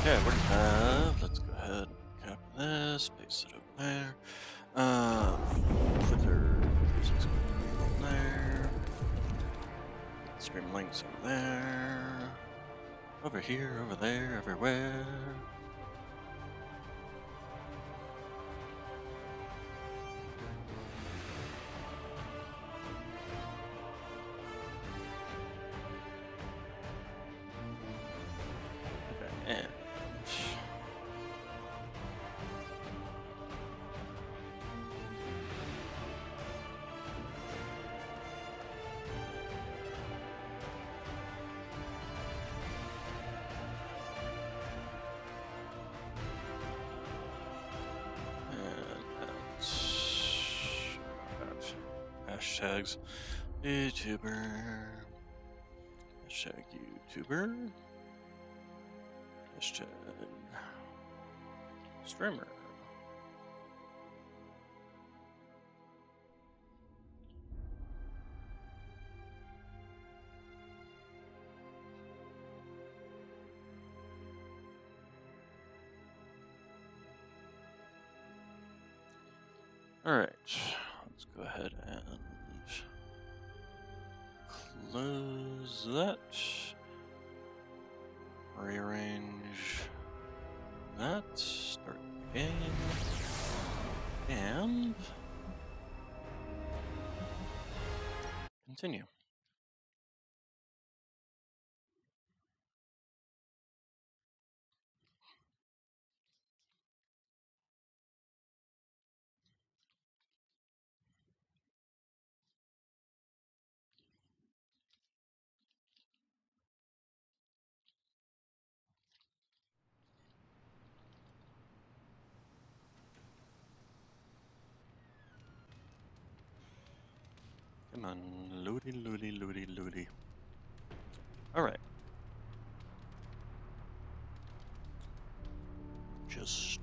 Okay, we're gonna have, let's go ahead and copy this, paste it over there. Clickers, let's go over there. Stream links over there. Over here, over there, everywhere. Okay, and hashtags. YouTuber. Hashtag YouTuber. Hashtag streamer. Alright, let's go ahead and close that. Rearrange that. Start the game. And continue. Come on, loody, loody, loody, loody. Alright. Just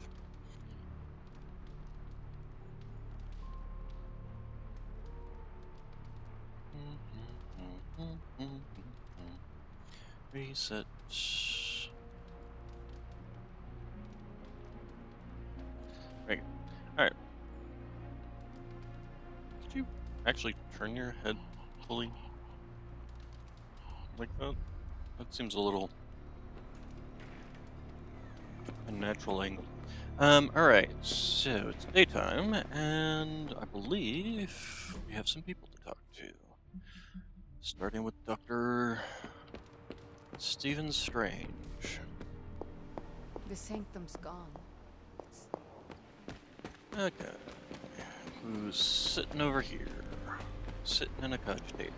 reset. Right. Alright. Could you actually turn your head fully like that? That seems a little unnatural angle. Alright, so it's daytime, and I believe we have some people to talk to. Starting with Dr. Stephen Strange. The sanctum's gone. Okay. Who's sitting over here? Sitting in a cogitator.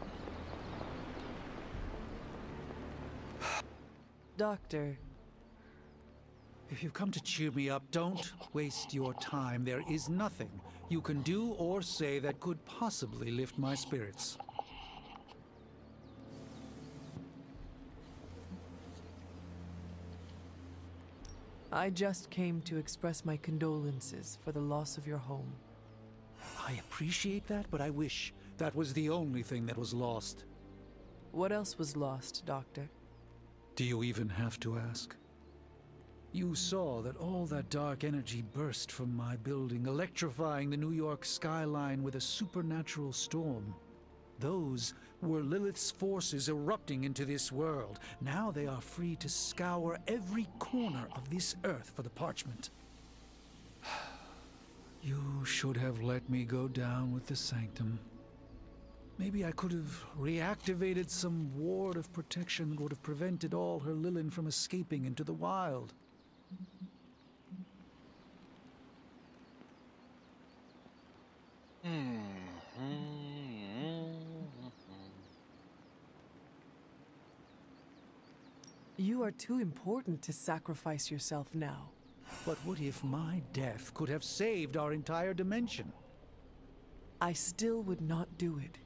Doctor, if you've come to cheer me up, don't waste your time. There is nothing you can do or say that could possibly lift my spirits. I just came to express my condolences for the loss of your home. I appreciate that, but I wish that was the only thing that was lost. What else was lost, Doctor? Do you even have to ask? You saw that all that dark energy burst from my building, electrifying the New York skyline with a supernatural storm. Those were Lilith's forces erupting into this world. Now they are free to scour every corner of this earth for the parchment. You should have let me go down with the sanctum. Maybe I could have reactivated some ward of protection that would have prevented all her Lilin from escaping into the wild. You are too important to sacrifice yourself now. But what if my death could have saved our entire dimension? I still would not do it.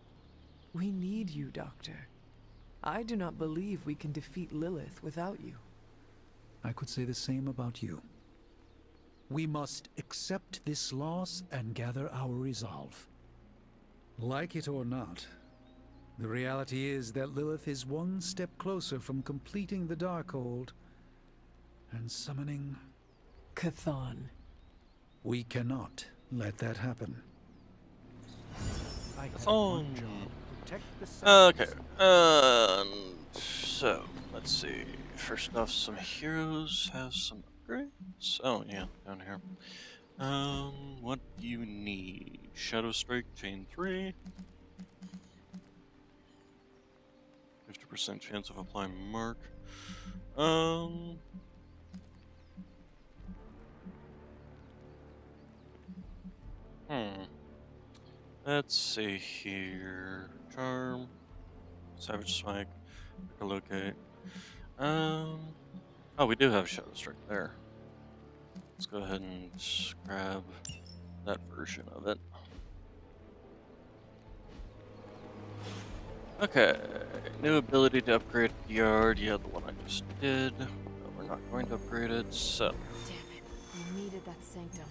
We need you, Doctor. I do not believe we can defeat Lilith without you. I could say the same about you. We must accept this loss and gather our resolve. Like it or not, the reality is that Lilith is one step closer from completing the Darkhold, and summoning. Cathan. We cannot let that happen. I have Oh. one job. Protect the Okay. sanctuary. So let's see. First off, some heroes have some upgrades. Oh yeah, down here. What do you need? Shadow Strike, Chain 3. 50% chance of applying mark. Let's see here. Charm, Savage Spike, Locate. Oh, we do have Shadow Strike there. Let's go ahead and grab that version of it. Okay, new ability to upgrade the yard. Yeah, the one I just did. But we're not going to upgrade it, so. Damn it. I needed that sanctum.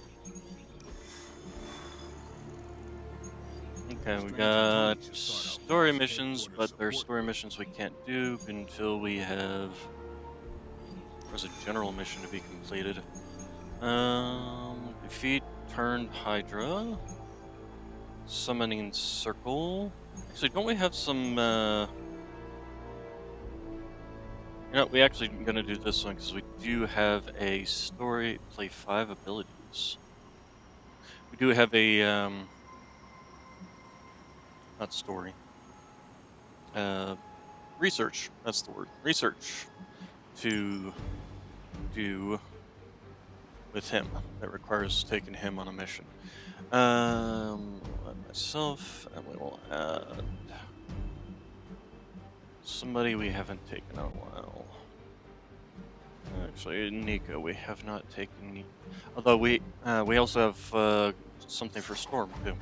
Okay, we got story missions, but there are story missions we can't do until we have. There's a general mission to be completed. Defeat turned Hydra. Summoning Circle. Actually, don't we have some, You know, we actually gonna do this one because we do have a story, play 5 abilities. We do have a, not story. Research, that's the word. Research to do with him that requires taking him on a mission. Myself, and we will add somebody we haven't taken in a while. Actually, Nico, we have not taken. Although we also have something for Storm too.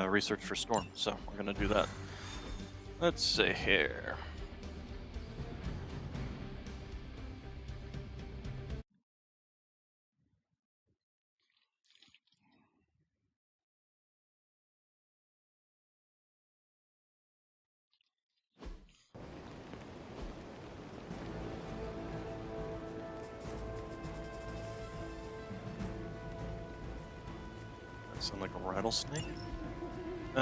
Research for Storm, so we're gonna do that. Let's see here. That sound like a rattlesnake? No,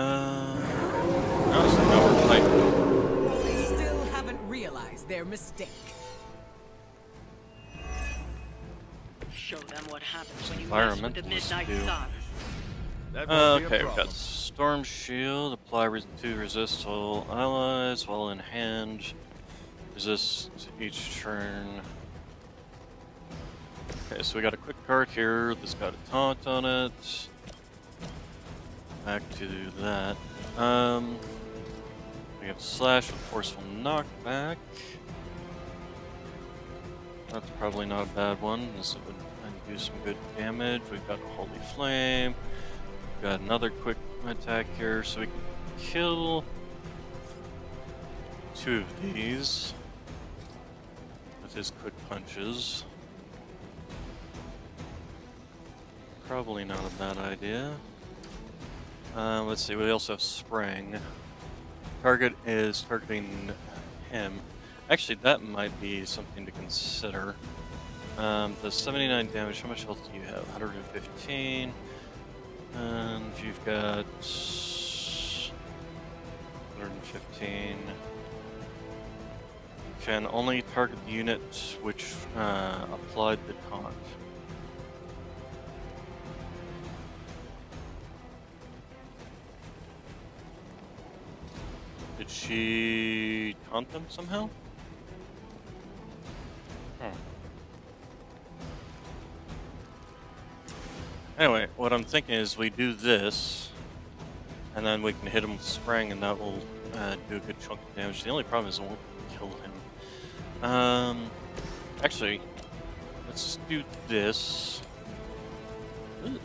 so now we're fighting. They still haven't realized their mistake. Show them what happens when you mess with the Midnight Sun. Okay, we've got Storm Shield, apply to resist all allies while in hand. Resist each turn. Okay, so we got a quick card here that's got a taunt on it. Back to that. We have Slash with Forceful Knockback. That's probably not a bad one. This would do some good damage. We've got a Holy Flame. We've got another quick attack here, so we can kill 2 of these with his quick punches. Probably not a bad idea. Let's see, we also have Sprang. Target is targeting him. Actually, that might be something to consider. The 79 damage, how much health do you have? 115. And you've got 115. Can only target the unit which applied the taunt. Did she taunt them somehow? Anyway, what I'm thinking is we do this, and then we can hit him with Sprang, and that will do a good chunk of damage. The only problem is it won't kill him. Actually, let's do this. Ooh.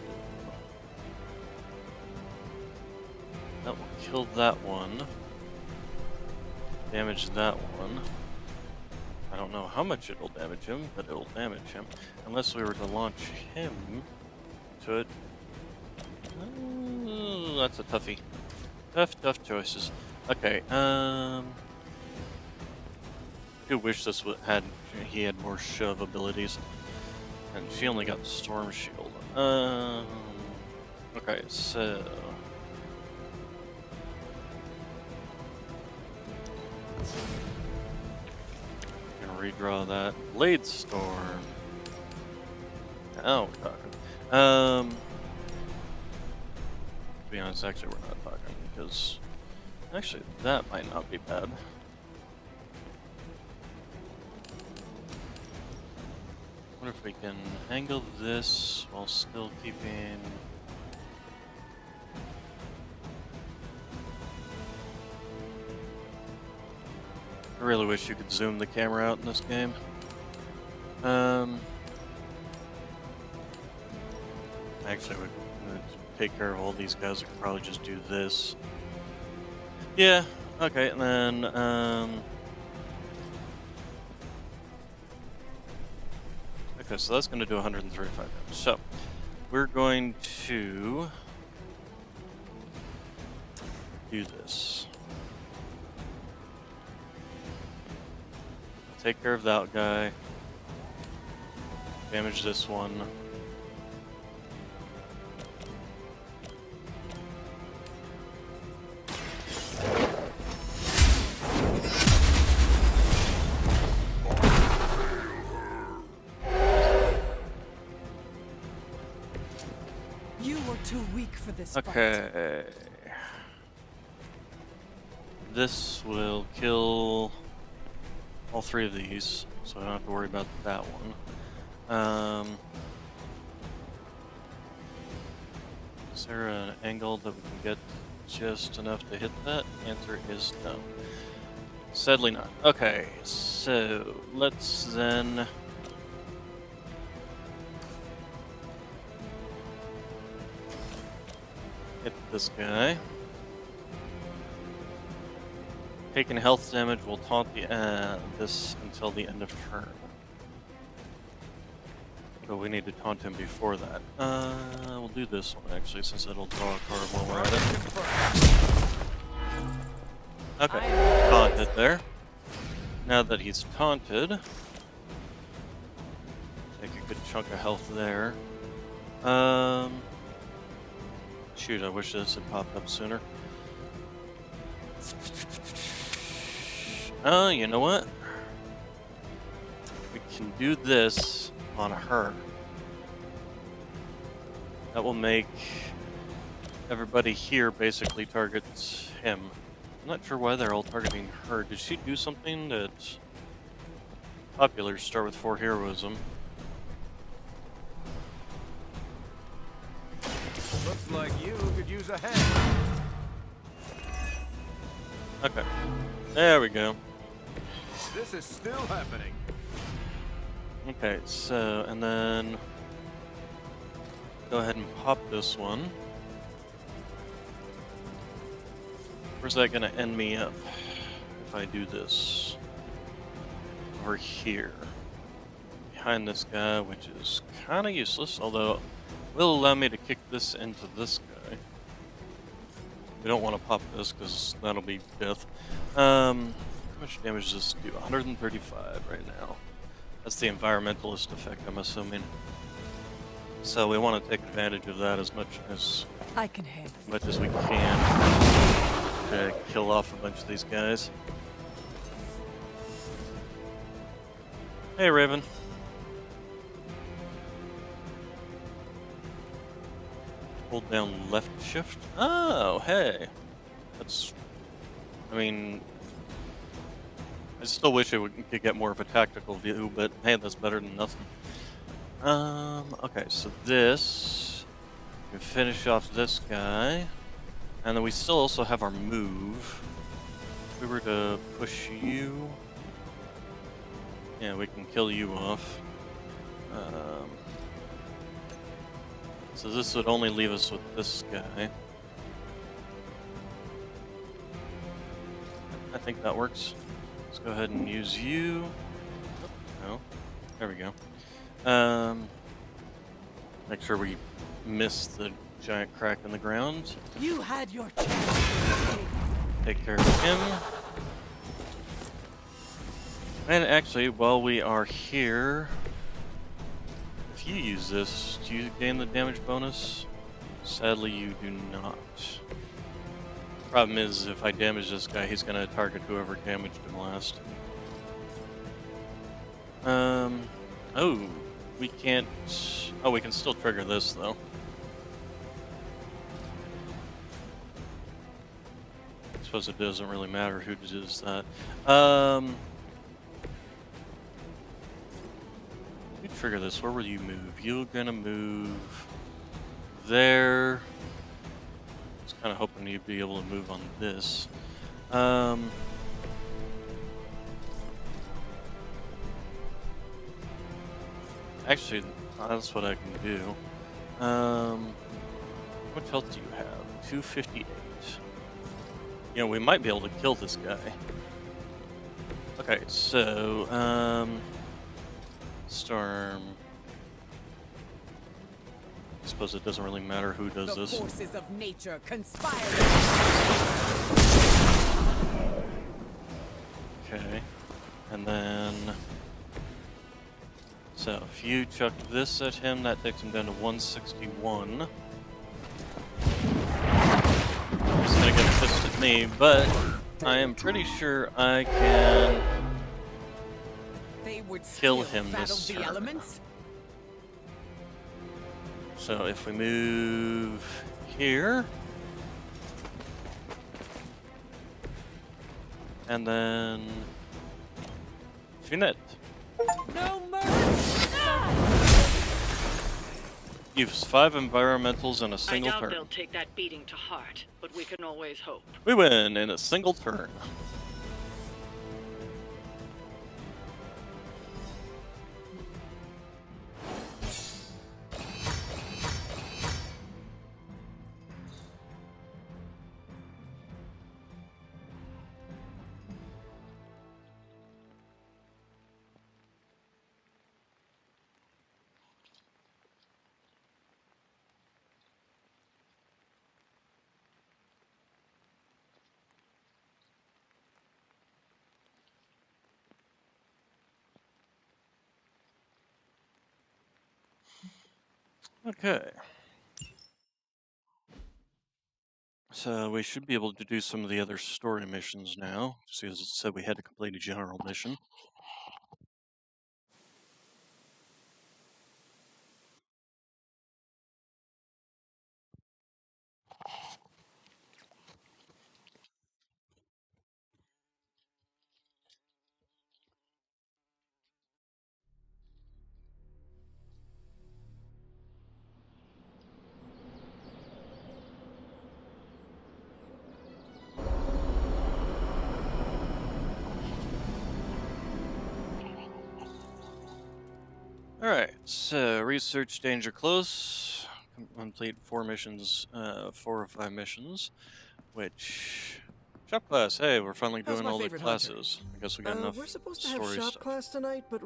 That will kill that one. Damage that one. I don't know how much it'll damage him, but it'll damage him. Unless we were to launch him to it. That's a toughie. Tough choices. Okay, do wish this he had more shove abilities, and she only got Storm Shield. Okay, so gonna redraw that Blade Storm. Now we're talking. To be honest, actually we're not talking because actually that might not be bad. What if we can angle this while still keeping... I really wish you could zoom the camera out in this game. Actually, we could take care of all these guys. We could probably just do this. Yeah, okay, and then, okay, so that's going to do 135 damage. So, we're going to do this. Take care of that guy. Damage this one. You were too weak for this fight. Okay. This will kill all three of these, so I don't have to worry about that one. Is there an angle that we can get just enough to hit that? Answer is no. Sadly not. Okay, so let's then hit this guy. Taking health damage will taunt this until the end of turn. So we need to taunt him before that. We'll do this one actually, since it'll draw a card while we're at it. Okay, taunted there. Now that he's taunted, take a good chunk of health there. Shoot, I wish this had popped up sooner. Oh, you know what? We can do this on her. That will make everybody here basically target him. I'm not sure why they're all targeting her. Did she do something that popular start with 4 heroism? Looks like you could use a hand. Okay. There we go. This is still happening. Okay, so, and then go ahead and pop this one. Where's that gonna end me up if I do this? Over here. Behind this guy, which is kinda useless, although it will allow me to kick this into this guy. We don't want to pop this because that'll be death. How much damage does this do? 135 right now. That's the environmentalist effect, I'm assuming. So we want to take advantage of that as much as I can handle we can to kill off a bunch of these guys. Hey, Raven. Hold down left shift. Oh, hey. That's... I mean... I still wish it could get more of a tactical view, but hey, that's better than nothing. Okay, so this... We can finish off this guy. And then we still also have our move. If we were to push you... Yeah, we can kill you off. So this would only leave us with this guy. I think that works. Let's go ahead and use you. Oh, no. There we go. Make sure we miss the giant crack in the ground. You had your chance. Take care of him. And actually, while we are here, if you use this, do you gain the damage bonus? Sadly, you do not. Problem is, if I damage this guy, he's gonna target whoever damaged him last. Oh, we can't. Oh, we can still trigger this though. I suppose it doesn't really matter who does that. You trigger this. Where will you move? You're gonna move there. I was kind of hoping you'd be able to move on this. Actually, that's what I can do. What health do you have? 258. You know, we might be able to kill this guy. Okay, so, Storm. I suppose it doesn't really matter who does this. The forces of nature conspire. Okay, and then... So, if you chuck this at him, that takes him down to 161. He's gonna get pissed at me, but I am pretty sure I can They would kill still him battle this the turn. elements. So if we move here, and then Finette. No mercy. Use 5 environmentals in a I single doubt turn. they'll take that beating to heart, but we can always hope. We win in a single turn. Okay. So we should be able to do some of the other story missions now, because it said we had to complete a general mission. Alright, so research danger close. Complete 4 missions, 4 or 5 missions, which... Shop class, hey, we're finally How's doing my all the favorite hunter? classes. I guess we got enough We're supposed to have story shop stuff. class tonight, but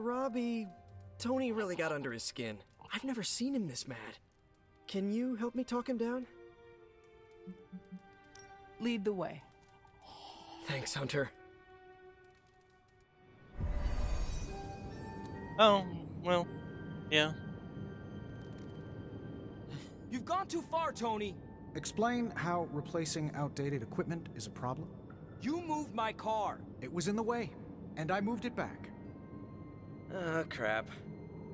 Tony really got under his skin. I've never seen him this mad. Can you help me talk him down? Lead the way. Thanks, Hunter. Oh, well, yeah. You've gone too far, Tony. Explain how replacing outdated equipment is a problem. You moved my car. It was in the way, and I moved it back. Ah, crap.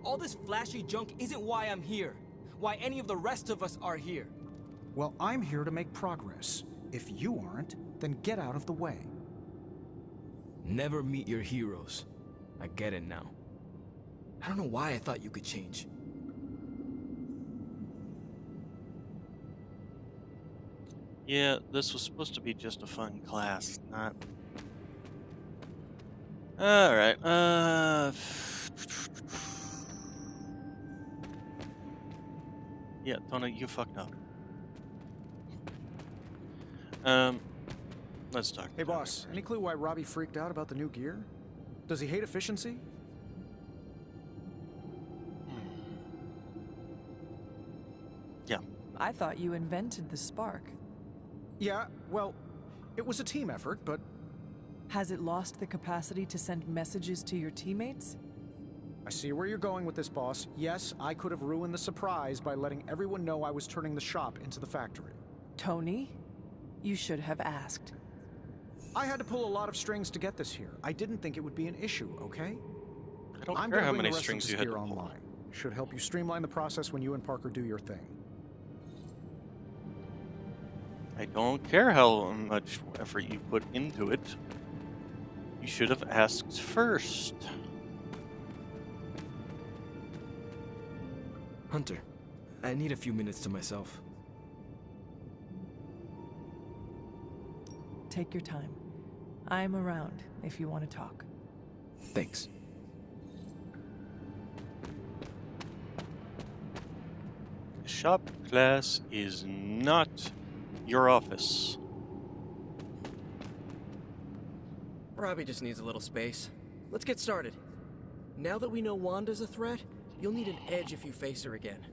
All this flashy junk isn't why I'm here. Why any of the rest of us are here. Well, I'm here to make progress. If you aren't, then get out of the way. Never meet your heroes. I get it now. I don't know why I thought you could change. Yeah, this was supposed to be just a fun class, not... Alright, Yeah, Tony, you fucked up. Let's talk. Hey, boss, any clue why Robbie freaked out about the new gear? Does he hate efficiency? Yeah. I thought you invented the spark. Yeah, well, it was a team effort, but Has it lost the capacity to send messages to your teammates? I see where you're going with this, boss. Yes, I could have ruined the surprise by letting everyone know I was turning the shop into the factory. Tony? You should have asked. I had to pull a lot of strings to get this here. I didn't think it would be an issue, okay? I don't I'm care gonna how bring many the rest strings of you this had to gear pull. online. Should help you streamline the process when you and Parker do your thing. I don't care how much effort you put into it. You should have asked first. Hunter, I need a few minutes to myself. Take your time. I'm around if you want to talk. Thanks. Shop class is not your office. Robbie just needs a little space. Let's get started. Now that we know Wanda's a threat, you'll need an edge if you face her again.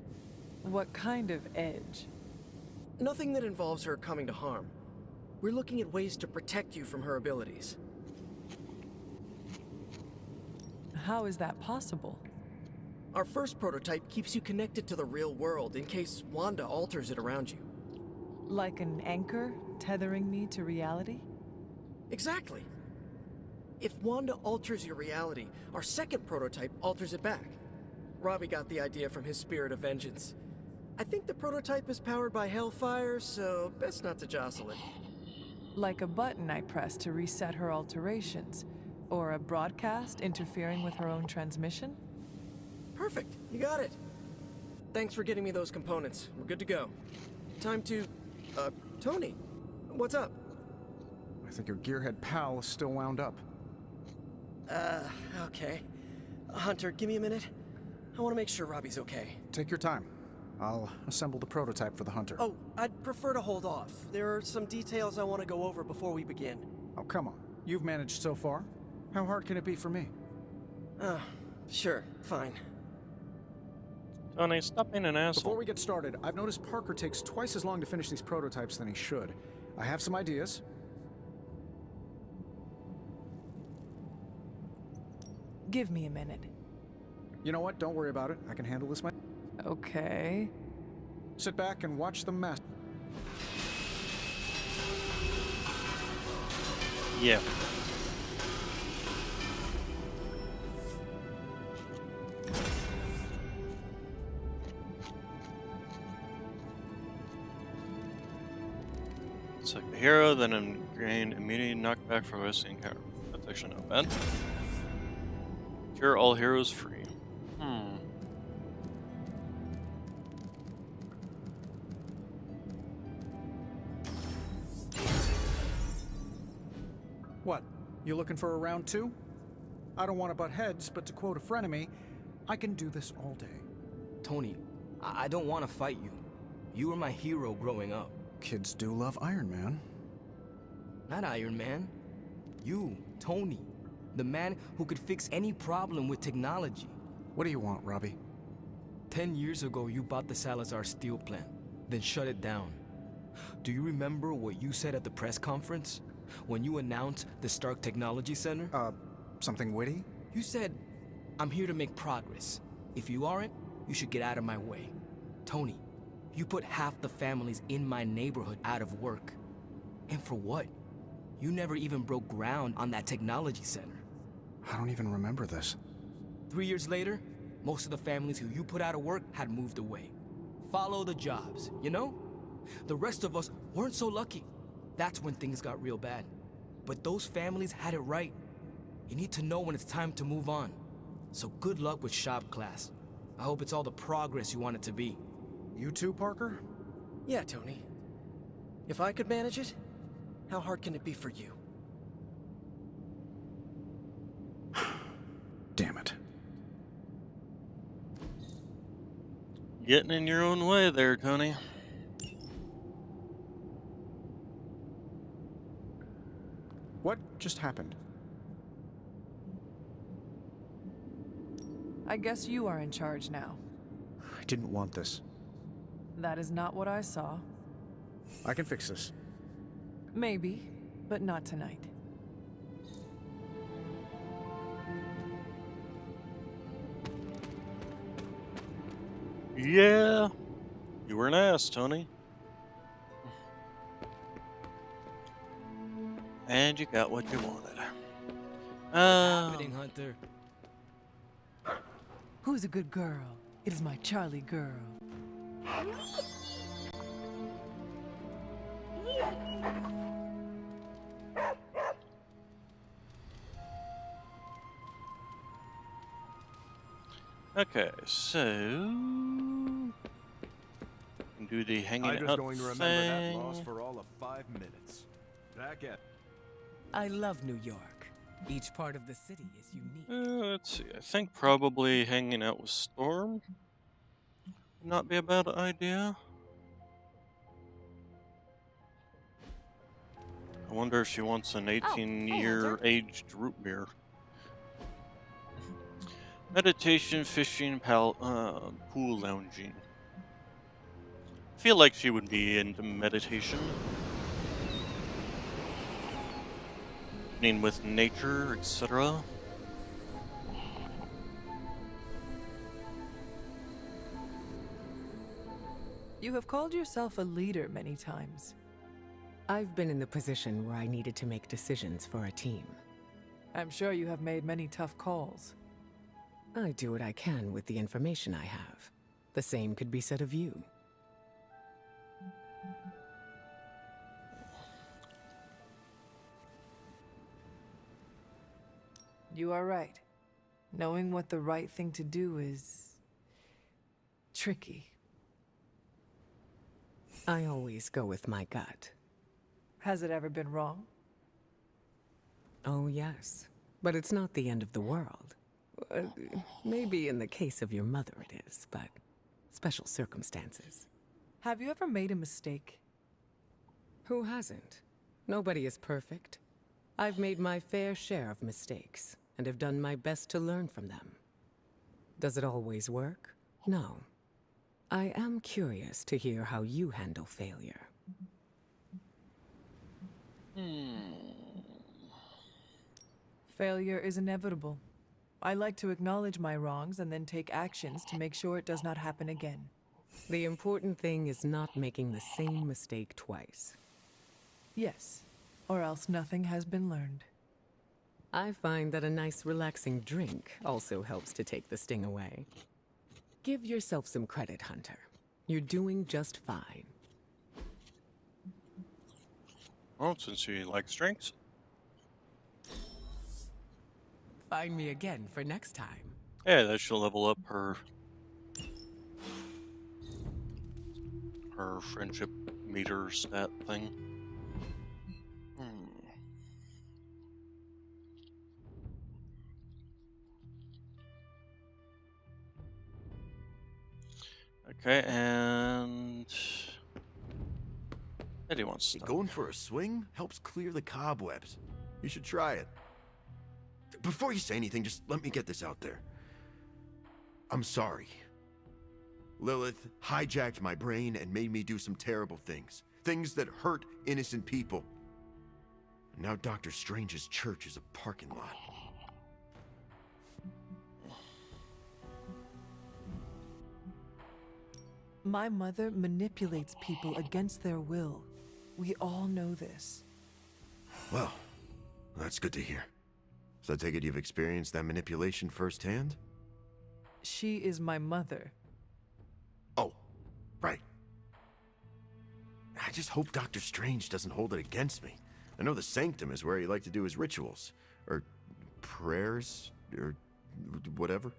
What kind of edge? Nothing that involves her coming to harm. We're looking at ways to protect you from her abilities. How is that possible? Our first prototype keeps you connected to the real world in case Wanda alters it around you. Like an anchor tethering me to reality? Exactly. If Wanda alters your reality, our second prototype alters it back. Robbie got the idea from his spirit of vengeance. I think the prototype is powered by Hellfire, so best not to jostle it. Like a button I press to reset her alterations, or a broadcast interfering with her own transmission? Perfect, you got it. Thanks for getting me those components. We're good to go. Time to... Tony, what's up? I think your gearhead pal is still wound up. Okay. Hunter, give me a minute. I want to make sure Robbie's okay. Take your time. I'll assemble the prototype for the Hunter. Oh, I'd prefer to hold off. There are some details I want to go over before we begin. Oh, come on. You've managed so far. How hard can it be for me? Sure, fine. Tony, stop being an asshole. Before we get started, I've noticed Parker takes twice as long to finish these prototypes than he should. I have some ideas. Give me a minute. You know what? Don't worry about it. I can handle this myself. Okay. Sit back and watch the mess. Yeah. Select the hero, then gain immediate knockback for West encounter. That's actually not bad. Cure all heroes free. What? You looking for a round two? I don't want to butt heads, but to quote a frenemy, I can do this all day. Tony, I don't want to fight you. You were my hero growing up. Kids do love Iron Man. Not Iron Man. You, Tony. The man who could fix any problem with technology. What do you want, Robbie? 10 years ago, you bought the Salazar steel plant, then shut it down. Do you remember what you said at the press conference? When you announced the Stark Technology Center? Something witty? You said, I'm here to make progress. If you aren't, you should get out of my way. Tony, you put half the families in my neighborhood out of work. And for what? You never even broke ground on that technology center. I don't even remember this. 3 years later, most of the families who you put out of work had moved away. Follow the jobs, you know? The rest of us weren't so lucky. That's when things got real bad. But those families had it right. You need to know when it's time to move on. So good luck with shop class. I hope it's all the progress you want it to be. You too, Parker? Yeah, Tony. If I could manage it, how hard can it be for you? Damn it. Getting in your own way there, Tony. What just happened? I guess you are in charge now. I didn't want this. That is not what I saw. I can fix this. Maybe, but not tonight. Yeah, you were an ass, Tony. And you got what you wanted. What's happening, Hunter? Who's a good girl? It is my Charlie girl. Okay, so do the hanging I'm just out going to remember that thing. loss for all of 5 minutes. Back at. I love New York. Each part of the city is unique. Let's see. I think probably hanging out with Storm would not be a bad idea. I wonder if she wants an 18-year aged root beer. Meditation, fishing, pool lounging. Feel like she would be into meditation. Being with nature, etc. You have called yourself a leader many times. I've been in the position where I needed to make decisions for a team. I'm sure you have made many tough calls. I do what I can with the information I have. The same could be said of you. You are right. Knowing what the right thing to do is tricky. I always go with my gut. Has it ever been wrong? Oh, yes. But it's not the end of the world. Maybe in the case of your mother it is, but special circumstances. Have you ever made a mistake? Who hasn't? Nobody is perfect. I've made my fair share of mistakes, and have done my best to learn from them. Does it always work? No. I am curious to hear how you handle failure. Failure is inevitable. I like to acknowledge my wrongs and then take actions to make sure it does not happen again. The important thing is not making the same mistake twice. Yes, or else nothing has been learned. I find that a nice relaxing drink also helps to take the sting away. Give yourself some credit, Hunter. You're doing just fine. Well, since she likes drinks. Find me again for next time. Yeah, that should level up her friendship meter stat thing. Okay, and Eddie wants stuff. Going for a swing helps clear the cobwebs. You should try it. Before you say anything, just let me get this out there. I'm sorry. Lilith hijacked my brain and made me do some terrible things. Things that hurt innocent people. Now Dr. Strange's church is a parking lot. My mother manipulates people against their will. We all know this. Well, that's good to hear. So I take it you've experienced that manipulation firsthand? She is my mother. Oh, right. I just hope Dr. Strange doesn't hold it against me. I know the sanctum is where he liked to do his rituals. Or prayers, or whatever.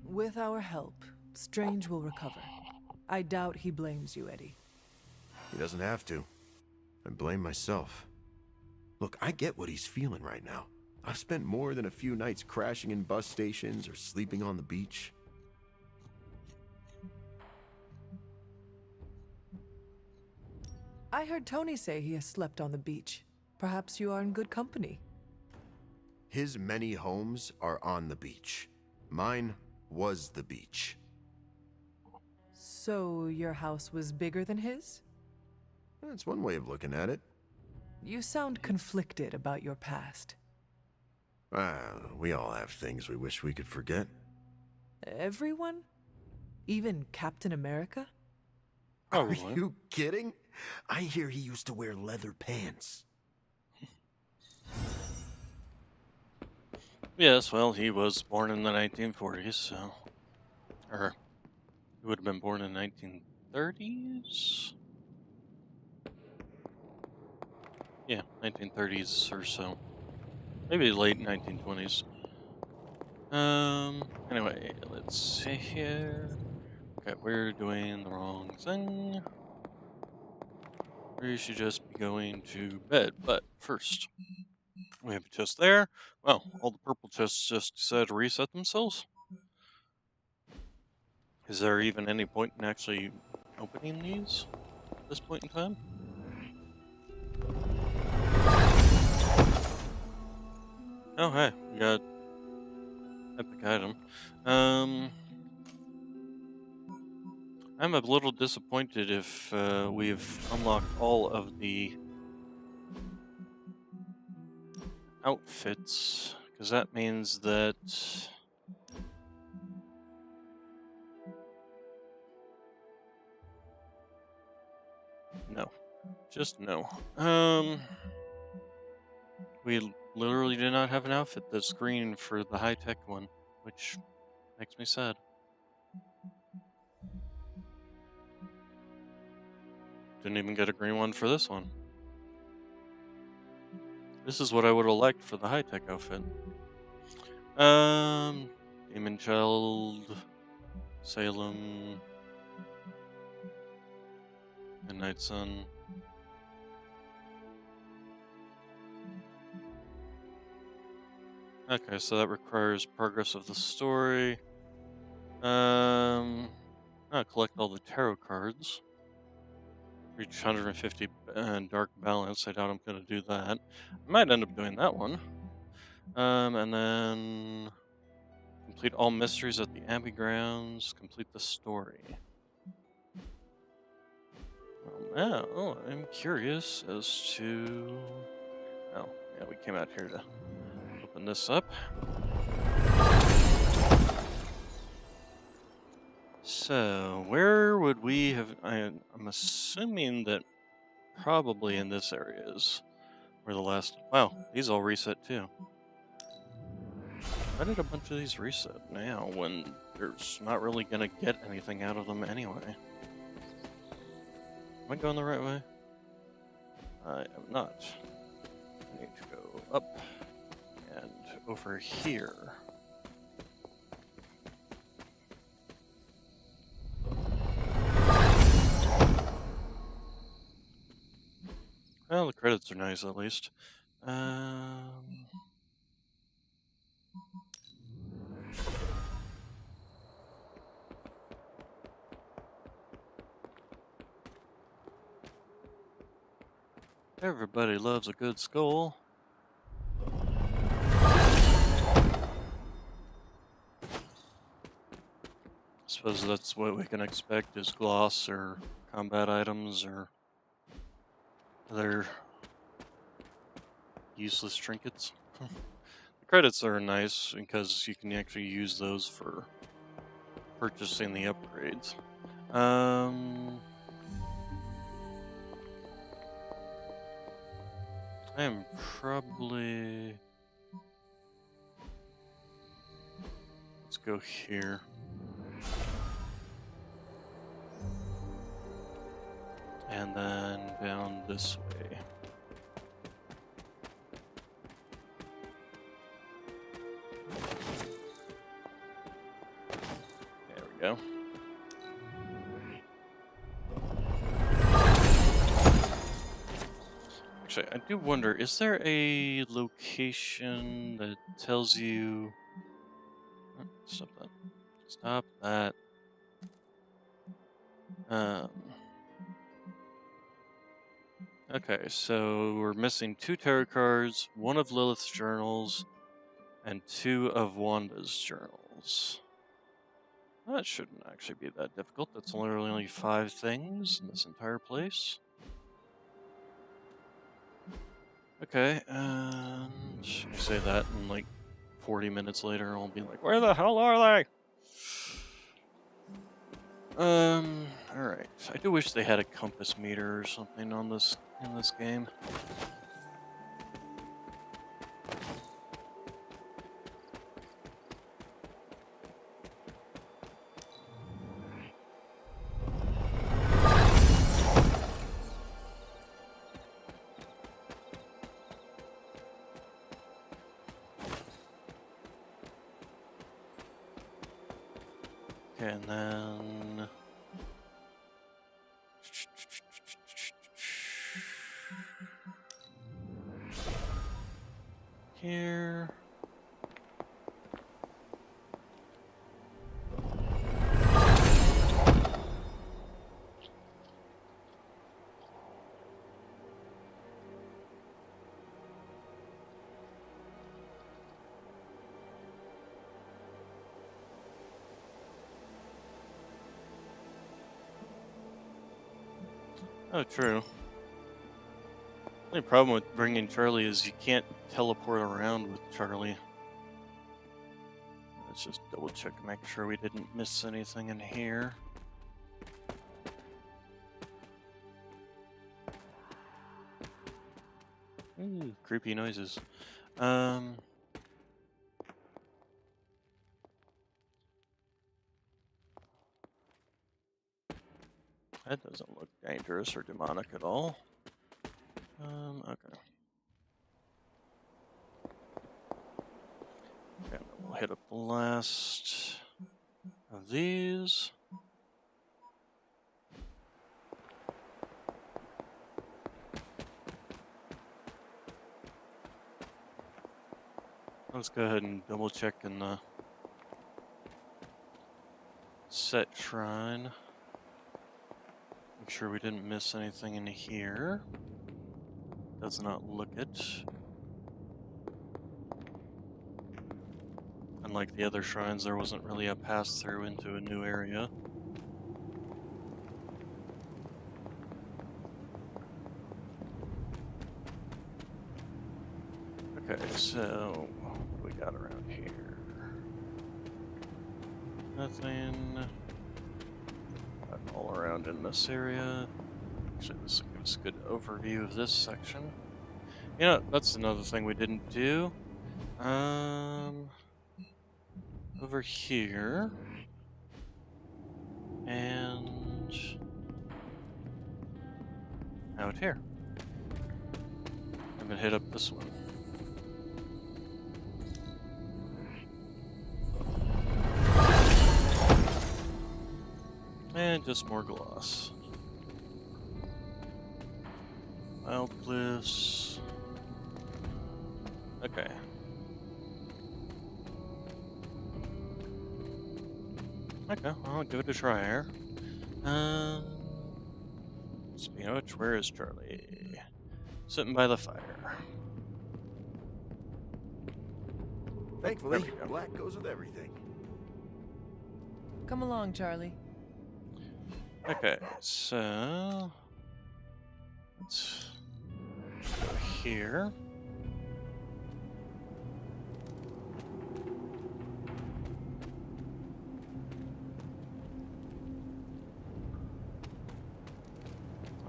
With our help, Strange will recover. I doubt he blames you, Eddie. He doesn't have to. I blame myself. Look, I get what he's feeling right now. I've spent more than a few nights crashing in bus stations or sleeping on the beach. I heard Tony say he has slept on the beach. Perhaps you are in good company. His many homes are on the beach. Mine was the beach. So your house was bigger than his? That's one way of looking at it. You sound conflicted about your past. We all have things we wish we could forget. Everyone? Even Captain America? Are you kidding? I hear he used to wear leather pants. Yes, well, he was born in the 1940s, so... Or, he would have been born in the 1930s? Yeah, 1930s or so. Maybe late 1920s. Anyway, let's see here. Okay, we're doing the wrong thing. We should just be going to bed, but first, we have a chest there. Well, all the purple chests just decided to reset themselves. Is there even any point in actually opening these at this point in time? Oh, hey, we got epic item. I'm a little disappointed if we've unlocked all of the outfits, because that means that no, just no. We literally did not have an outfit that's green for the high-tech one, which makes me sad. Didn't even get a green one for this one. This is what I would have liked for the high-tech outfit. Demon Child, Salem, Midnight Sun. Okay, so that requires progress of the story. Collect all the tarot cards. Reach 150 dark balance. I doubt I'm gonna do that. I might end up doing that one. And then complete all mysteries at the Abbey grounds. Complete the story. Well, now I'm curious as to. Oh, yeah, we came out here to open this up. So, where would we have... I'm assuming that probably in this area is where the last... Wow, these all reset too. Why did a bunch of these reset now when there's not really going to get anything out of them anyway? Am I going the right way? I am not. I need to go up and over here. Well, the credits are nice at least. Everybody loves a good skull. Suppose that's what we can expect is gloss or combat items or other useless trinkets. The credits are nice because you can actually use those for purchasing the upgrades. I am probably... Let's go here. And then down this way. There we go. Actually, I do wonder, is there a location that tells you... Oh, stop that. Stop that. Okay, so we're missing 2 tarot cards, 1 of Lilith's journals, and 2 of Wanda's journals. That shouldn't actually be that difficult. That's literally only 5 things in this entire place. Okay, and I say that and like 40 minutes later, I'll be like, where the hell are they? Alright. I do wish they had a compass meter or something on this in this game. Okay, and then here. Oh, true. The only problem with bringing Charlie is you can't teleport around with Charlie. Let's just double check and make sure we didn't miss anything in here. Ooh, creepy noises. That doesn't look dangerous or demonic at all. Okay. Okay, we'll hit a blast of these. Let's go ahead and double check in the set shrine. Make sure we didn't miss anything in here. Does not look it. Unlike the other shrines, there wasn't really a pass-through into a new area. Okay, so what do we got around here? Nothing. All around in this area. Actually, this gives a good overview of this section. You know, that's another thing we didn't do. Over here. And out here. I'm gonna hit up this one. And just more gloss. Wild bliss. Okay. Okay, I'll give it a try here. Speaking of which, where is Charlie? Sitting by the fire. Thankfully, black goes with everything. Come along, Charlie. Okay, so let's go here.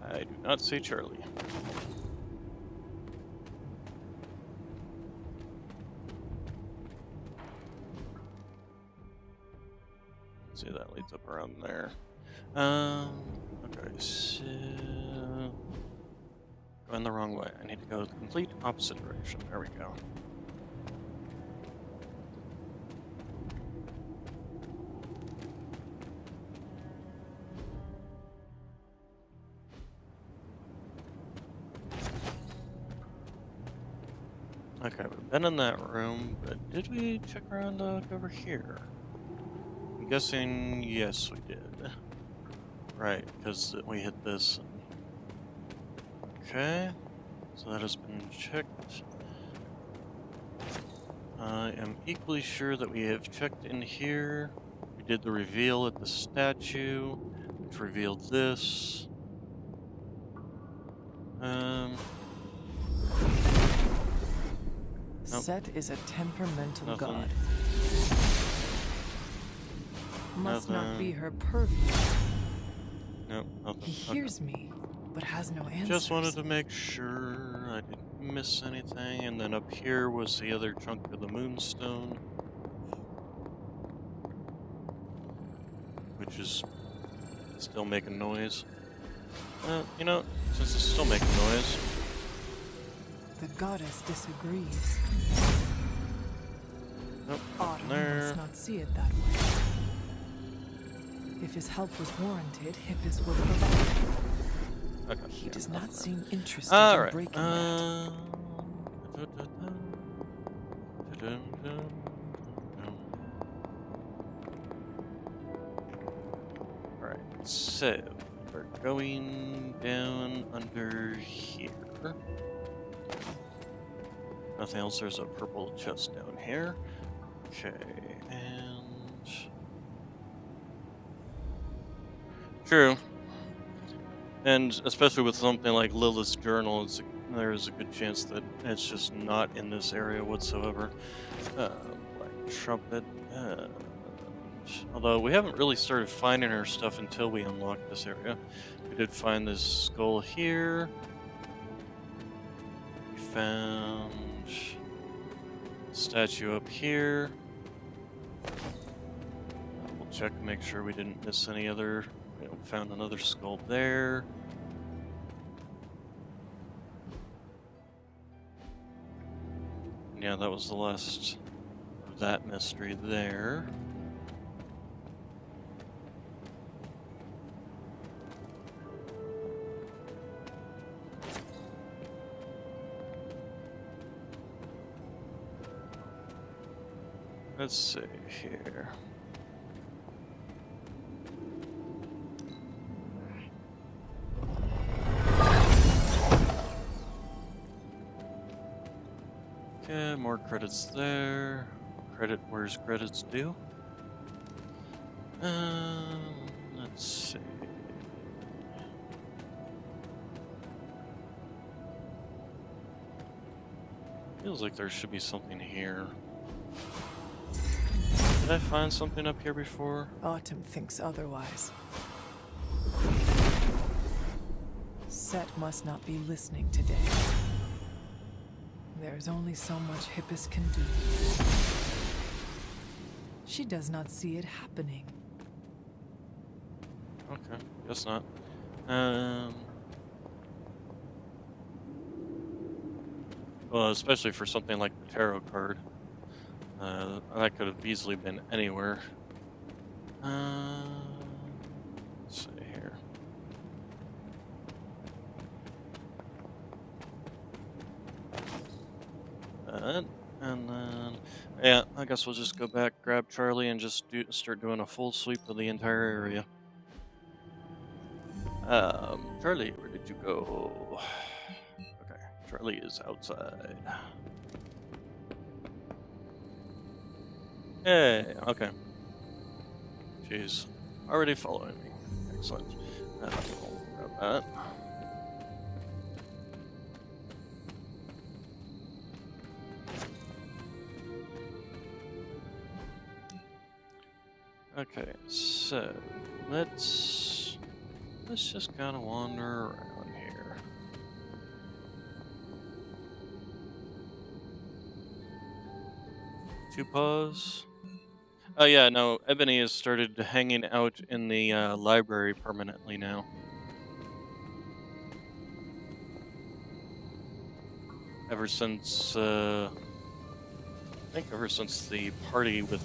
I do not see Charlie. Let's see, that leads up around there. Okay, so going the wrong way. I need to go the complete opposite direction. There we go. Okay, we've been in that room, but did we check around over here? I'm guessing yes, we did. Right, because we hit this. Okay, so that has been checked. I am equally sure that we have checked in here. We did the reveal at the statue, which revealed this. Nope. Set is a temperamental Nothing. god. Must not Nothing. be her purview. Nope, nothing. He hears me, but has no answers. Just wanted to make sure I didn't miss anything, and then up here was the other chunk of the moonstone, which is still making noise. You know, since it's still making noise, The goddess disagrees. nope, Autumn there. must not see it that way. If his help was warranted, Hippus would provide. Okay. He yeah, does nothing not there. seem interested All in right. breaking that. Alright, so we're going down under here. Nothing else, there's a purple chest down here. Okay, and... True. And especially with something like Lilith's journal, there's a good chance that it's just not in this area whatsoever. Black trumpet. Although we haven't really started finding her stuff until we unlocked this area. We did find this skull here. We found a statue up here. We'll check, make sure we didn't miss any other. We found another skull there. Yeah, that was the last of that mystery there. Let's see here. Okay, more credits there. Credit where's credits due. Let's see. Feels like there should be something here. Did I find something up here before? Autumn thinks otherwise. Set must not be listening today. There's only so much Hippus can do. She does not see it happening. Okay, guess not. Well, especially for something like the tarot card. That could have easily been anywhere. Let's see here. And then, yeah, I guess we'll just go back, grab Charlie, and just start doing a full sweep of the entire area. Charlie, where did you go? Okay, Charlie is outside. Hey, okay. She's already following me. Excellent. We'll grab that. Okay, so let's just kind of wander around here. Two paws. Oh yeah, no, Ebony has started hanging out in the library permanently now. Ever since, I think ever since the party with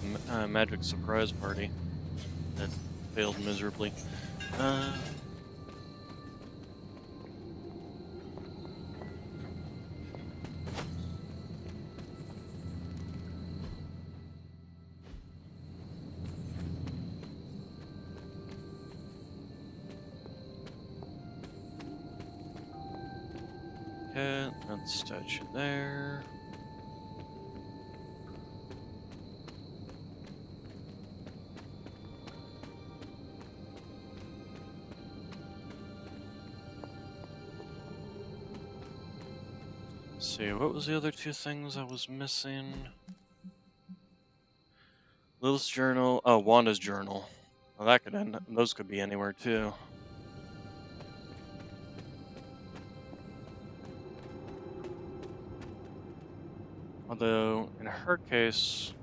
Magic Surprise Party that failed miserably. Okay, that statue there. see, what was the other two things I was missing? Lilith's journal. Oh, Wanda's journal. Well, that could end. Those could be anywhere too. Although, in her case,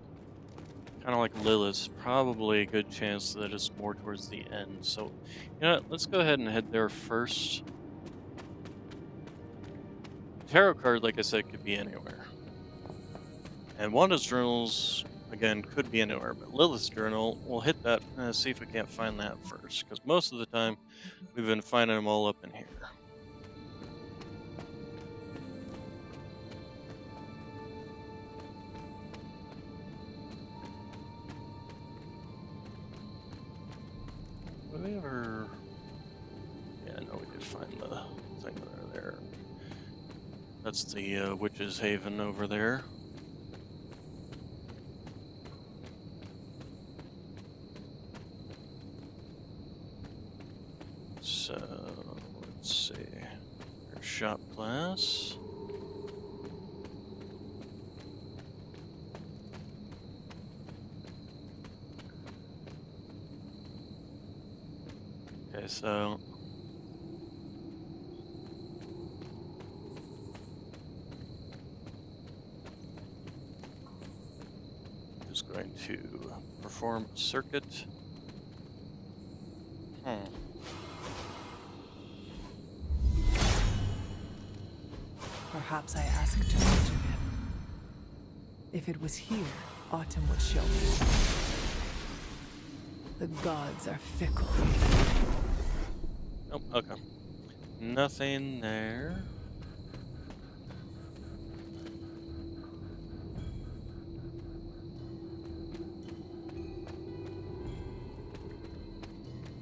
kind of like Lilith's, probably a good chance that it's more towards the end. So, you know what? Let's go ahead and head there first. Tarot card, like I said, could be anywhere. And Wanda's journals, again, could be anywhere. But Lilith's journal, we'll hit that and see if we can't find that first. Because most of the time, we've been finding them all up in here. Did we ever... Yeah, no, we did find the thing there. That's the Witch's Haven over there. So, let's see. There's shop class. Okay, so... just going to perform a circuit. Perhaps I asked too much of him. If it was here, Autumn would show me. The gods are fickle. Oh, okay. Nothing there.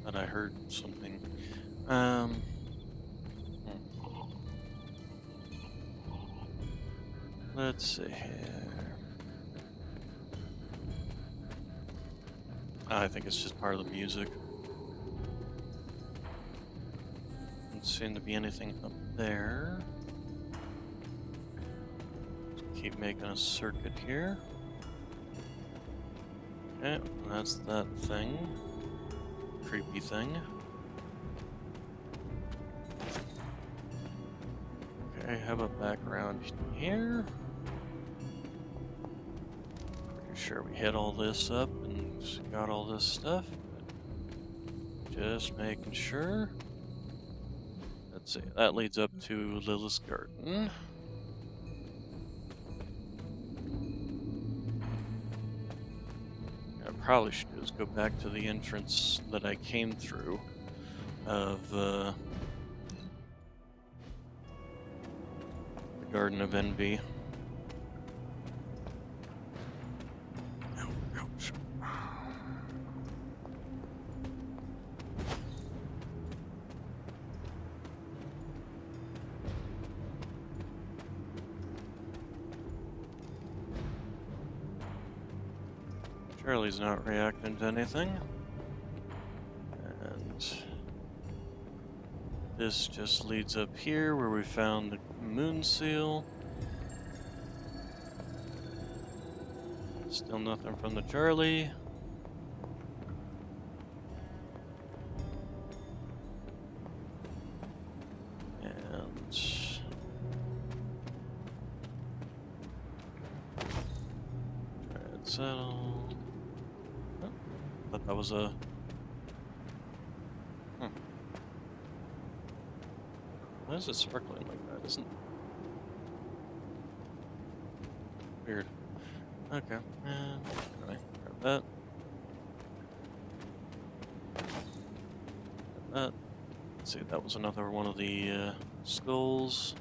Thought I heard something. Let's see here. I think it's just part of the music. Doesn't seem to be anything up there. Keep making a circuit here. Okay, that's that thing. Creepy thing. Okay, how about back around here? Pretty sure we hit all this up and got all this stuff. Just making sure. Let's see, that leads up to Lilith's garden. What I probably should do is go back to the entrance that I came through of the Garden of Envy. Ouch. Charlie's not reacting to anything. And this just leads up here where we found the moon seal. Still nothing from the Charlie. And try it settle. Oh, thought that was a why is it sparkling like that? Isn't weird. Okay, and anyway, grab that. Grab that. Let's see, that was another one of the skulls.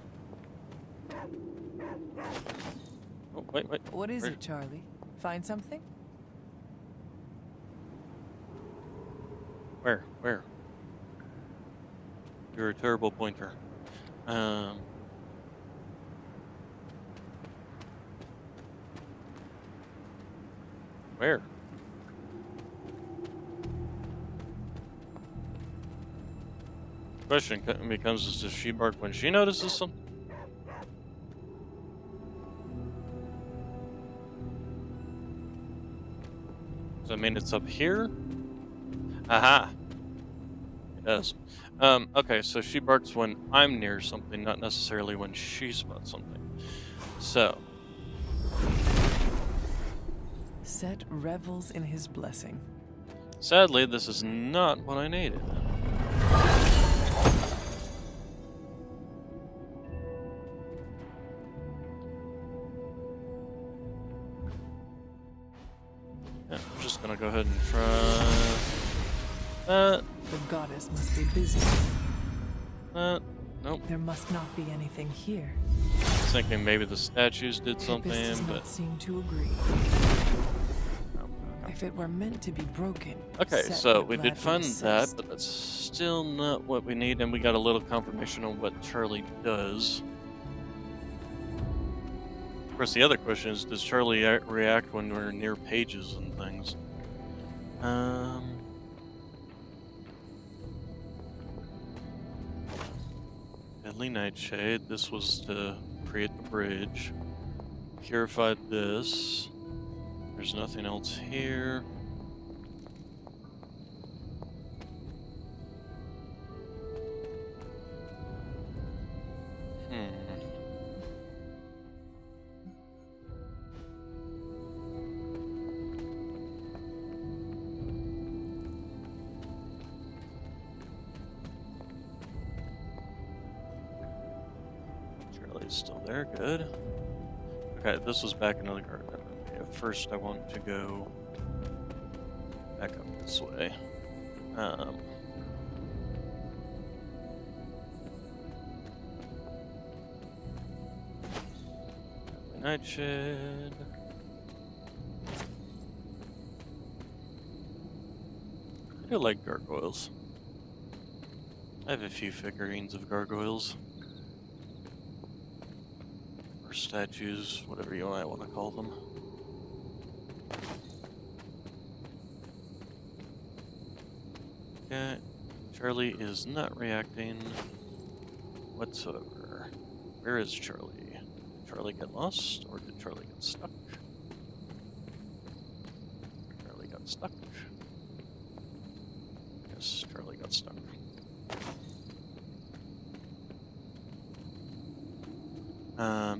Oh, wait. What is it, Charlie? Find something? Where? You're a terrible pointer. Where? Question becomes, does she bark when she notices something? So I mean it's up here? Aha! Yes. Okay, so she barks when I'm near something, not necessarily when she spots something. So. Set revels in his blessing. Sadly, this is not what I needed. Yeah, I'm just gonna go ahead and try that. The goddess must be busy. Nope. There must not be anything here. I was thinking maybe the statues did something, Does but not seem to agree. If it were meant to be broken. okay, Set so would we did gladly find that, assist. but that's still not what we need, and we got a little confirmation on what Charlie does. Of course, the other question is, does Charlie react when we're near pages and things? Deadly Nightshade, this was to create the bridge. Purified this. There's nothing else here. Charlie's still there, good. Okay, this was back into the garden. Okay, first I want to go back up this way. Nightshade. I do like gargoyles. I have a few figurines of gargoyles. Or statues, whatever you might want to call them. Okay, Charlie is not reacting whatsoever. Where is Charlie? Did Charlie get lost, or did Charlie get stuck? Charlie got stuck. Yes, Charlie got stuck.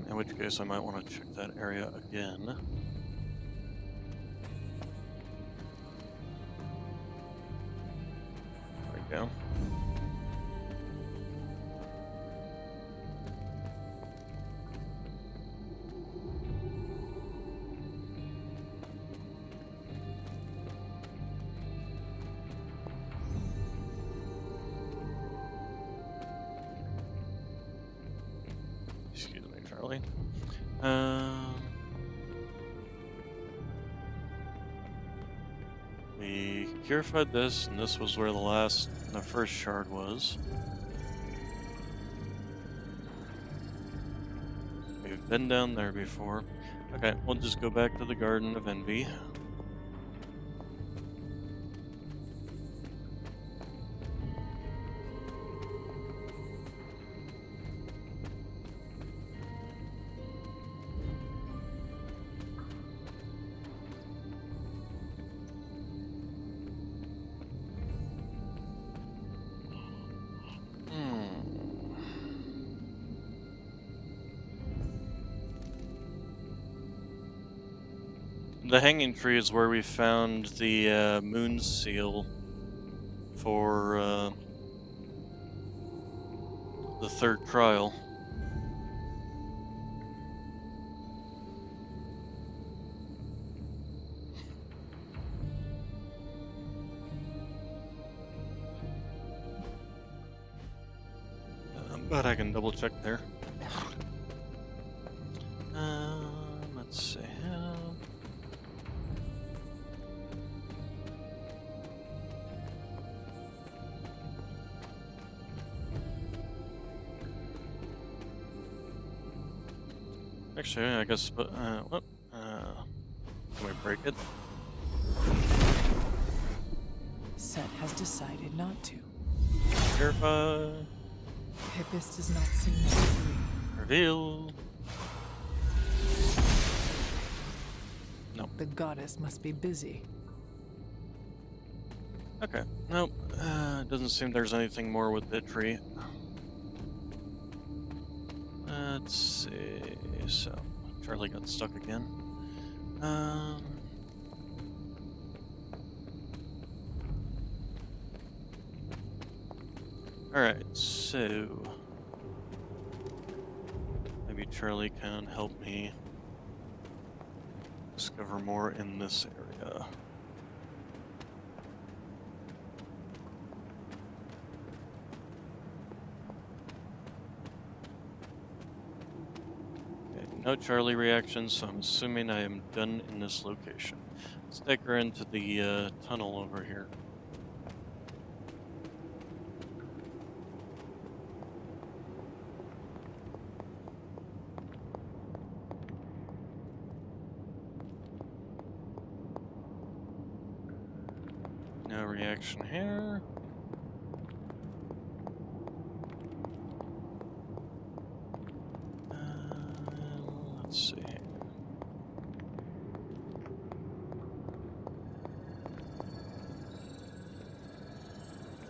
In which case I might want to check that area again. There we go. Excuse me, Charlie. We purified this, and this was where the first shard was. We've been down there before. Okay, we'll just go back to the Garden of Envy. The hanging tree is where we found the moon seal for the third trial. But I can double check there. Let's see. Actually, I guess, but, what? Can we break it? Set has decided not to. Purify. Hippus does not seem to agree. Reveal. The goddess must be busy. Okay, nope. Doesn't seem there's anything more with the tree. Let's see. So, Charlie got stuck again. Alright, so maybe Charlie can help me discover more in this area. Okay, no Charlie reactions, so I'm assuming I am done in this location. Let's take her into the tunnel over here. No reaction here. Let's see.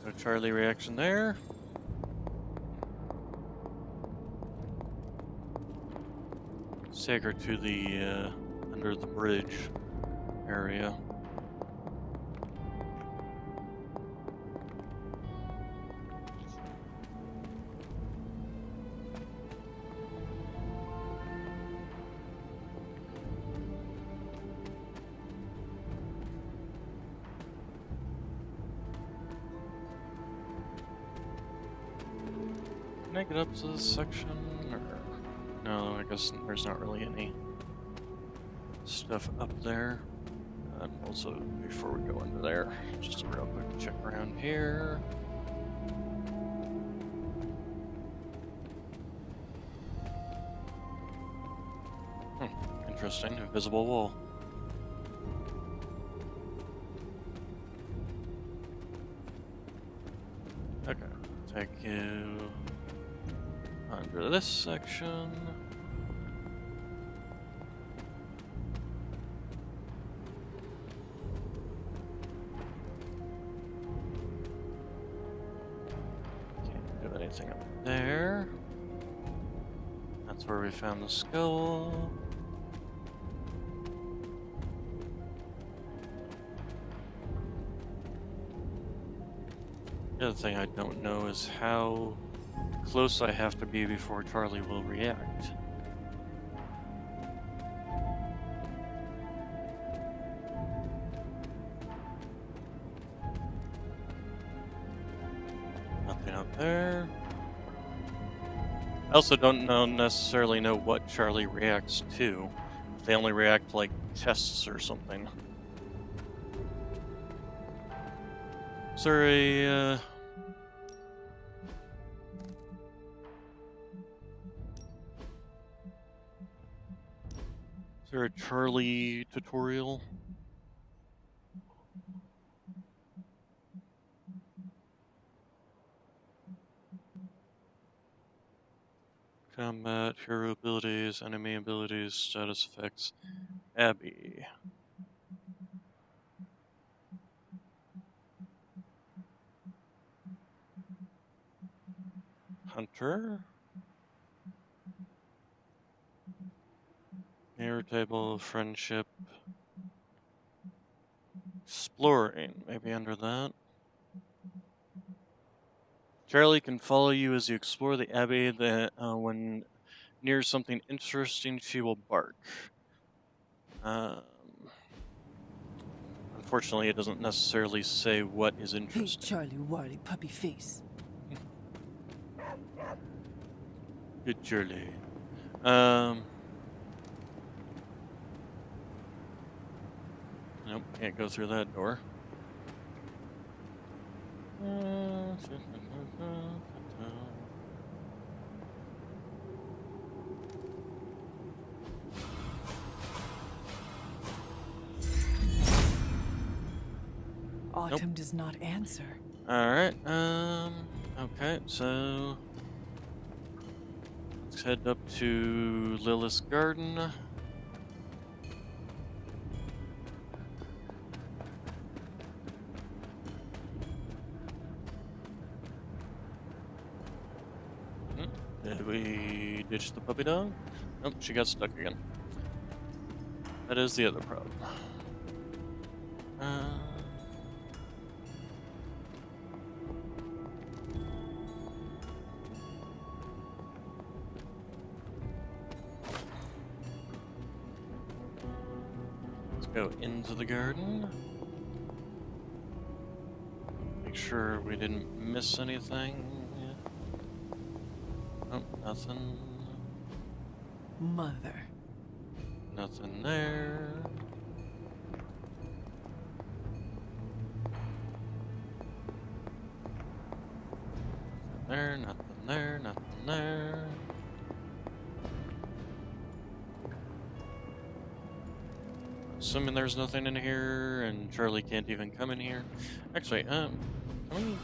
No Charlie reaction there. Let's take her to the under the bridge area. Can I get up to this section? Or... No, I guess there's not really any stuff up there. Also, before we go into there, just a real quick check around here. Interesting, invisible wall. Okay, take you under this section. Can't do anything up there. That's where we found the skull. The other thing I don't know is how close I have to be before Charlie will react. Nothing up there. I also don't necessarily know what Charlie reacts to. If they only react like tests or something. Is there a is there a Charlie tutorial? Combat, hero abilities, enemy abilities, status effects, Abby. Hunter. Mirror table, friendship. Exploring, maybe under that. Charlie can follow you as you explore the abbey. When near something interesting, she will bark. Unfortunately, it doesn't necessarily say what is interesting. Hey, Charlie Warly puppy face. Good Charlie. Nope, can't go through that door. Autumn does not answer. Alright, okay, so let's head up to Lilith's garden. Did we ditch the puppy dog? Nope, she got stuck again. That is the other problem. Let's go into the garden. Make sure we didn't miss anything. Oh, nothing. Mother. Nothing there. Nothing there, nothing there. Assuming there's nothing in here, and Charlie can't even come in here. Actually, can we...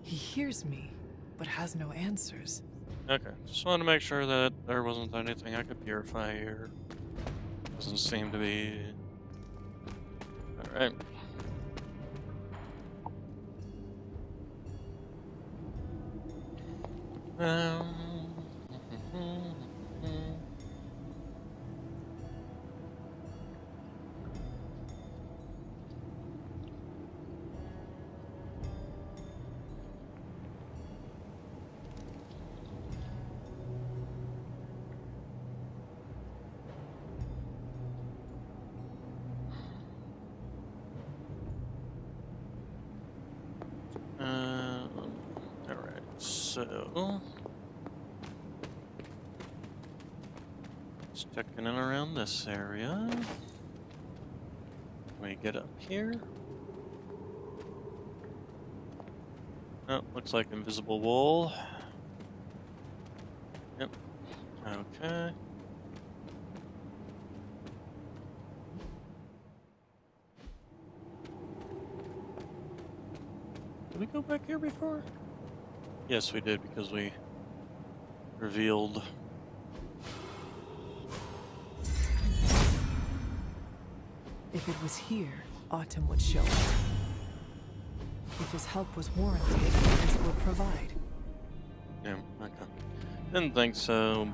He hears me, but has no answers. Okay, just wanted to make sure that there wasn't anything I could purify here. Doesn't seem to be... Alright. Alright, so... Just checking in around this area. Can we get up here? Oh, looks like invisible wall. Yep. Okay. Did we go back here before? Yes, we did, because we revealed... If it was here, Autumn would show up. If his help was warranted, this would provide. Yeah, okay. Didn't think so,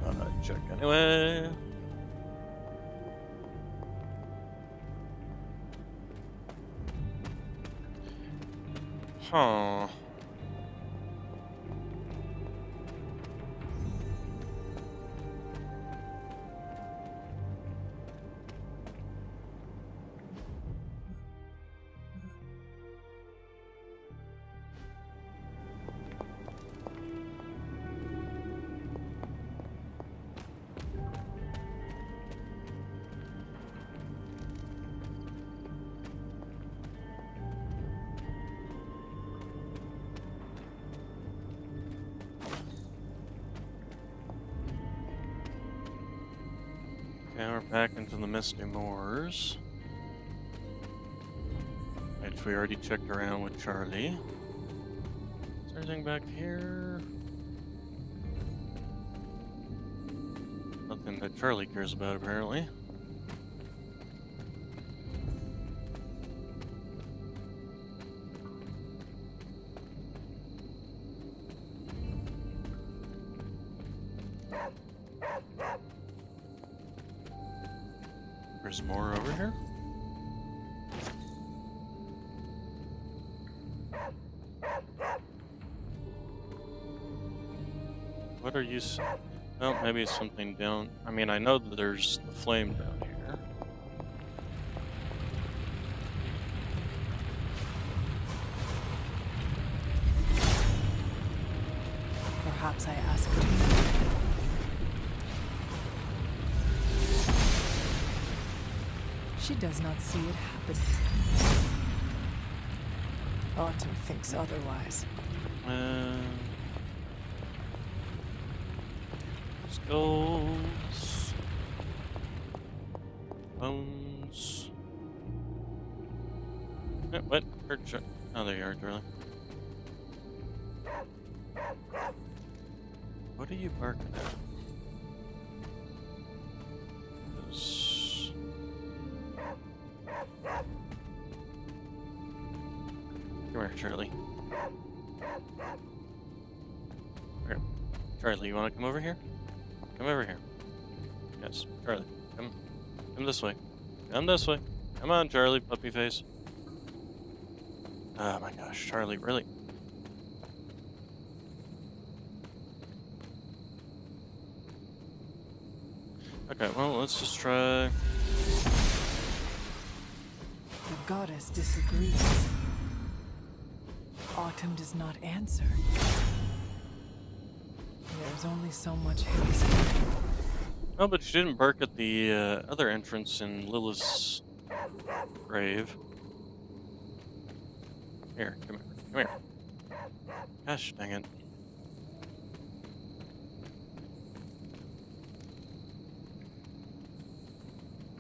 but check anyway. Huh. Okay, we're back into the Misty Moors. Which we already checked around with Charlie. Is there anything back here? Nothing that Charlie cares about, apparently. There's more over here. What are you... Oh, maybe it's something down... I mean, I know that there's the flame down here. Perhaps I asked too much. She does not see it happen. Autumn thinks otherwise. Skulls. Bones. What? Oh, there you are, Charlie. What are you barking at? Come here, Charlie. Here. Charlie, you want to come over here? Come over here. Yes, Charlie. Come this way. Come this way. Come on, Charlie, puppy face. Oh my gosh, Charlie, really? Okay, well, let's just try. The goddess disagrees. Autumn does not answer. There's only so much haste. Oh, but you didn't bark at the other entrance in Lilith's grave. Here, come here. Come here. Gosh, dang it.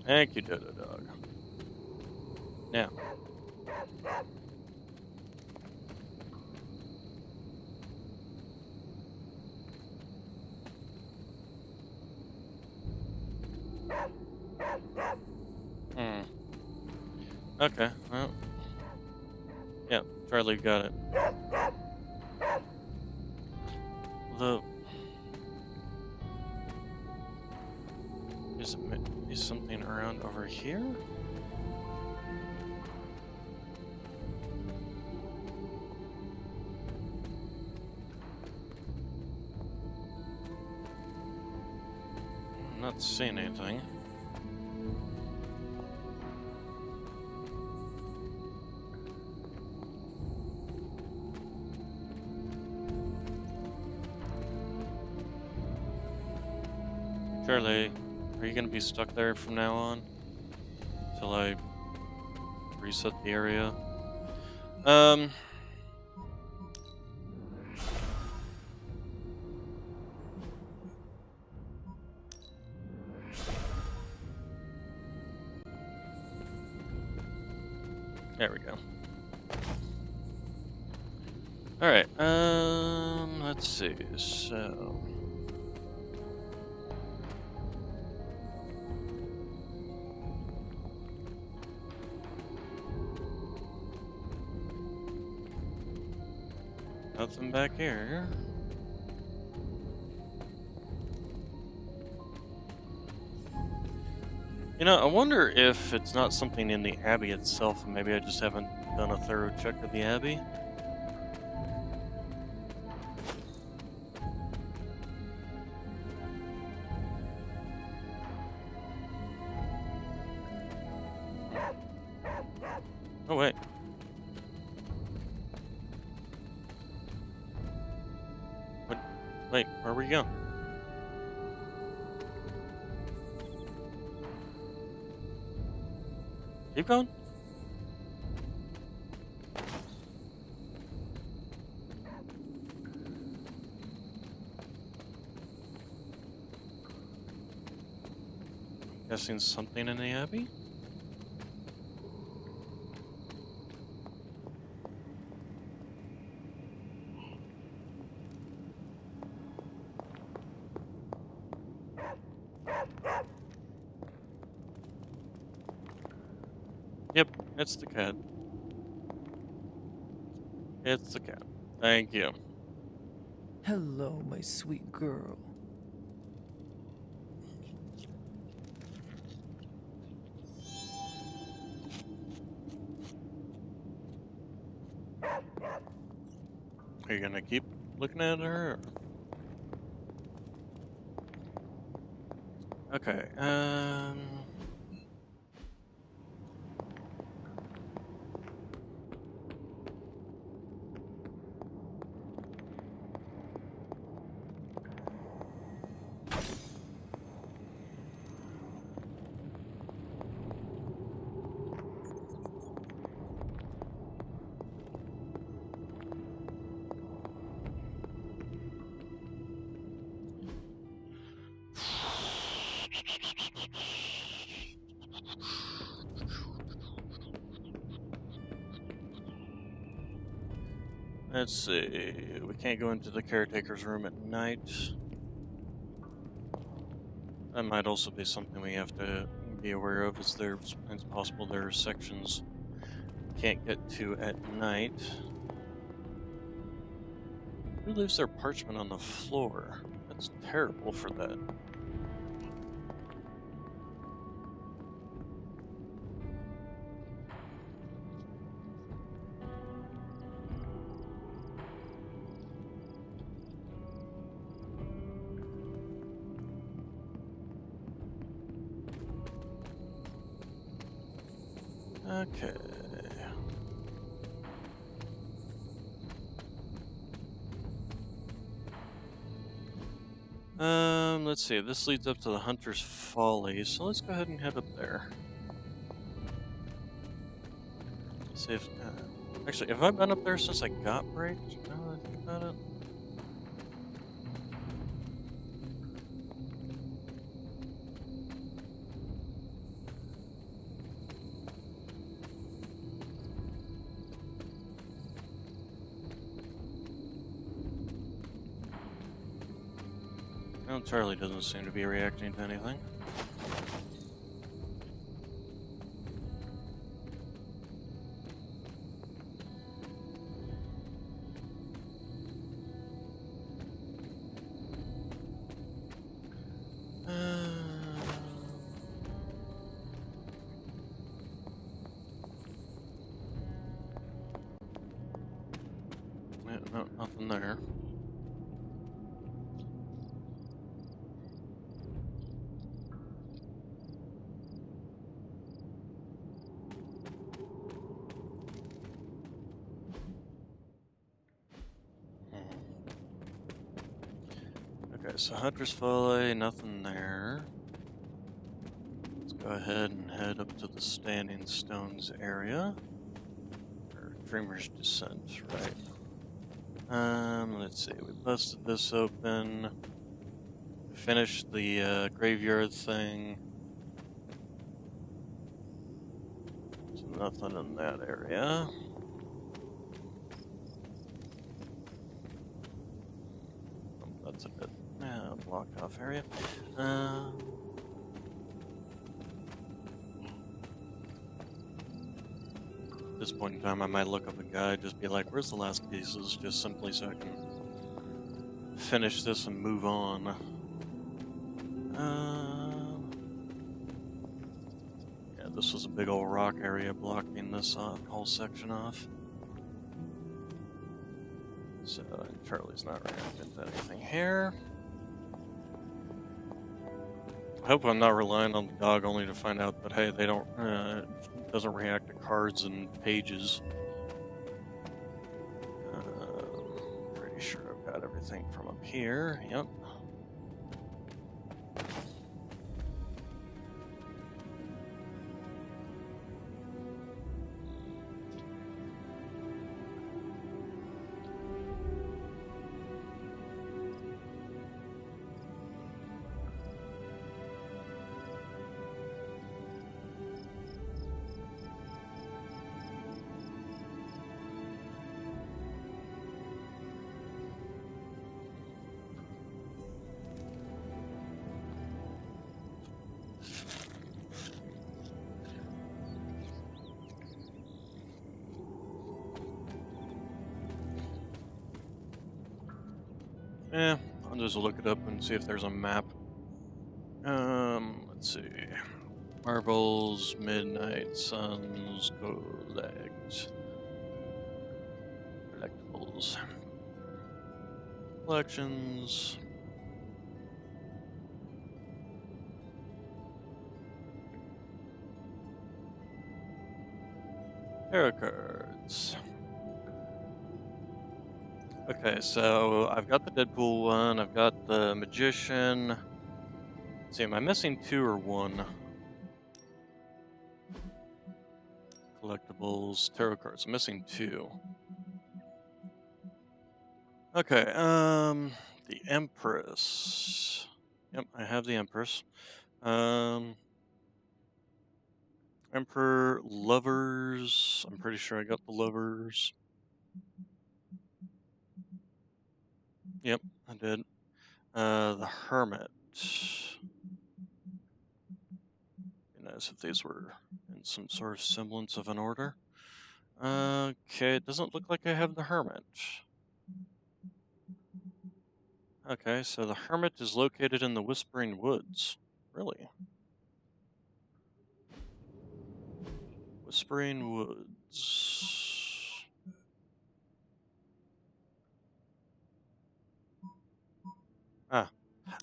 Thank you, Dodo Dog. Now. Okay, well. Yeah, Charlie got it. Although. Is something around over here? I'm not seeing anything. Charlie, are you gonna be stuck there from now on? Till I reset the area? There we go. Alright, let's see, so... Nothing back here. You know, I wonder if it's not something in the Abbey itself, and maybe I just haven't done a thorough check of the Abbey. Oh, wait. Wait, where are we going? Keep going. Guessing something in the Abbey? Yep, it's the cat. It's the cat. Thank you. Hello, my sweet girl. Are you gonna keep looking at her? Or... Okay, let's see. We can't go into the caretaker's room at night. That might also be something we have to be aware of, as it's possible there are sections can't get to at night. Who leaves their parchment on the floor? That's terrible for that. Okay. Let's see. This leads up to the Hunter's Folly, so let's go ahead and head up there. See if, actually, have I been up there since I got braked? Now that I think about it. Well, Charlie doesn't seem to be reacting to anything. Yeah, no, nothing there. Okay, so Hunter's Folly, nothing there. Let's go ahead and head up to the Standing Stones area. Or Dreamer's Descent, right. Let's see, we busted this open. We finished the graveyard thing. So nothing in that area. Oh, that's a bit blocked off area. At this point in time, I might look up a guide, just be like, where's the last pieces, just simply so I can finish this and move on. Yeah, this was a big old rock area blocking this whole section off. So, Charlie's not reacting to anything here. I hope I'm not relying on the dog only to find out that, hey, they don't, doesn't react to cards and pages. Pretty sure I've got everything from up here. Yep. Yeah, I'll just look it up and see if there's a map. Let's see. Marbles, Midnight Suns, Gold Eggs. Collectibles. Collections. Tarot cards. Okay, so I've got the Deadpool one, I've got the Magician. Let's see, am I missing 2 or 1? Collectibles, tarot cards. I'm missing 2. Okay, the Empress. Yep, I have the Empress. Emperor, Lovers. I'm pretty sure I got the Lovers. Yep, I did. The Hermit. Be nice if these were in some sort of semblance of an order. Okay, it doesn't look like I have the Hermit. Okay, so the Hermit is located in the Whispering Woods. Really? Whispering Woods.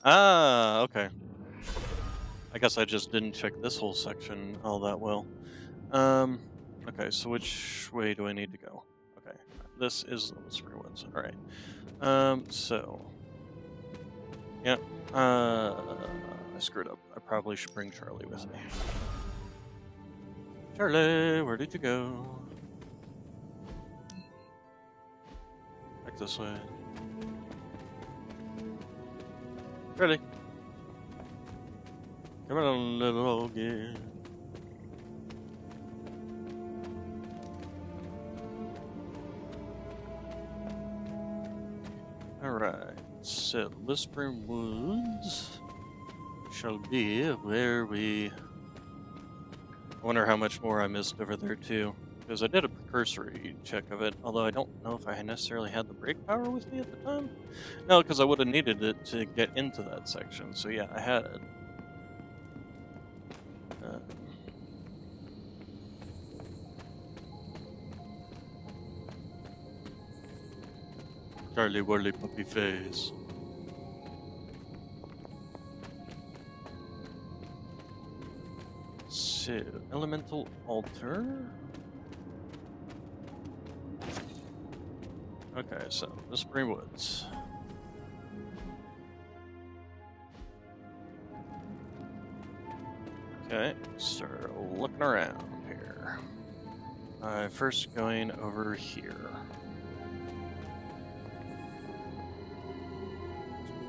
Okay. I guess I just didn't check this whole section all that well. Okay, so which way do I need to go? Okay, this is the Whispering Woods. Alright. So... Yeah, I screwed up. I probably should bring Charlie with me. Charlie, where did you go? Back this way. Charlie. Come on, little ogre. Alright, so Whispering Woods shall be where we... I wonder how much more I missed over there too, because I did a cursory check of it, although I don't know if I necessarily had the brake power with me at the time. No, because I would have needed it to get into that section, so yeah, I had it. Charlie Whirly Puppy Face. So, Elemental Altar. Okay, so, Whispering Woods. Okay, start looking around here. First going over here.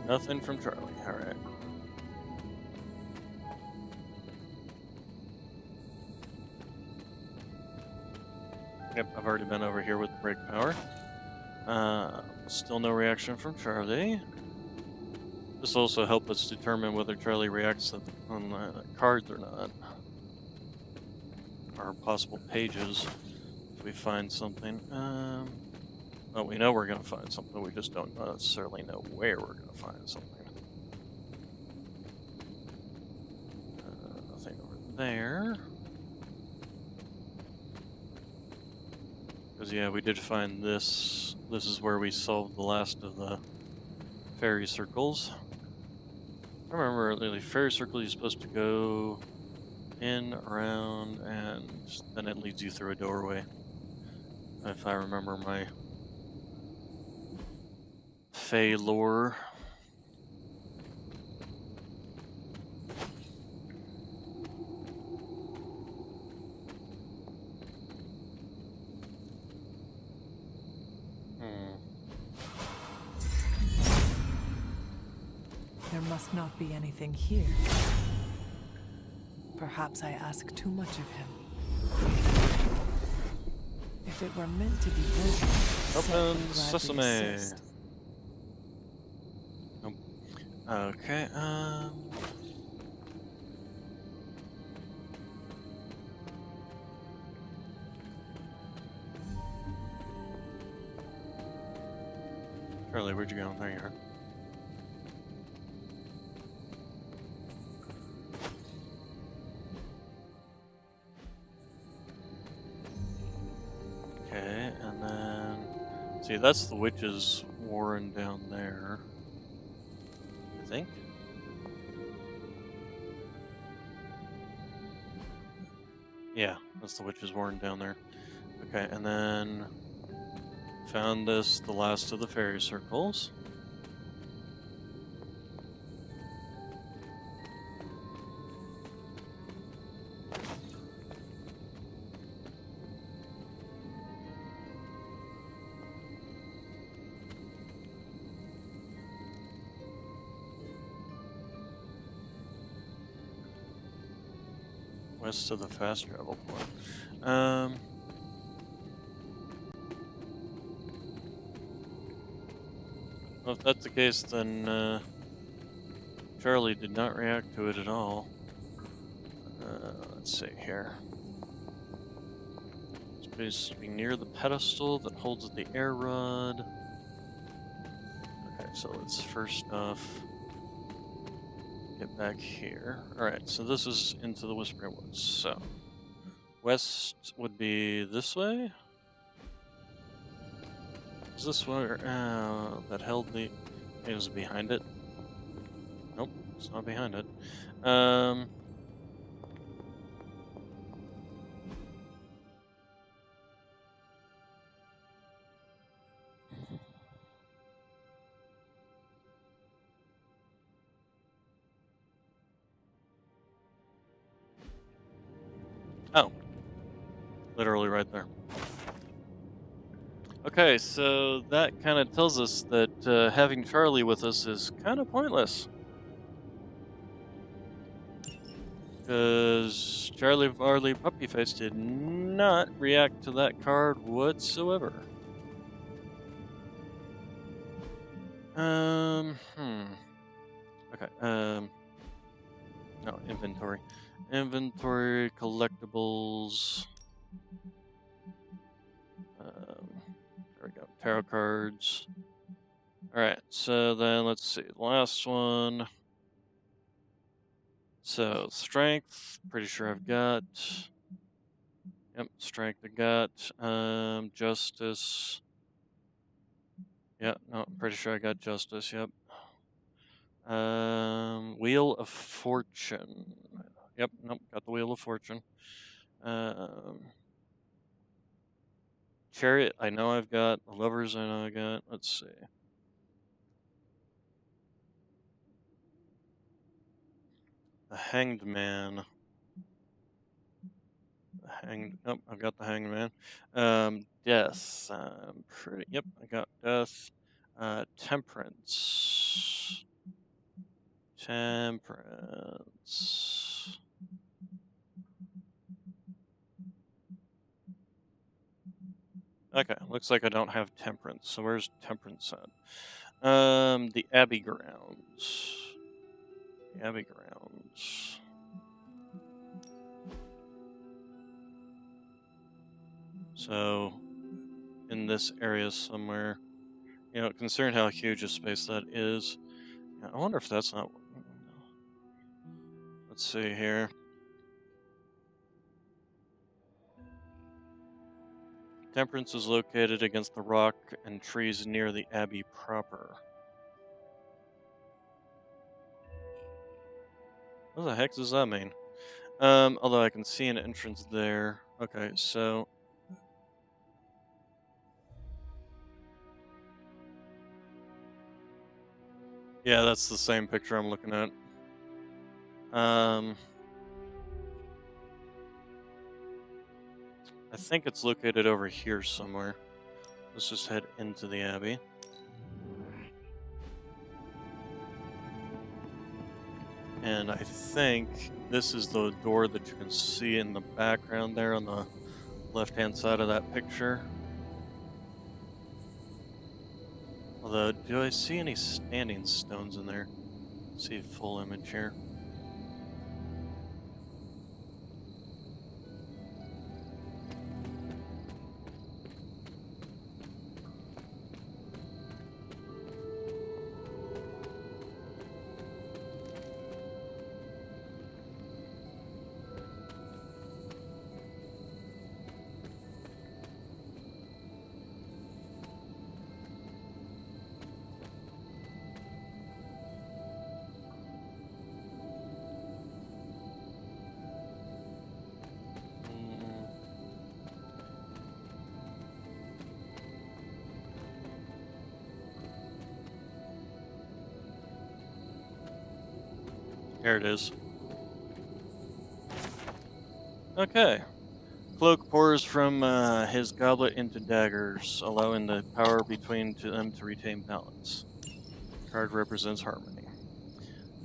Nothing from Charlie, alright. Yep, I've already been over here with the brake power. Still no reaction from Charlie. This will also help us determine whether Charlie reacts on the cards or not. Or possible pages, if we find something. Well, we know we're going to find something, we just don't necessarily know where we're going to find something. Nothing over there. Because, yeah, we did find this. This is where we solved the last of the fairy circles. I remember the fairy circle you're supposed to go in, around, and then it leads you through a doorway. If I remember my Fey lore. There must not be anything here. Perhaps I ask too much of him. If it were meant to be broken, Open sesame. Nope. Okay, Charlie, where'd you go? There you are. Okay, and then... See, that's the witch's warren down there. I think? Yeah, that's the witch's warren down there. Okay, and then... Found this, the last of the fairy circles. West of the fast travel point. Well, if that's the case, then Charlie did not react to it at all. Let's see here. Let's Needs to be near the pedestal that holds the air rod. Okay, so let's first off get back here. Alright, so this is into the Whispering Woods. So, west would be this way? Is this where that held the... It was behind it? Nope, it's not behind it. Oh. Literally right there. Okay, so that kind of tells us that having Charlie with us is kind of pointless. Because Charlie Varley Puppyface did not react to that card whatsoever. Okay, no, inventory. Inventory, collectibles. There we go, tarot cards. Alright, so then let's see, the last one. So, strength, pretty sure I've got. Yep, strength I got. Justice. Yeah, no, I'm pretty sure I got justice, yep. Wheel of Fortune. Yep, nope, got the Wheel of Fortune. Chariot, I know I've got. The Lovers, I know I got. Let's see. The Hanged Man. Nope, I've got the Hanged Man. Death. Yep, I got Death. Temperance. Okay, looks like I don't have Temperance. So where's Temperance at? The Abbey Grounds. The Abbey Grounds. So, in this area somewhere. You know, considering how huge a space that is, I wonder if that's not... Let's see here. Temperance is located against the rock and trees near the Abbey proper. What the heck does that mean? Although I can see an entrance there. Okay, so... Yeah, that's the same picture I'm looking at. I think it's located over here somewhere. Let's just head into the Abbey. And I think this is the door that you can see in the background there on the left-hand side of that picture. Although, do I see any standing stones in there? Let's see a full image here. Here it is. Okay. Cloak pours from his goblet into daggers, allowing the power between them to retain balance. Card represents harmony.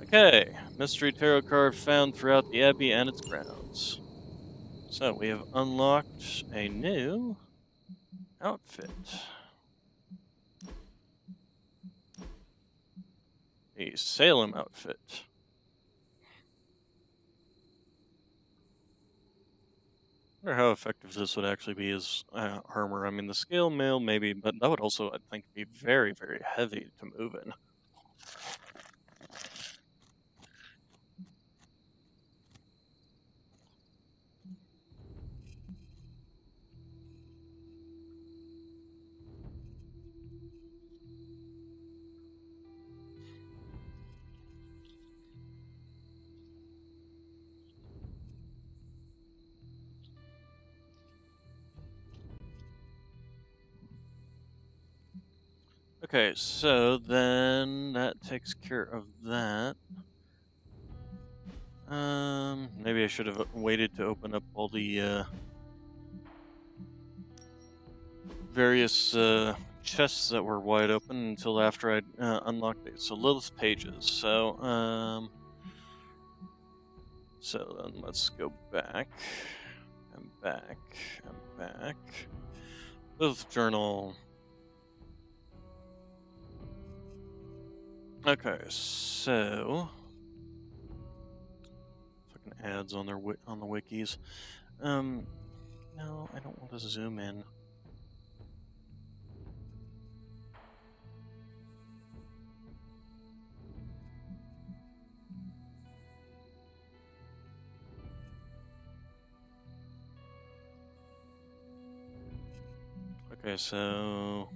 Okay. Mystery tarot card found throughout the Abbey and its grounds. So, we have unlocked a new outfit. A Salem outfit. wonder how effective this would actually be as armor. I mean, the scale mail maybe, but that would also, I think, be very, very heavy to move in. Okay, so then that takes care of that. Maybe I should have waited to open up all the various chests that were wide open until after I'd unlocked it. So Lilith pages. So then let's go back and back and back. Lilith journal. Okay, so fucking ads on their on the wikis. No, I don't want to zoom in. Okay, so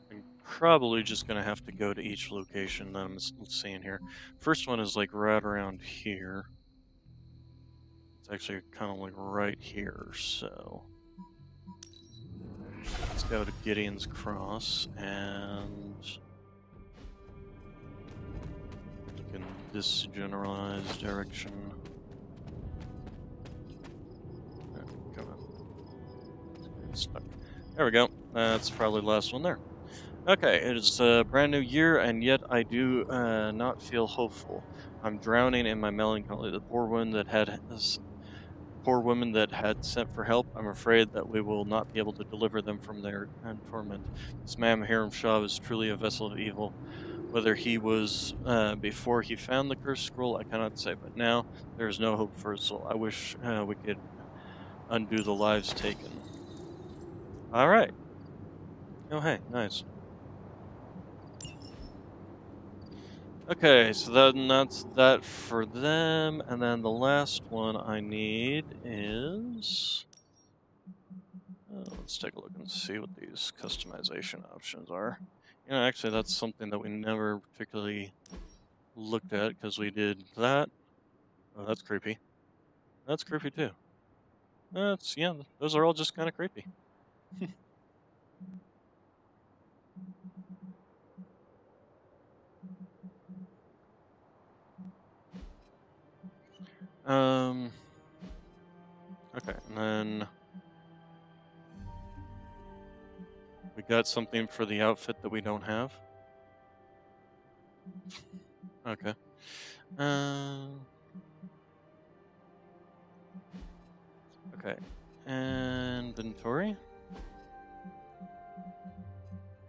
I'm probably just gonna have to go to each location that I'm seeing here. First one is like right around here. It's actually kind of like right here, so let's go to Gideon's Cross and look in this generalized direction. Come on. Stuck. There we go. That's probably the last one there. Okay, it is a brand new year, and yet I do not feel hopeful. I'm drowning in my melancholy. The poor woman that had sent for help. I'm afraid that we will not be able to deliver them from their torment. This man Hiram Shah is truly a vessel of evil. Whether he was before he found the cursed scroll, I cannot say. But now there is no hope for his soul. I wish we could undo the lives taken. All right. Oh, hey, nice. Okay, so then that's that for them, and then the last one I need is... let's take a look and see what these customization options are. You know, actually that's something that we never particularly looked at, because we did that. Oh, that's creepy. That's creepy too. That's, yeah, those are all just kind of creepy. Okay, and then we got something for the outfit that we don't have. Okay. Okay. Inventory.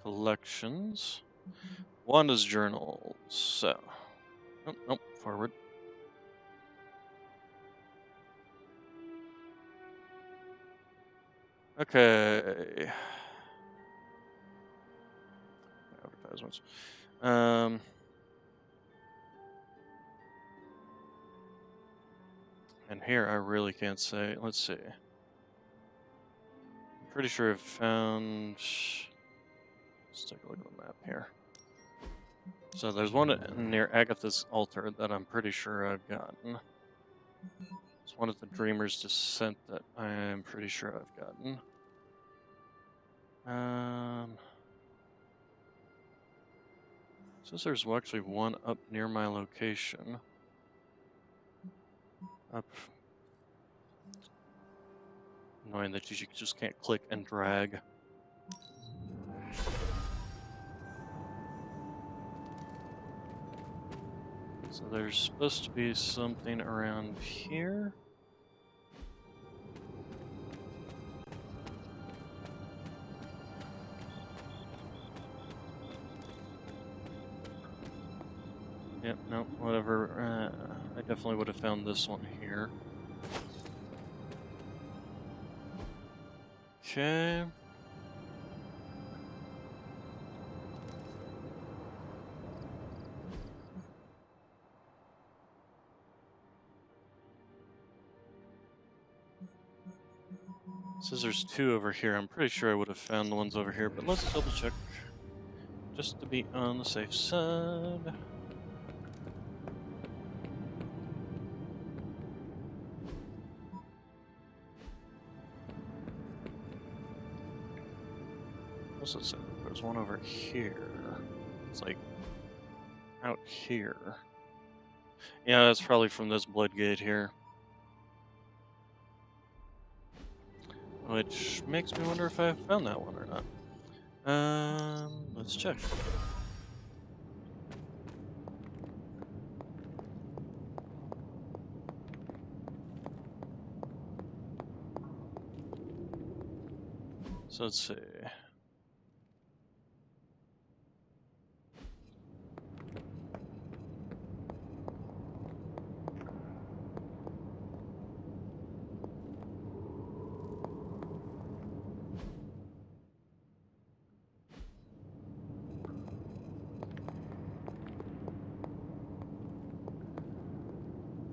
Collections. Wanda's journal. So. Oh, nope, forward. Okay. Advertisements. And here I really can't say. Let's see. I'm pretty sure I've found. Let's take a look at the map here. So there's one near Agatha's altar that I'm pretty sure I've gotten. It's one of the Dreamer's Descent that I am pretty sure I've gotten. Says there's actually one up near my location. Up. Annoying that you just can't click and drag. So there's supposed to be something around here. Yep, no, whatever. I definitely would have found this one here. Okay. Says there's 2 over here. I'm pretty sure I would have found the ones over here, but let's double check. Just to be on the safe side. What's it say? There's one over here. It's like out here. Yeah, that's probably from this blood gate here. Which makes me wonder if I found that one or not. Let's check. So let's see.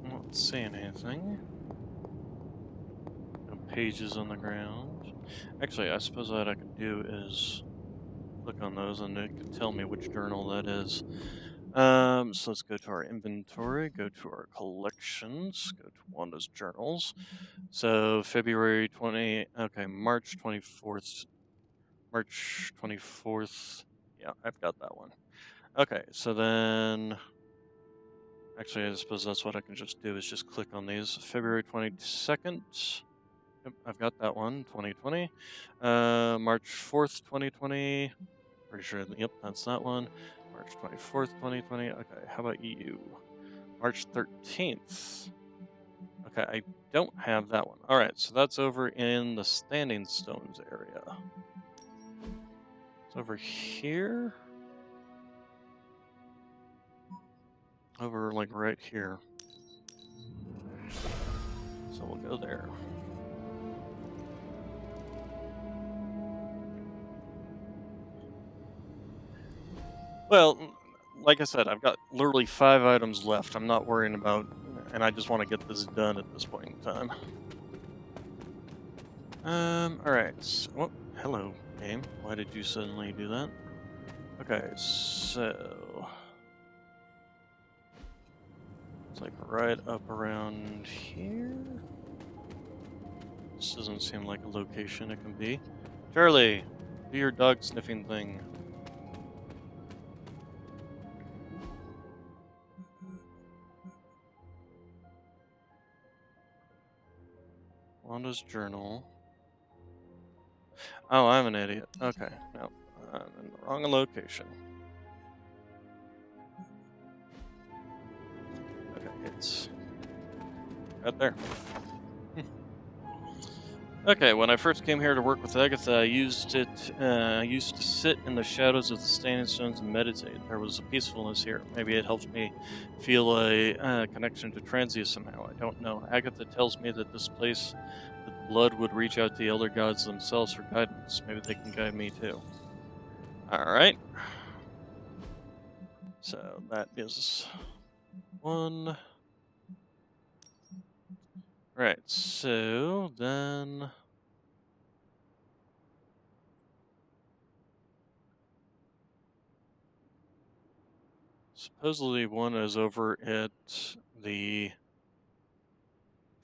Not seeing anything. No pages on the ground. Actually, I suppose what I could do is click on those and it can tell me which journal that is. So let's go to our inventory, go to our collections, go to Wanda's journals. So February 20, okay, March 24th, March 24th, yeah, I've got that one. Okay, so then, actually I suppose that's what I can just do is just click on these. February 22nd, yep, I've got that one, 2020. March 4th, 2020, pretty sure, yep, that's that one. March 24th, 2020. Okay, how about you? March 13th. Okay, I don't have that one. Alright, so that's over in the Standing Stones area. It's over here? Over, like, right here. So we'll go there. Well, like I said, I've got literally 5 items left. I'm not worrying about, and I just want to get this done at this point in time. Alright. So, oh, hello, game. Why did you suddenly do that? Okay, so it's like right up around here. This doesn't seem like a location it can be. Charlie, do your dog sniffing thing. Wanda's journal. Oh, I'm an idiot. Okay, no, I'm in the wrong location. Okay, it's right there. Okay, when I first came here to work with Agatha, I used to sit in the shadows of the Standing Stones and meditate. There was a peacefulness here. Maybe it helped me feel a connection to Transia somehow. I don't know. Agatha tells me that this place, that blood would reach out to the elder gods themselves for guidance. Maybe they can guide me too. Alright. So that is one. Right, so then supposedly one is over at the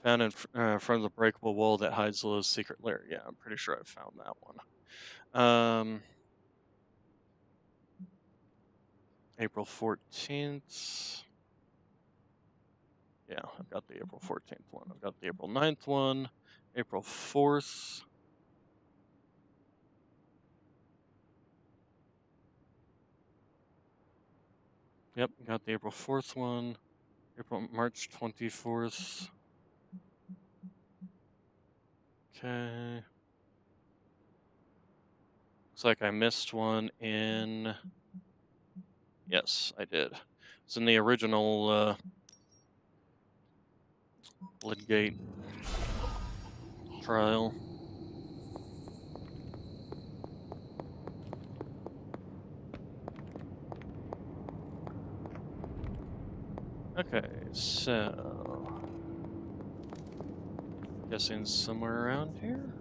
found in front of the breakable wall that hides Lilith's secret lair. Yeah, I'm pretty sure I found that one. April 14th. Yeah, I've got the April 14th one. I've got the April 9th one. April 4th. Yep, got the April 4th one. March 24th. Okay. Looks like I missed one in... Yes, I did. It's in the original Bloodgate trial. Okay, so guessing somewhere around here?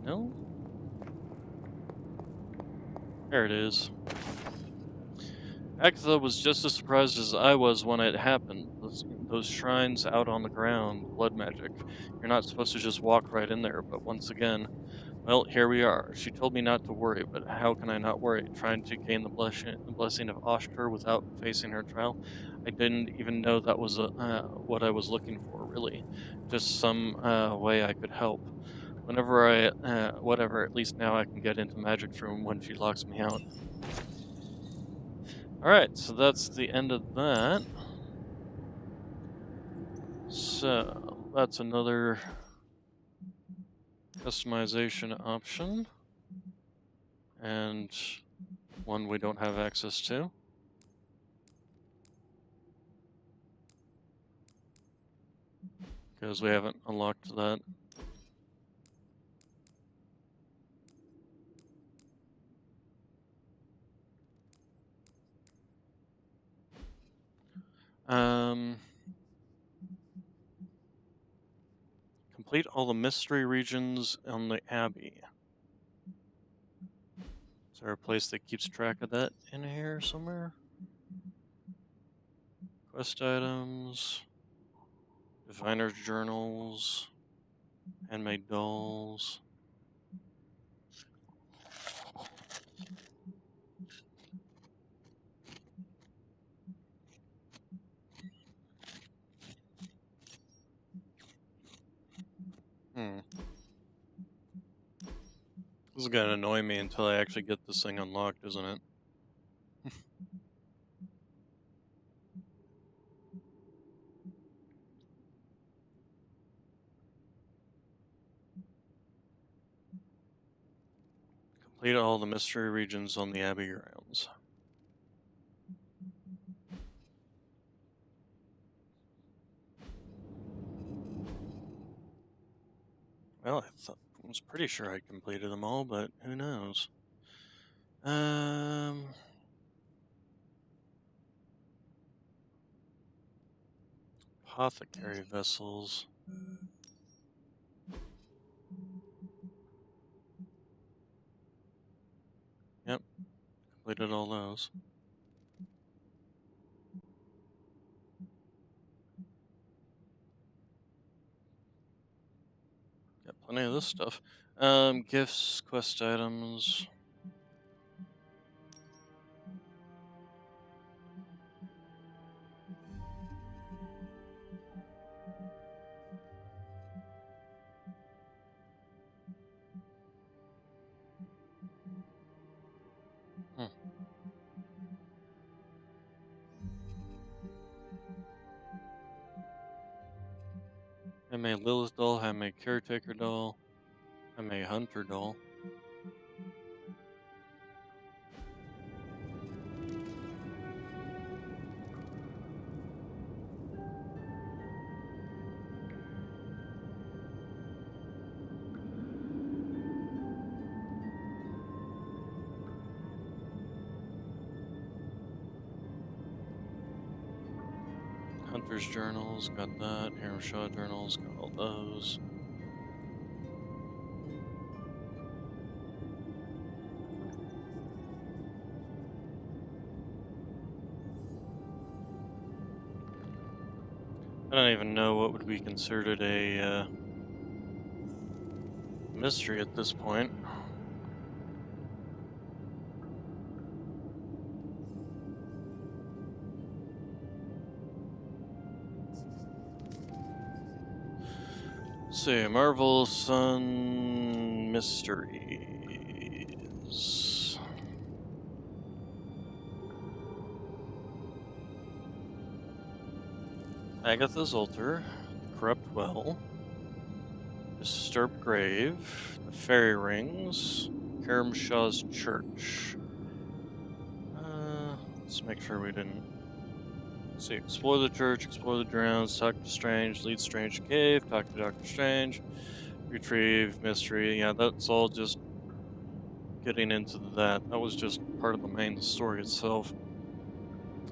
No? There it is. Agatha was just as surprised as I was when it happened. Those shrines out on the ground, blood magic. You're not supposed to just walk right in there, but once again, well, here we are. She told me not to worry, but how can I not worry? Trying to gain the blessing of Oshtur without facing her trial? I didn't even know that was what I was looking for, really. Just some way I could help. Whatever, at least now I can get into Magic's room when she locks me out. Alright, so that's the end of that. So, that's another customization option. And one we don't have access to. Because we haven't unlocked that. Complete all the mystery regions on the Abbey. Is there a place that keeps track of that in here somewhere? Quest items, Diviner's journals, handmade dolls. This is gonna annoy me until I actually get this thing unlocked, isn't it? Complete all the mystery regions on the Abbey grounds. Well, I was pretty sure I completed them all, but who knows? Apothecary vessels. Yep, completed all those. Got plenty of this stuff. Gifts, quest items. I made Lilith doll, I made caretaker doll, I made hunter doll. Hunter's journals, got that. Hero Shaw journals, got all those. I don't even know what would be considered a mystery at this point. Let's see, Marvel Sun Mysteries. Agatha's Altar, Corrupt Well, Disturbed Grave, the Fairy Rings, Karamshaw's Church. Let's make sure we didn't. Let's see, explore the church, explore the grounds, talk to Strange, lead Strange to cave, talk to Dr. Strange, retrieve mystery. Yeah, that's all just getting into that. That was just part of the main story itself.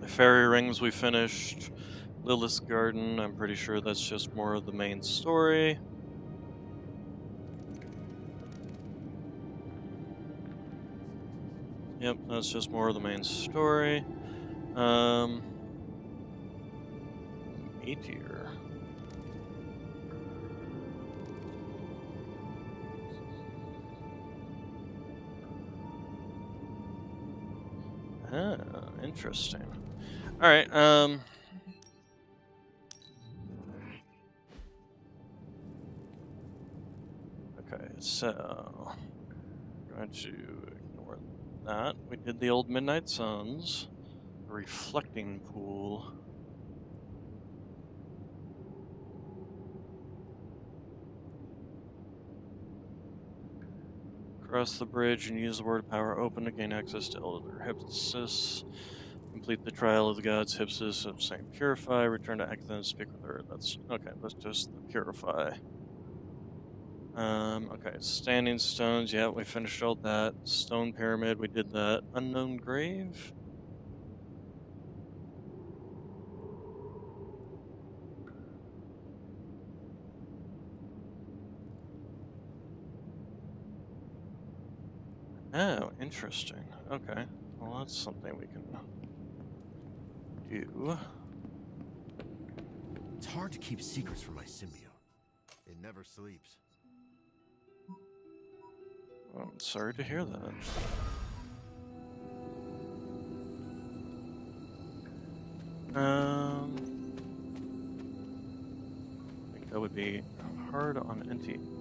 Fairy rings we finished. Lilith's garden, I'm pretty sure that's just more of the main story. Yep, that's just more of the main story. Meteor. Ah, interesting. Alright, okay, so I'm going to ignore that. We did the old Midnight Suns. Reflecting pool. Cross the bridge and use the word power open to gain access to Elder Hypnosis. Complete the trial of the gods, Hypnosis of Saint Purify. Return to Agatha and speak with her. That's okay. That's just the Purify. Okay. Standing stones. Yeah, we finished all that. Stone pyramid. We did that. Unknown grave. Oh, interesting. Okay. Well, that's something we can do. It's hard to keep secrets from my symbiote. It never sleeps. Well, I'm sorry to hear that. I think that would be hard on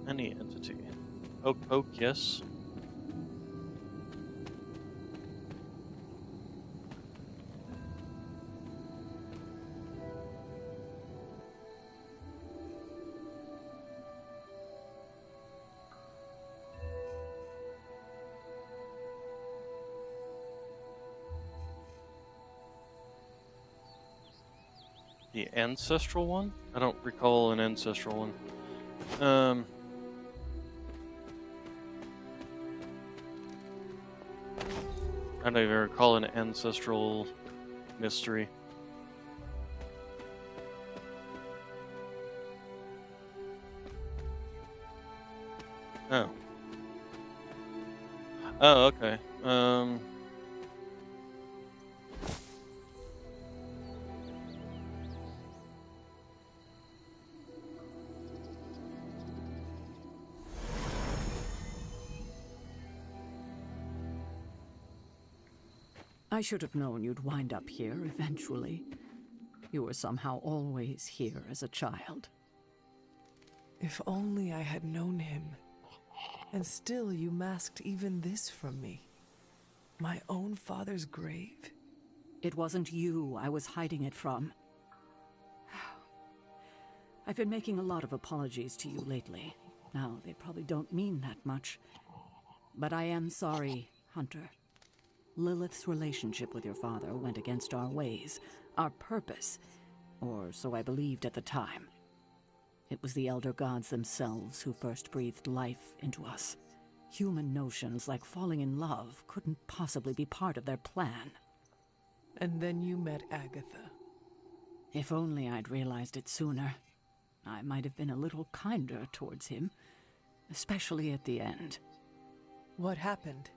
any entity. Poke, poke, yes. The ancestral one? I don't recall an ancestral one. I don't even recall an ancestral mystery. Oh. Oh, okay. I should have known you'd wind up here eventually. You were somehow always here as a child. If only I had known him. And still you masked even this from me. My own father's grave? It wasn't you I was hiding it from. I've been making a lot of apologies to you lately. Now, they probably don't mean that much. But I am sorry, Hunter. Lilith's relationship with your father went against our ways, our purpose, or so I believed at the time. It was the Elder Gods themselves who first breathed life into us. Human notions like falling in love couldn't possibly be part of their plan. And then you met Agatha. If only I'd realized it sooner. I might have been a little kinder towards him, especially at the end. What happened?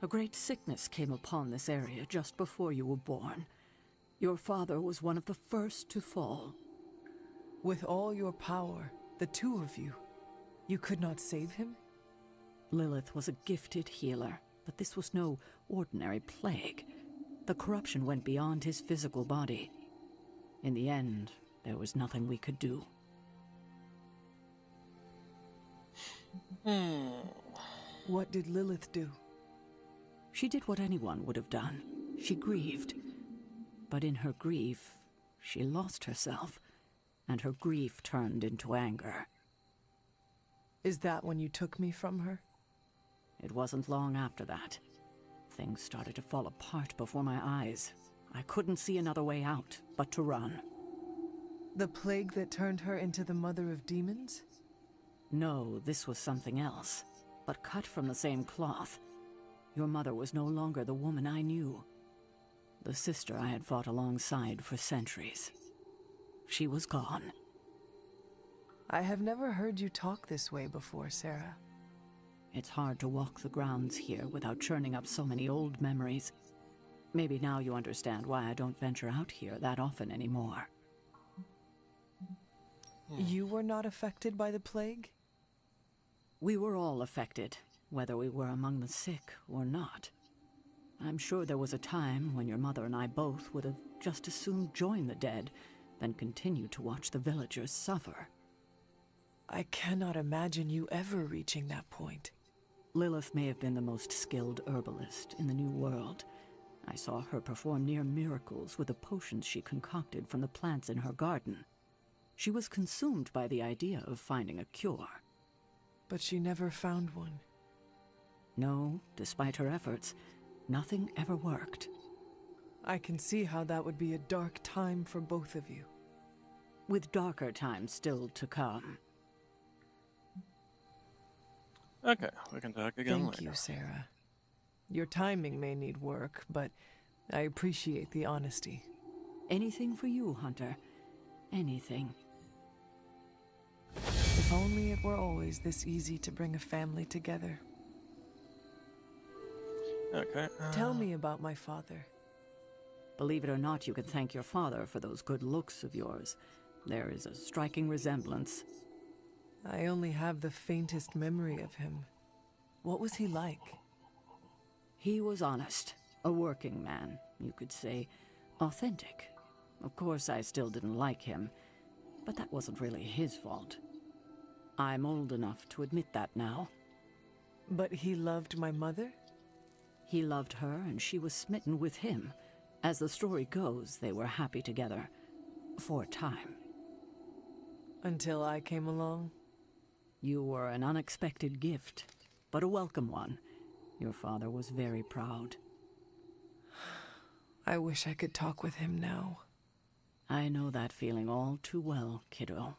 A great sickness came upon this area just before you were born. Your father was one of the first to fall. With all your power, the two of you, you could not save him? Lilith was a gifted healer, but this was no ordinary plague. The corruption went beyond his physical body. In the end, there was nothing we could do. What did Lilith do? She did what anyone would have done. She grieved. But in her grief, she lost herself, and her grief turned into anger. Is that when you took me from her? It wasn't long after that. Things started to fall apart before my eyes. I couldn't see another way out but to run. The plague that turned her into the mother of demons? No, this was something else, but cut from the same cloth. Your mother was no longer the woman I knew. the sister I had fought alongside for centuries. She was gone. I have never heard you talk this way before, Sarah. It's hard to walk the grounds here without churning up so many old memories. Maybe now you understand why I don't venture out here that often anymore. You were not affected by the plague? We were all affected, whether we were among the sick or not. I'm sure there was a time when your mother and I both would have just as soon joined the dead than continue to watch the villagers suffer. I cannot imagine you ever reaching that point. Lilith may have been the most skilled herbalist in the New World. I saw her perform near miracles with the potions she concocted from the plants in her garden. She was consumed by the idea of finding a cure. But she never found one. No, despite her efforts, nothing ever worked. I can see how that would be a dark time for both of you. With darker times still to come. Okay, we can talk again later. Thank you, Sarah. Your timing may need work, but I appreciate the honesty. Anything for you, Hunter. Anything. If only it were always this easy to bring a family together. Okay. Tell me about my father. Believe it or not, you could thank your father for those good looks of yours. There is a striking resemblance. I only have the faintest memory of him. What was he like? He was honest, a working man, you could say, authentic. Of course, I still didn't like him, but that wasn't really his fault. I'm old enough to admit that now. But he loved my mother? He loved her, and she was smitten with him. As the story goes, they were happy together. For a time. Until I came along? You were an unexpected gift, but a welcome one. Your father was very proud. I wish I could talk with him now. I know that feeling all too well, kiddo.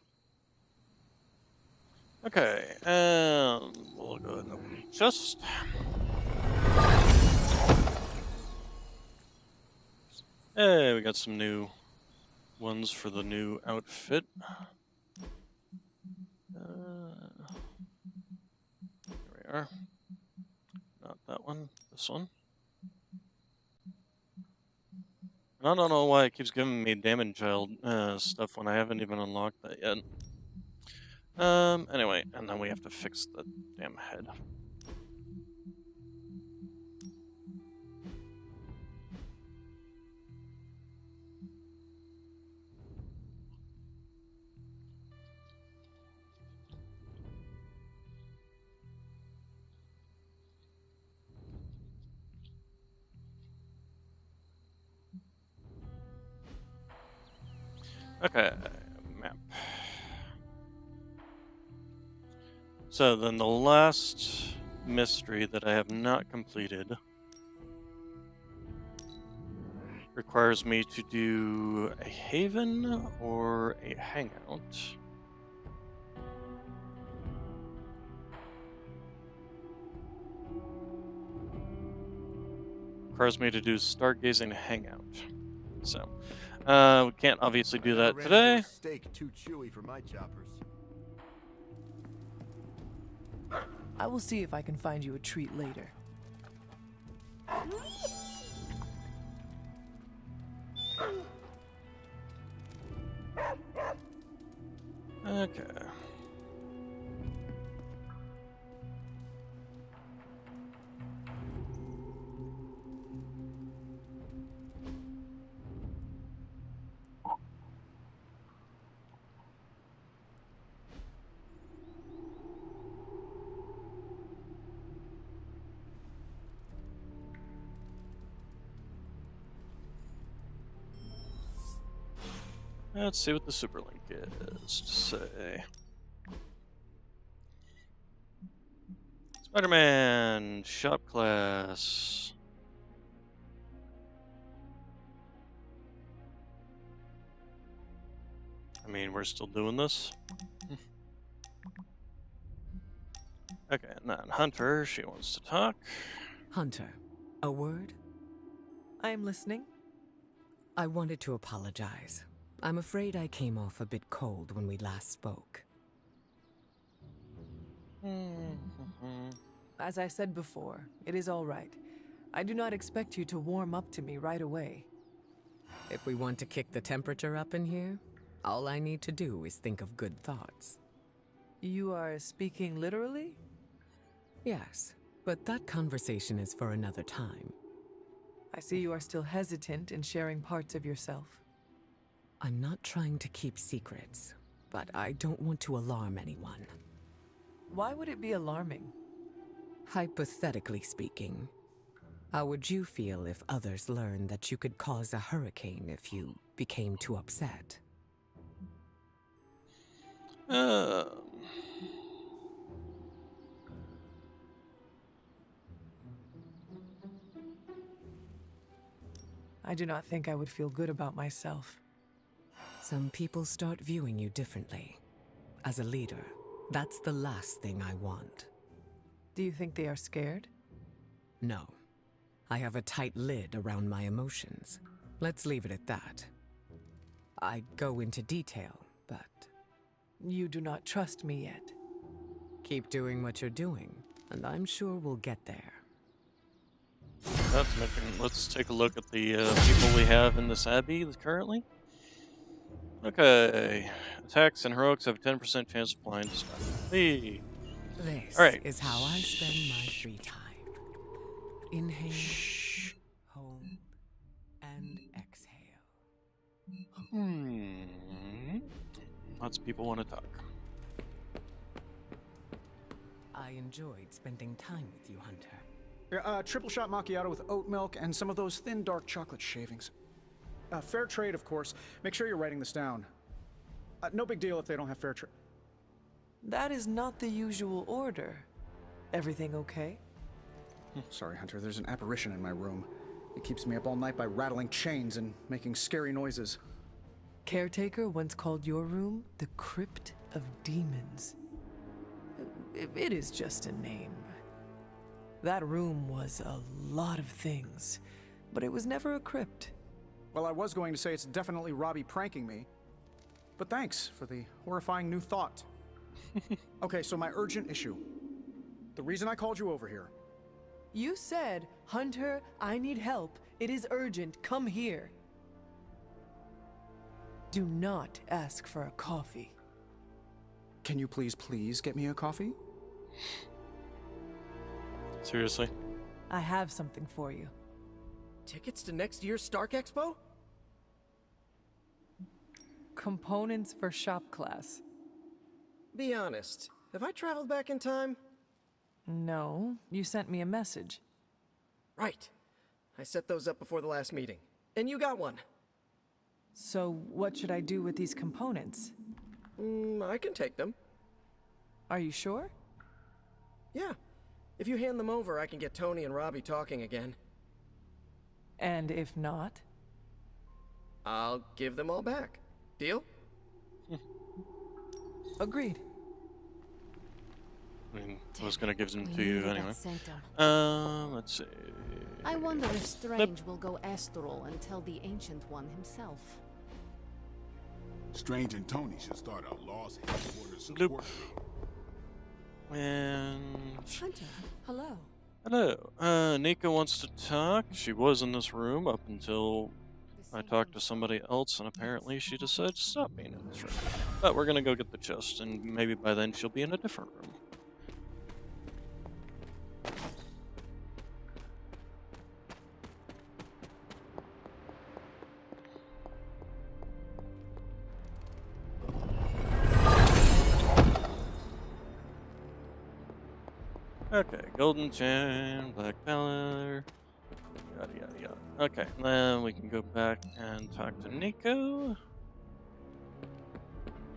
Okay, we'll go ahead and just... Hey, we got some new ones for the new outfit. Here we are. Not that one, this one. And I don't know why it keeps giving me Damon Child stuff when I haven't even unlocked that yet. Anyway, and then we have to fix the damn head. Okay, map. So then the last mystery that I have not completed requires me to do a haven or a hangout. Requires me to do stargazing hangout. So, we can't obviously do that today. Steak too chewy for my choppers. I will see if I can find you a treat later. Okay. Let's see what the superlink is to say. Spider-Man shop class. I mean, we're still doing this. Okay, and then Hunter, she wants to talk. Hunter, a word? I am listening. I wanted to apologize. I'm afraid I came off a bit cold when we last spoke. As I said before, it is all right. I do not expect you to warm up to me right away. If we want to kick the temperature up in here, all I need to do is think of good thoughts. You are speaking literally? Yes, but that conversation is for another time. I see you are still hesitant in sharing parts of yourself. I'm not trying to keep secrets, but I don't want to alarm anyone. Why would it be alarming? Hypothetically speaking, how would you feel if others learned that you could cause a hurricane if you became too upset? I do not think I would feel good about myself. Some people start viewing you differently. As a leader, that's the last thing I want. Do you think they are scared? No. I have a tight lid around my emotions. Let's leave it at that. I go into detail, but... You do not trust me yet. Keep doing what you're doing, and I'm sure we'll get there. Let's take a look at the people we have in this abbey currently. Okay. Attacks and heroics have a 10% chance of applying to start. Hey. This Alright. is how I spend my free time. Inhale, hold, and exhale. Lots of people want to talk. I enjoyed spending time with you, Hunter. Triple shot macchiato with oat milk and some of those thin dark chocolate shavings. Fair trade, of course. Make sure you're writing this down. No big deal if they don't have fair trade. That is not the usual order. Everything okay? Sorry, Hunter, there's an apparition in my room. It keeps me up all night by rattling chains and making scary noises. Caretaker once called your room the Crypt of Demons. It is just a name. That room was a lot of things, but it was never a crypt. Well, I was going to say it's definitely Robbie pranking me, but thanks for the horrifying new thought. Okay, so my urgent issue. The reason I called you over here. You said, Hunter, I need help. It is urgent. Come here. Do not ask for a coffee. Can you please get me a coffee? Seriously? I have something for you. Tickets to next year's Stark Expo? Components for shop class. Be honest, have I traveled back in time? No, you sent me a message. Right. I set those up before the last meeting. And you got one. So what should I do with these components? I can take them. Are you sure? Yeah. If you hand them over, I can get Tony and Robbie talking again. And if not? I'll give them all back. Deal? Agreed. I mean, I was gonna give them to you anyway. Let's see. I wonder if Strange will go astral and tell the Ancient One himself. Strange and Tony should start our Lost Headquarters Bloop. support. And Hunter, hello. hello. Nika wants to talk. She was in this room up until I talked to somebody else, and apparently she decided to stop being in this room. But we're gonna go get the chest, and maybe by then she'll be in a different room. Okay, golden chain, black color, yada yada yada. Okay, then we can go back and talk to Nico.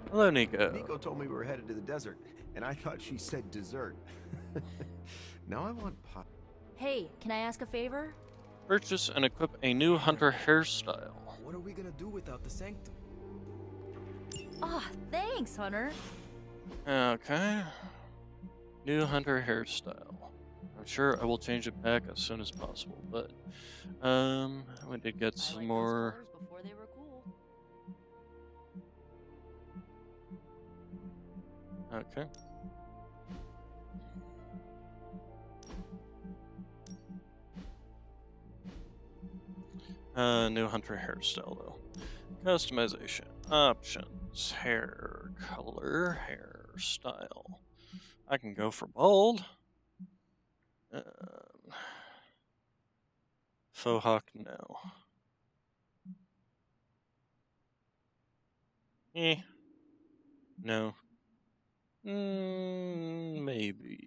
Hello, Nico. Nico told me we were headed to the desert, and I thought she said dessert. Now I want pop. Hey, can I ask a favor? Purchase and equip a new hunter hairstyle. What are we gonna do without the sanctum? Ah, thanks, Hunter. Okay. New hunter hairstyle. I'm sure I will change it back as soon as possible, but we did get some more. Before they were cool. Okay. New hunter hairstyle though. Customization options, hair color, hairstyle. I can go for bald. Faux hawk, no. No. Maybe.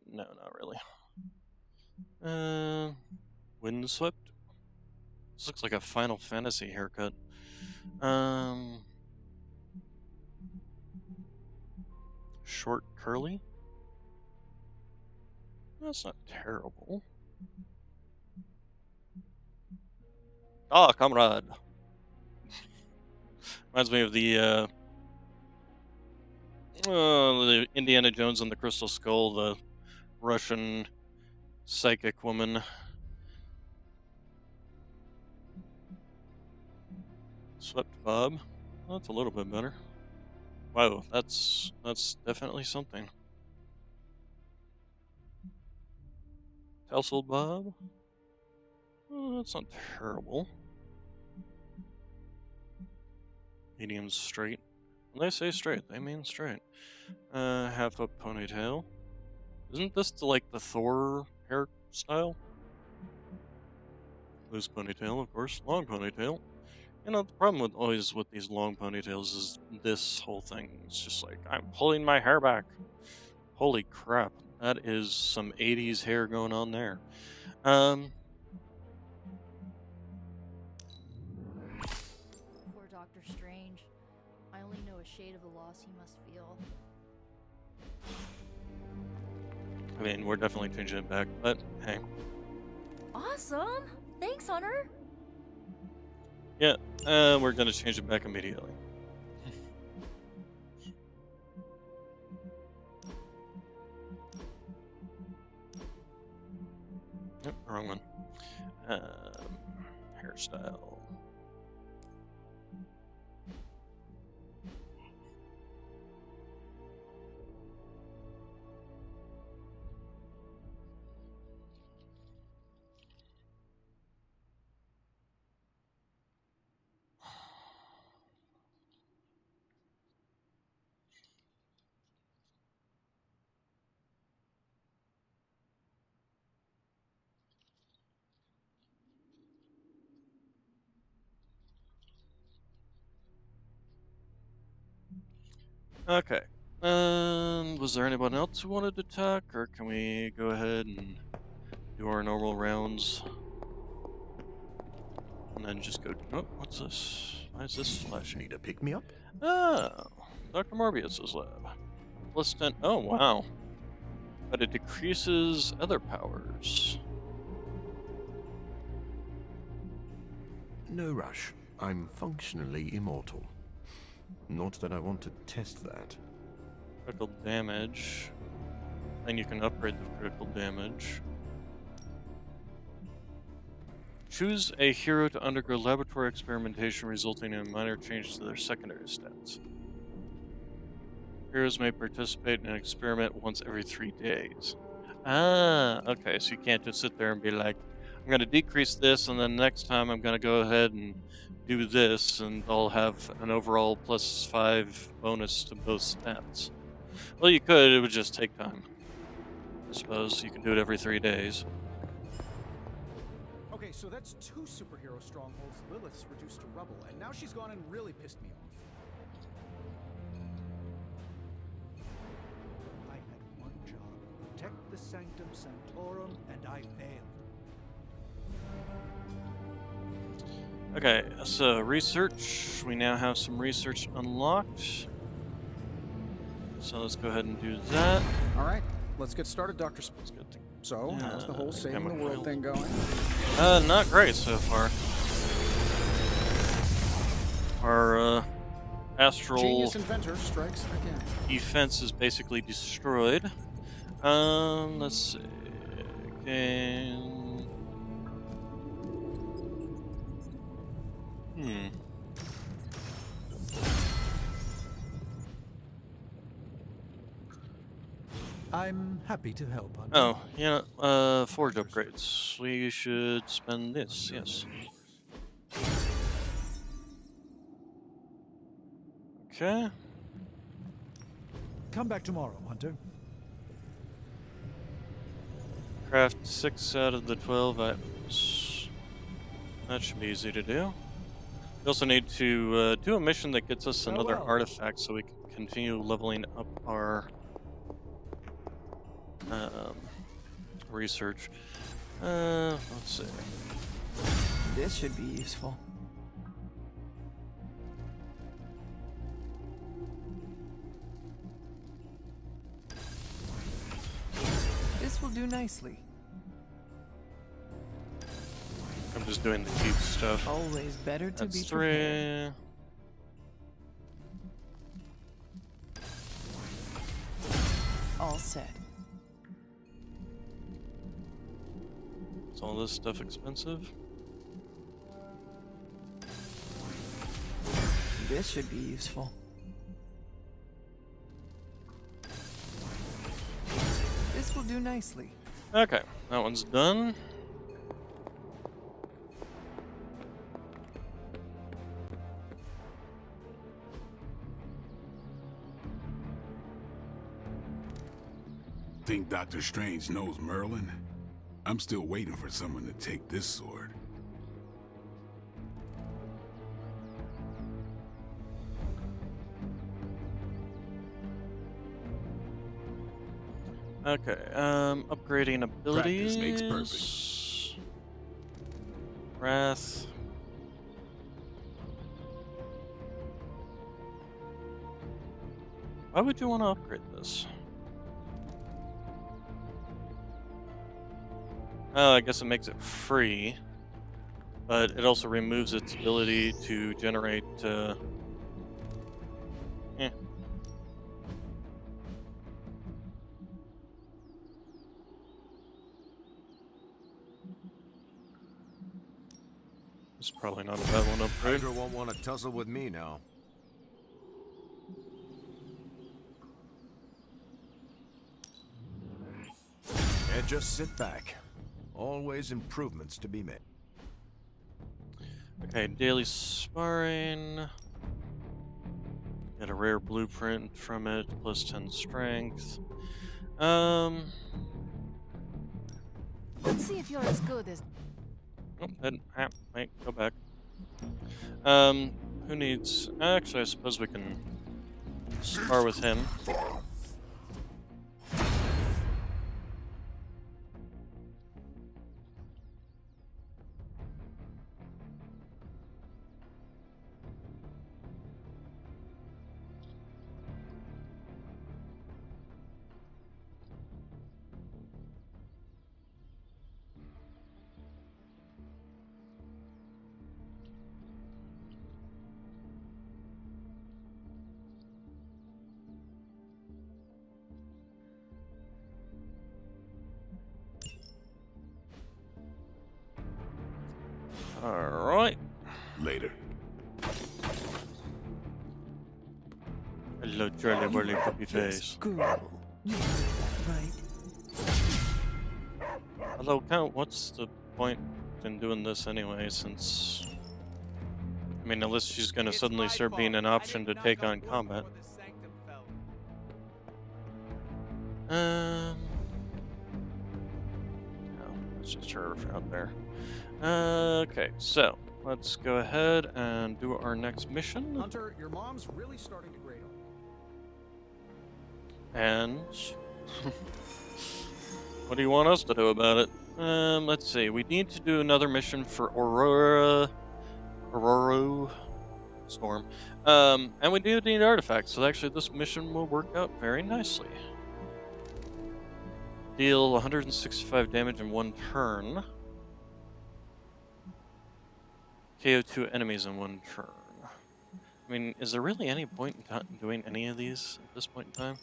No, not really. Windswept. This looks like a Final Fantasy haircut. Short curly. That's not terrible. Ah, comrade. Reminds me of the Indiana Jones and the Crystal Skull, the Russian psychic woman. Swept bob. Well, that's a little bit better. Wow, that's definitely something. Tousled bob. Oh, that's not terrible. Medium straight. When they say straight, they mean straight. Half up ponytail. Isn't this like the Thor hairstyle? Loose ponytail, of course. Long ponytail. You know, the problem with these long ponytails is this whole thing. It's just like, I'm pulling my hair back. Holy crap. That is some 80s hair going on there. Poor Dr. Strange. I only know a shade of the loss he must feel. I mean, we're definitely changing it back, but hey. Awesome! Thanks, Hunter! Yeah, we're gonna change it back immediately. Yep, wrong one. Hairstyle. Okay. Was there anyone else who wanted to talk, or can we go ahead and do our normal rounds? And then just go, oh, what's this? Why is this flashing? Need a pick-me-up? Oh, Dr. Morbius's lab. Plus 10, oh wow. But it decreases other powers. No rush. I'm functionally immortal. Not that I want to test that. Critical damage. Then you can upgrade the critical damage. Choose a hero to undergo laboratory experimentation resulting in minor changes to their secondary stats. Heroes may participate in an experiment once every 3 days. Ah, okay, so you can't just sit there and be like, I'm going to decrease this, and then next time I'm going to go ahead and do this, and I'll have an overall +5 bonus to both stats. Well, you could, it would just take time. I suppose you can do it every 3 days. Okay, so that's 2 superhero strongholds Lilith's reduced to rubble, and now she's gone and really pissed me off. I had one job, protect the Sanctum Sanctorum, and I failed. Okay, so research. We now have some research unlocked. So let's go ahead and do that. All right, let's get started, Dr. That's good. So, Yeah, how's the whole saving the world thing going? Not great so far. Our astral Genius inventor strikes again. defense is basically destroyed. Let's see. And I'm happy to help, Hunter. oh, yeah, forge upgrades. We should spend this, yes. Okay. Come back tomorrow, Hunter. Craft 6 out of the 12 items. That should be easy to do. We also need to do a mission that gets us another artifact so we can continue leveling up our research. Let's see. This should be useful. This will do nicely. I'm just doing the cute stuff. Always better to That's be 3. prepared. All set. Is all this stuff expensive? This should be useful. This will do nicely. Okay, that one's done. Think Dr. Strange knows Merlin? I'm still waiting for someone to take this sword. Okay, upgrading abilities. Practice makes perfect. Wrath. Why would you want to upgrade this? I guess it makes it free, but it also removes its ability to generate, It's probably not a bad one to upgrade. Hydra won't want to tussle with me now. And just sit back. Always improvements to be made. Okay, daily sparring. Get a rare blueprint from it, plus 10 strength. Let's see if you're as good as... Oh, wait, go back. Who needs... Actually, I suppose we can spar with him. Alright. Later. Hello, Charlie Whirly Puppy Face. Girl, you did that, right? Although, what's the point in doing this anyway, since... I mean, unless she's gonna suddenly start being an option to take on combat. No, it's just her out there. Okay, so let's go ahead and do our next mission. Hunter, your mom's really starting to grate on you. And what do you want us to do about it? Let's see. We need to do another mission for Aurora Storm. And we do need artifacts, so actually this mission will work out very nicely. Deal 165 damage in 1 turn. KO 2 enemies in 1 turn. I mean, is there really any point in doing any of these at this point in time?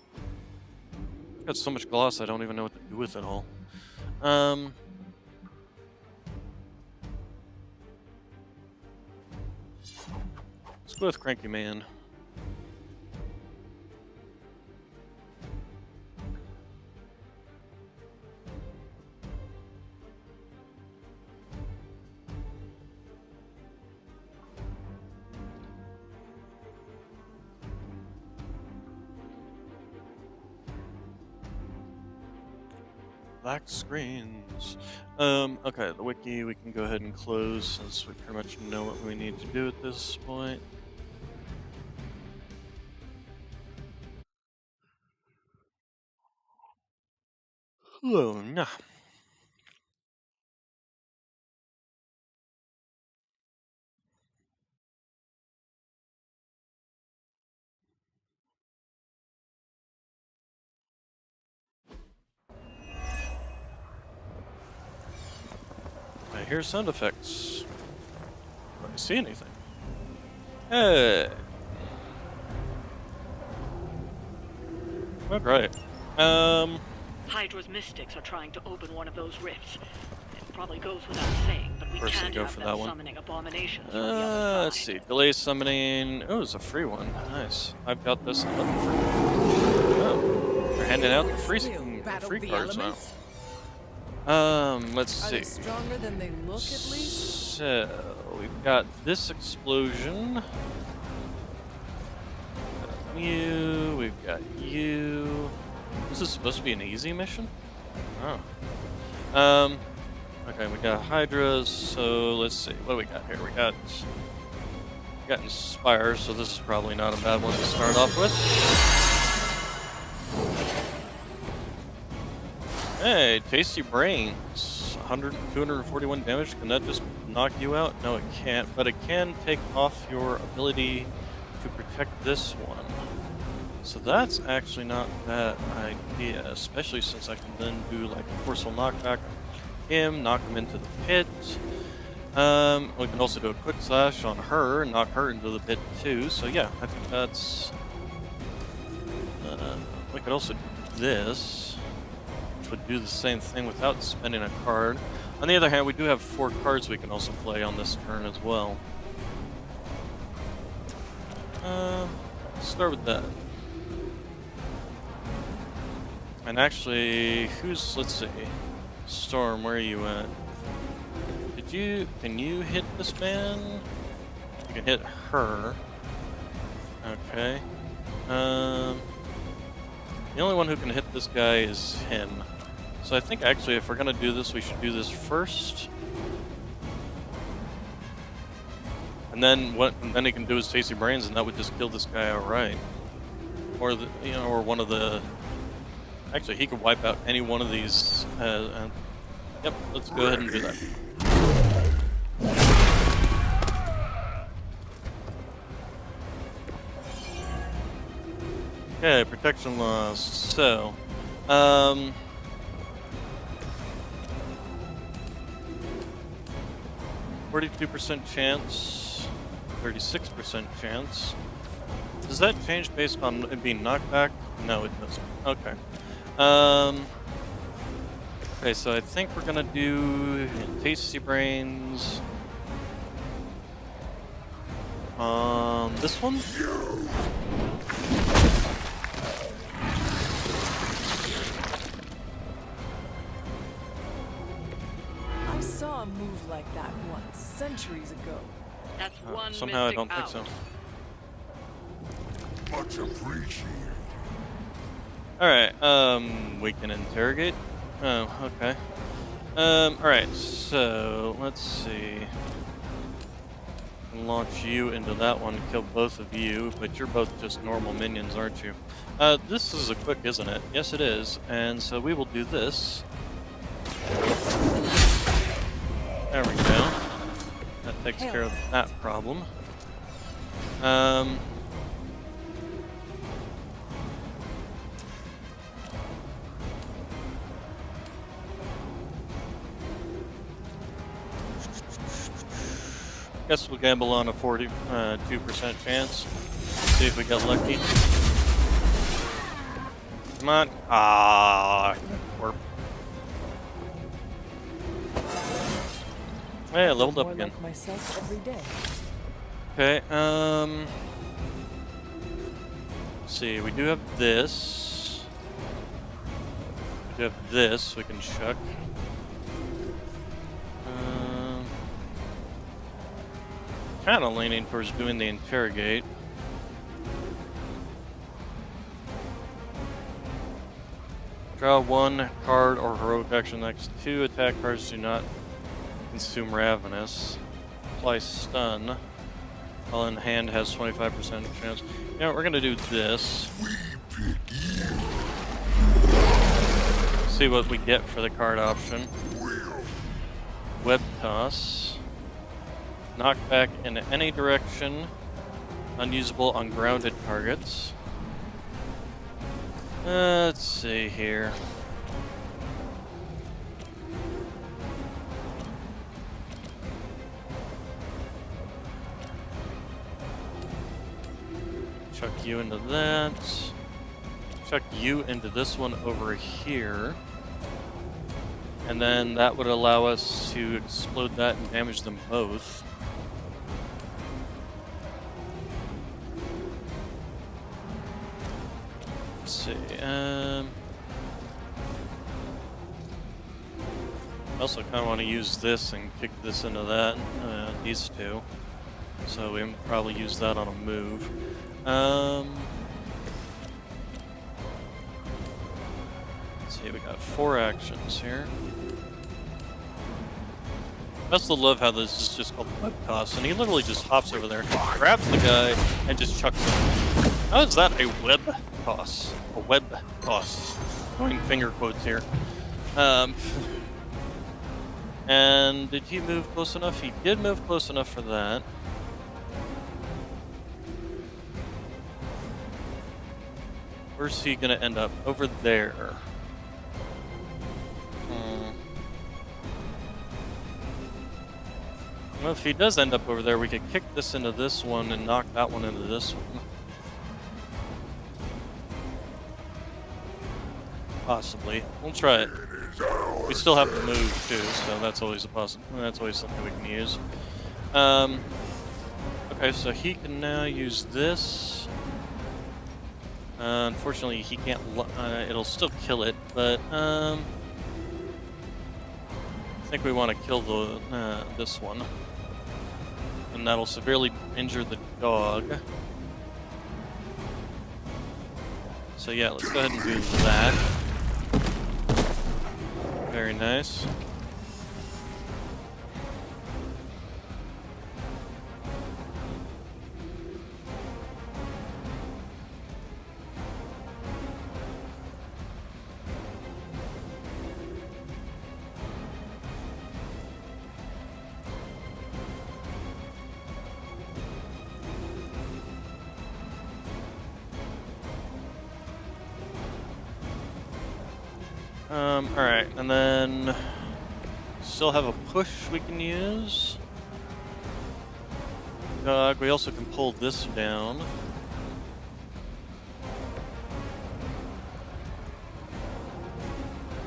I've got so much gloss I don't even know what to do with it all. Let's go with Cranky Man. Black screens. Okay, the wiki we can go ahead and close since we pretty much know what we need to do at this point. Oh, no. I hear sound effects. Do I see anything? Hey. Oh, great. Hydra's mystics are trying to open one of those rifts. It probably goes without saying, but we can't go have for them that one. summoning abominations from the other side. Let's see. Delay summoning. Oh, it's a free one. Nice. I've got this looking for. Oh, they're handing out the free cards now. Let's see. Are they stronger than they look, at least? So we've got this explosion. You. We've got you. This is supposed to be an easy mission? Oh. Okay, we got Hydras, so let's see. What do we got here? We got Inspire, so this is probably not a bad one to start off with. Hey, Tasty Brains. 241 damage. Can that just knock you out? No, it can't, but it can take off your ability to protect this one. So that's actually not a bad idea, especially since I can then do like a forceful knockback on him, knock him into the pit. We can also do a quick slash on her, knock her into the pit too. So yeah, I think that's. We could also do this, which would do the same thing without spending a card. On the other hand, we do have 4 cards we can also play on this turn as well. Let's start with that. And actually, let's see. Storm, where are you at? Can you hit this man? You can hit her. Okay. The only one who can hit this guy is him. So I think actually if we're gonna do this, we should do this first. And then then he can do his Tasty Brains and that would just kill this guy outright. Or or one of the. Actually, he could wipe out any one of these. Yep, let's go ahead and do that. Okay, protection lost. So, 42% chance, 36% chance. Does that change based on it being knockback? No, it doesn't. Okay. Okay, so I think we're gonna do Tasty Brains on this one. I saw a move like that once, centuries ago. That's one somehow I don't mystic think so. Much appreciated. Alright, we can interrogate. Oh, okay. Alright, so let's see. Launch you into that one, kill both of you, but you're both just normal minions, aren't you? This is a quick, isn't it? Yes, it is. And so we will do this. There we go. That takes care of that problem. Guess we'll gamble on a 42% chance. See if we get lucky. Come on. Ah, warp. Hey, I I feel leveled up more again. like myself every day. Okay, let's see, we do have this. We do have this we can chuck. Kind of leaning towards doing the interrogate. Draw 1 card or heroic action. Next 2 attack cards do not consume Ravenous. Apply stun. While in hand has 25% chance. You know, we're gonna do this. See what we get for the card option. Web toss. Knockback in any direction. Unusable on grounded targets. Let's see here. Chuck you into that. Chuck you into this one over here. And then that would allow us to explode that and damage them both. Let's see. I also kind of want to use this and kick this into that. These two. So we can probably use that on a move. Let's see, we got 4 actions here. I also love how this is just called web toss, and he literally just hops over there, grabs the guy, and just chucks him. How is that a web toss? A web toss. Going finger quotes here. And did he move close enough? He did move close enough for that. Where's he gonna end up? Over there. Well, if he does end up over there, we could kick this into this one and knock that one into this one. Possibly. We'll try it. We still have the move too, so that's always a that's always something we can use. Okay, so he can now use this. Unfortunately, he can't. It'll still kill it, but I think we want to kill the this one, and that'll severely injure the dog. So yeah, let's go ahead and do that. Very nice. Alright, and then still have a push we can use. We also can pull this down.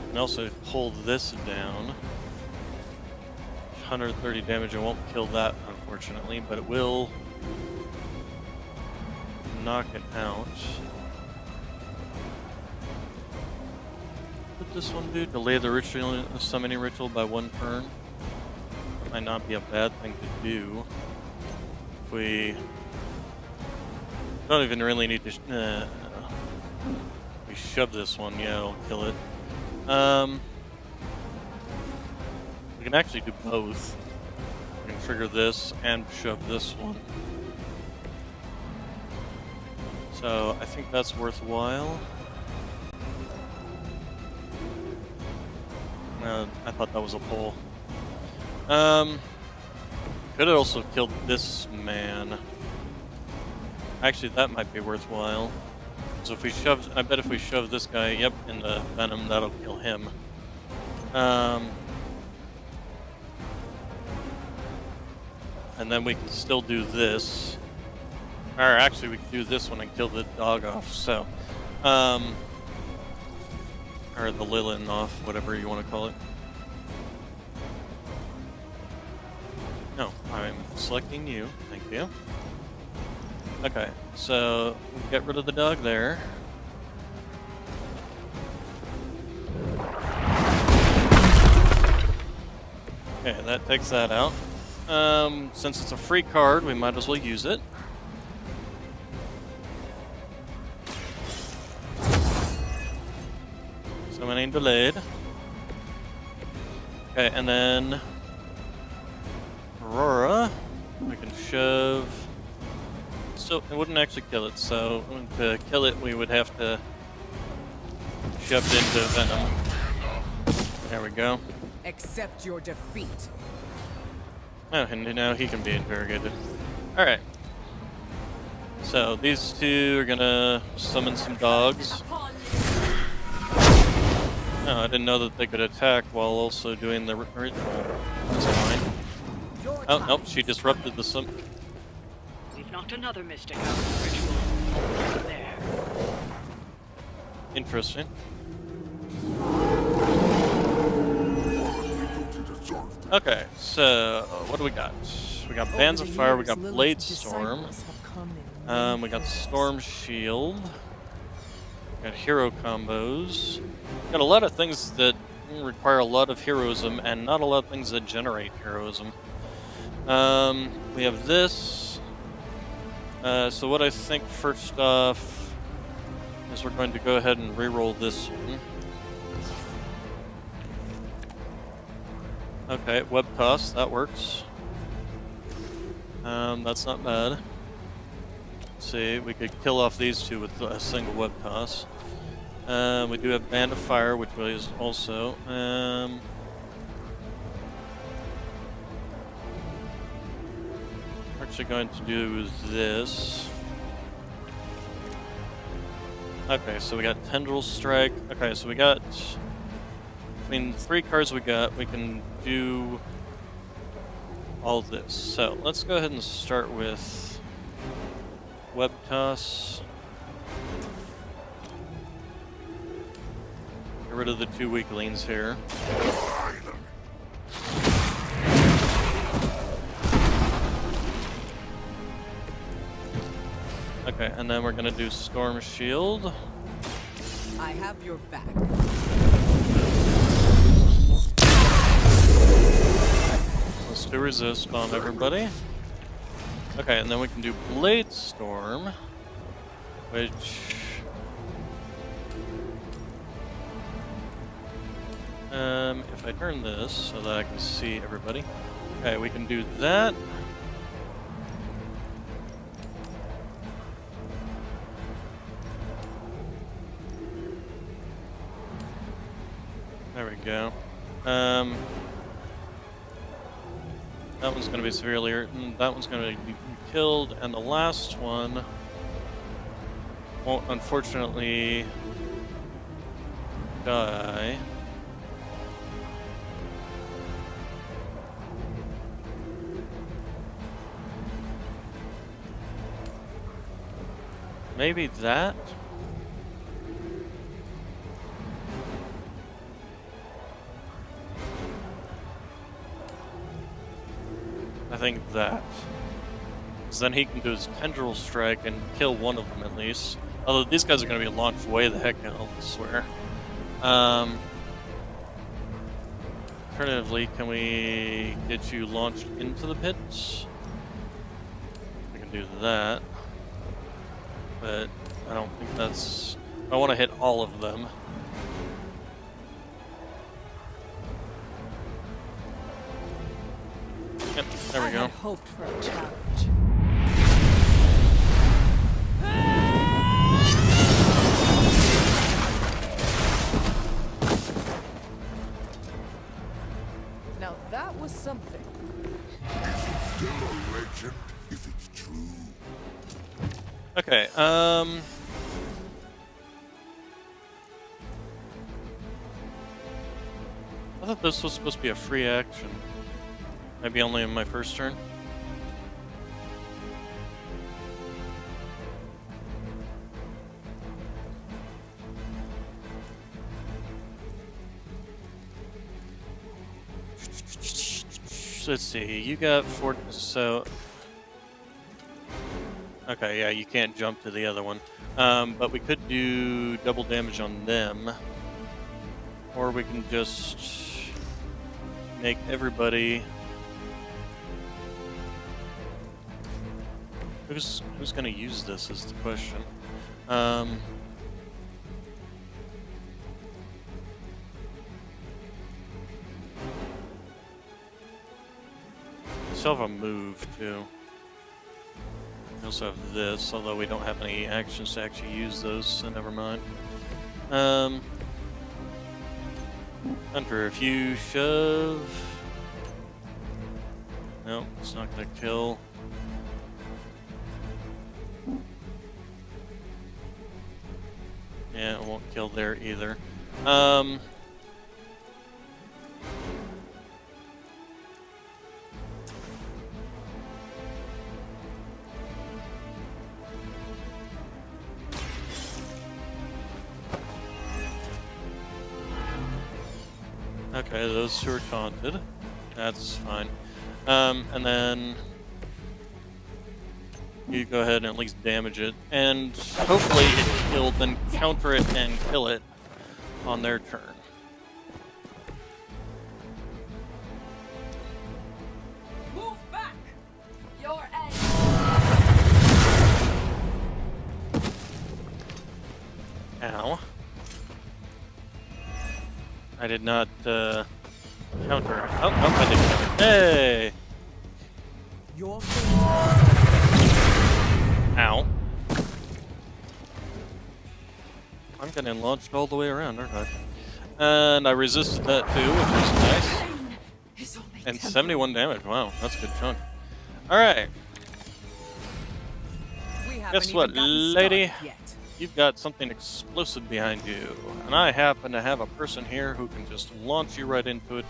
And also pull this down. 130 damage, it won't kill that unfortunately, but it will knock it out. This one do? Delay the ritual, summoning ritual by 1 turn. That might not be a bad thing to do. If we don't even really need to. We shove this one, yeah, it'll kill it. We can actually do both. We can trigger this and shove this one. So I think that's worthwhile. I thought that was a pull. Could have also killed this man. Actually, that might be worthwhile. So if we shove, I bet if we shove this guy, yep, in the venom, that'll kill him. And then we can still do this. Or actually, we can do this one and kill the dog off. So, or the Lilith off, whatever you want to call it. No, I'm selecting you. Thank you. Okay, so get rid of the dog there. Okay, that takes that out. Since it's a free card, we might as well use it. Summoning delayed. Okay, and then Aurora, we can shove. Still, it wouldn't actually kill it, so to kill it, we would have to shove it into Venom. There we go. Accept your defeat. Oh, and now he can be interrogated. Alright. So, these two are gonna summon some dogs. Oh, I didn't know that they could attack while also doing the ritual. That's fine. Oh, nope, she disrupted the summon. We've knocked another mystic out of the ritual. There. Interesting. Okay, so what do we got? We got Bands of Fire, we got Blade Storm, we got Storm Shield, we got hero combos. Got a lot of things that require a lot of heroism and not a lot of things that generate heroism. We have this. So what I think first off is we're going to go ahead and re-roll this one. Okay, web toss, that works. That's not bad. Let's see, we could kill off these two with a single web toss. We do have Band of Fire, which is also. We're actually going to do this. Okay, so we got Tendril Strike. Okay, so we got. Between 3 cards we got, we can do all this. So let's go ahead and start with Web Toss. Get rid of the 2 weaklings here. Okay, and then we're gonna do Storm Shield. I have your back. Let's do resist on everybody. Okay, and then we can do Blade Storm, which if I turn this so that I can see everybody. Okay, we can do that. There we go. That one's going to be severely hurt, and that one's going to be killed, and the last one won't unfortunately die. Maybe that? I think that. Because then he can do his Tendril Strike and kill one of them at least. Although these guys are going to be launched way the heck out, I swear. Alternatively, can we get you launched into the pits? We can do that. But I don't think that's... I want to hit all of them. Yep, there we go. I had hoped for a challenge. Now that was something. Still a legend if it's true. Okay, I thought this was supposed to be a free action. Maybe only in my first turn. let's see. You got 4. So. Okay, yeah, you can't jump to the other one. But we could do double damage on them. Or we can just make everybody... Who's going to use this is the question. We still have a move, too. We also have this, although we don't have any actions to actually use those, so never mind. Hunter, if you shove... Nope, it's not gonna kill. Yeah, it won't kill there either. Okay, those two are taunted. That's fine. And then you go ahead and at least damage it. And hopefully it's killed, then counter it and kill it on their turn. Move back! Your end! Ow. I did not counter. Oh, I did counter. Hey! Your Ow. I'm getting launched all the way around, aren't I? And I resisted that too, which is nice. And 71 damage. Wow, that's a good chunk. Alright. Guess what, lady? You've got something explosive behind you. And I happen to have a person here who can just launch you right into it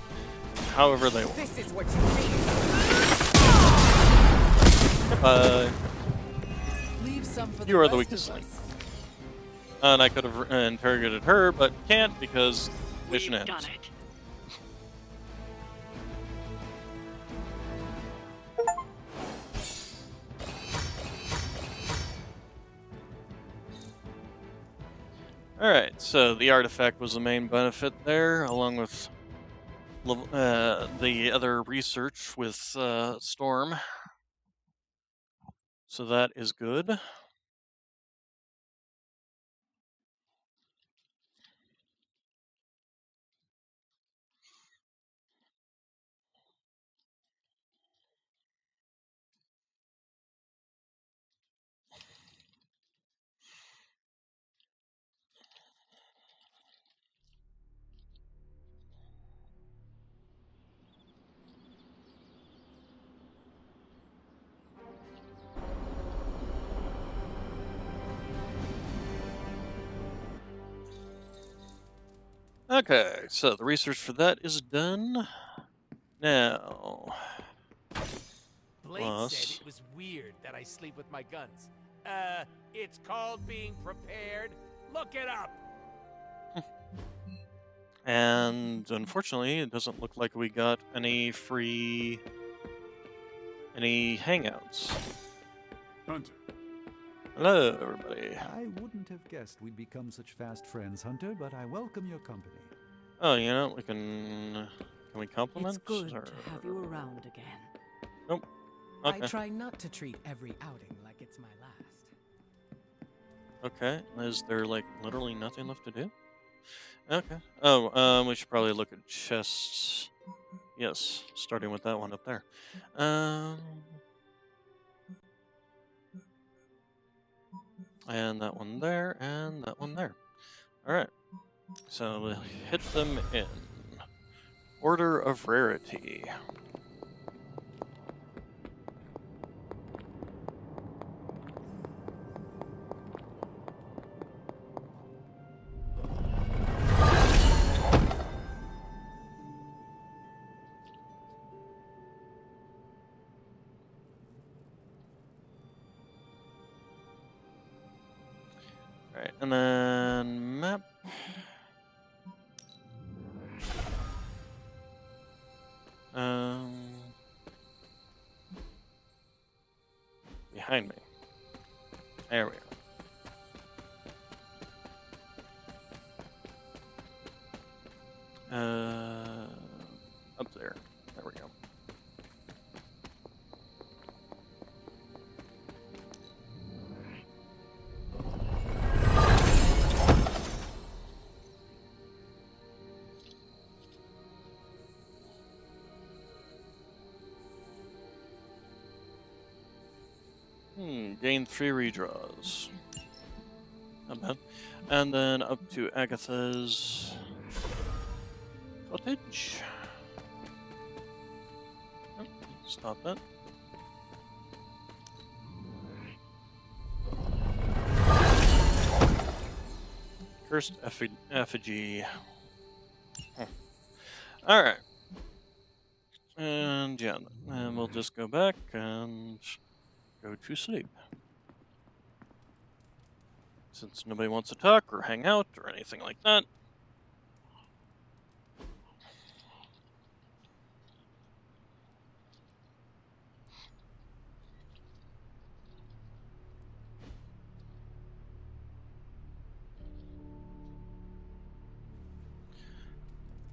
however they want. This is what you Goodbye. Leave some for You are the weakest link. And I could have interrogated her, but can't because mission ends. Done it. Alright, so the artifact was the main benefit there, along with the other research with Storm. So that is good. Okay, so the research for that is done. Now, Blade said it was weird that I sleep with my guns. It's called being prepared. Look it up. And unfortunately, it doesn't look like we got any hangouts. Hunter. Hello, everybody. I wouldn't have guessed we'd become such fast friends, Hunter, but I welcome your company. Oh, you know, can we compliment? It's good or... to have you around again. Nope. Okay. I try not to treat every outing like it's my last. Okay. Is there like literally nothing left to do? Okay. Oh, we should probably look at chests. Yes, starting with that one up there. And that one there, and that one there. Alright. So we'll hit them in order of rarity. Alright, and then map. behind me. There we are. Up there. There we go. Gain 3 redraws. Not bad. And then up to Agatha's cottage. Oh, stop that. Cursed effigy. Alright. And yeah, and we'll just go back and go to sleep. Since nobody wants to talk or hang out or anything like that.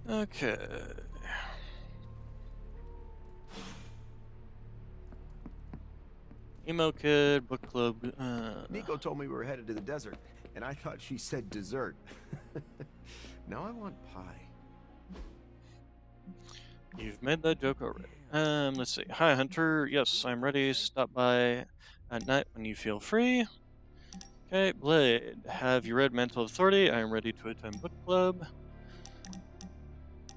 Okay. Emo Kid, book club. Nico told me we were headed to the desert, and I thought she said dessert. Now I want pie. You've made that joke already. Let's see. Hi, Hunter. Yes, I'm ready. Stop by at night when you feel free. Okay, Blade. Have you read Mental Authority? I am ready to attend book club.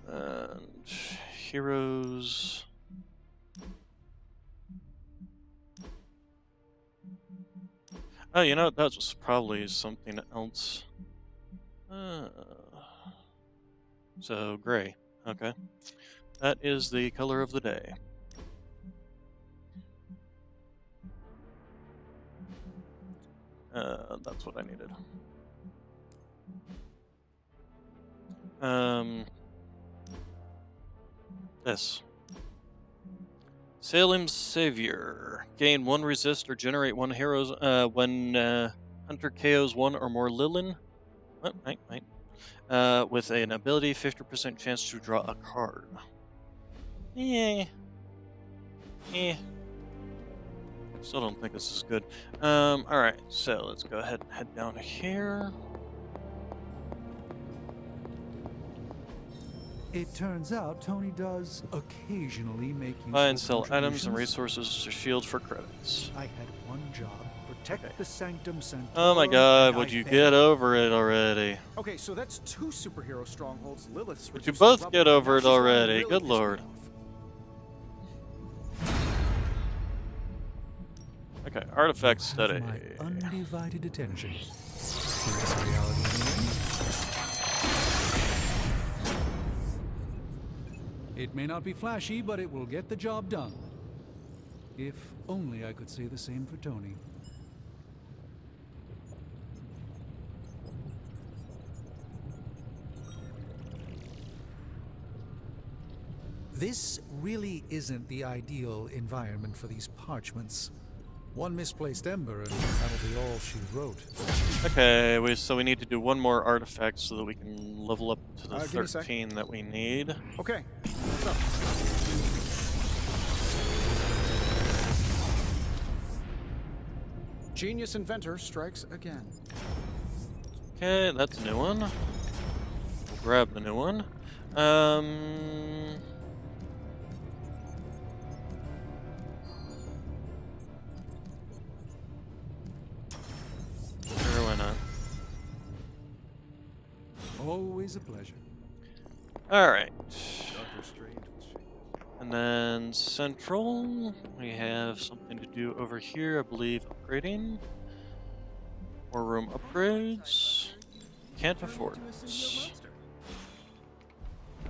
And Heroes. Oh, you know, that was probably something else. So, gray. Okay. That is the color of the day. That's what I needed. This. Salem's Savior. Gain 1 resist or generate 1 heroes when Hunter KOs 1 or more Lilith. Wait. With an ability 50% chance to draw a card. Still don't think this is good. Alright, so let's go ahead and head down here. It turns out Tony does occasionally make use Buy and of sell items and contributions. resources to shield for credits. I had one job: protect the Sanctum Sanctorum. Oh my god, and would I you failed. get over it already? Okay, so that's 2 superhero strongholds. Lilith's Would you reduced both to get rubble. over Now it she's gonna already? really Good piss me lord. off. Okay, artifact Have study. my undivided attention. Here's reality in the end. It may not be flashy, but it will get the job done. If only I could say the same for Tony. This really isn't the ideal environment for these parchments. One misplaced ember and that'll be all she wrote. Okay, so we need to do 1 more artifact so that we can level up to the Give me a sec. 13 that we need. Okay, what's up? Genius inventor strikes again. Okay, that's a new one. We'll grab the new one. Sure, why not? Always a pleasure. Alright. Doctor Strange will shake this. And then central, we have something to do over here, I believe, upgrading. More room upgrades. Can't afford this.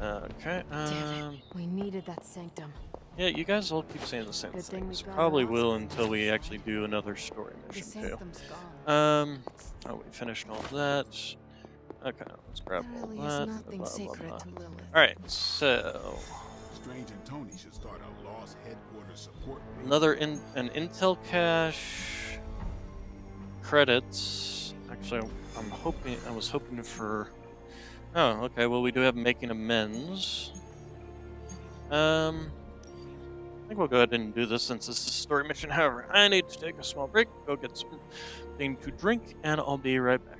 Okay, Damn it. We needed that sanctum. yeah, you guys all keep saying the same Good thing we things. got it Probably out. will until we actually do another story The mission too. sanctum's gone. Oh, we finished all of that. Okay, let's grab all There really that. is nothing sacred to Lilith. Alright, so Strange and Tony should start a Lost Headquarters support group. Another an Intel cache. Credits. Actually, I was hoping for... Oh, okay, well we do have Making Amends. I think we'll go ahead and do this since this is a story mission. However, I need to take a small break, go get something to drink, and I'll be right back.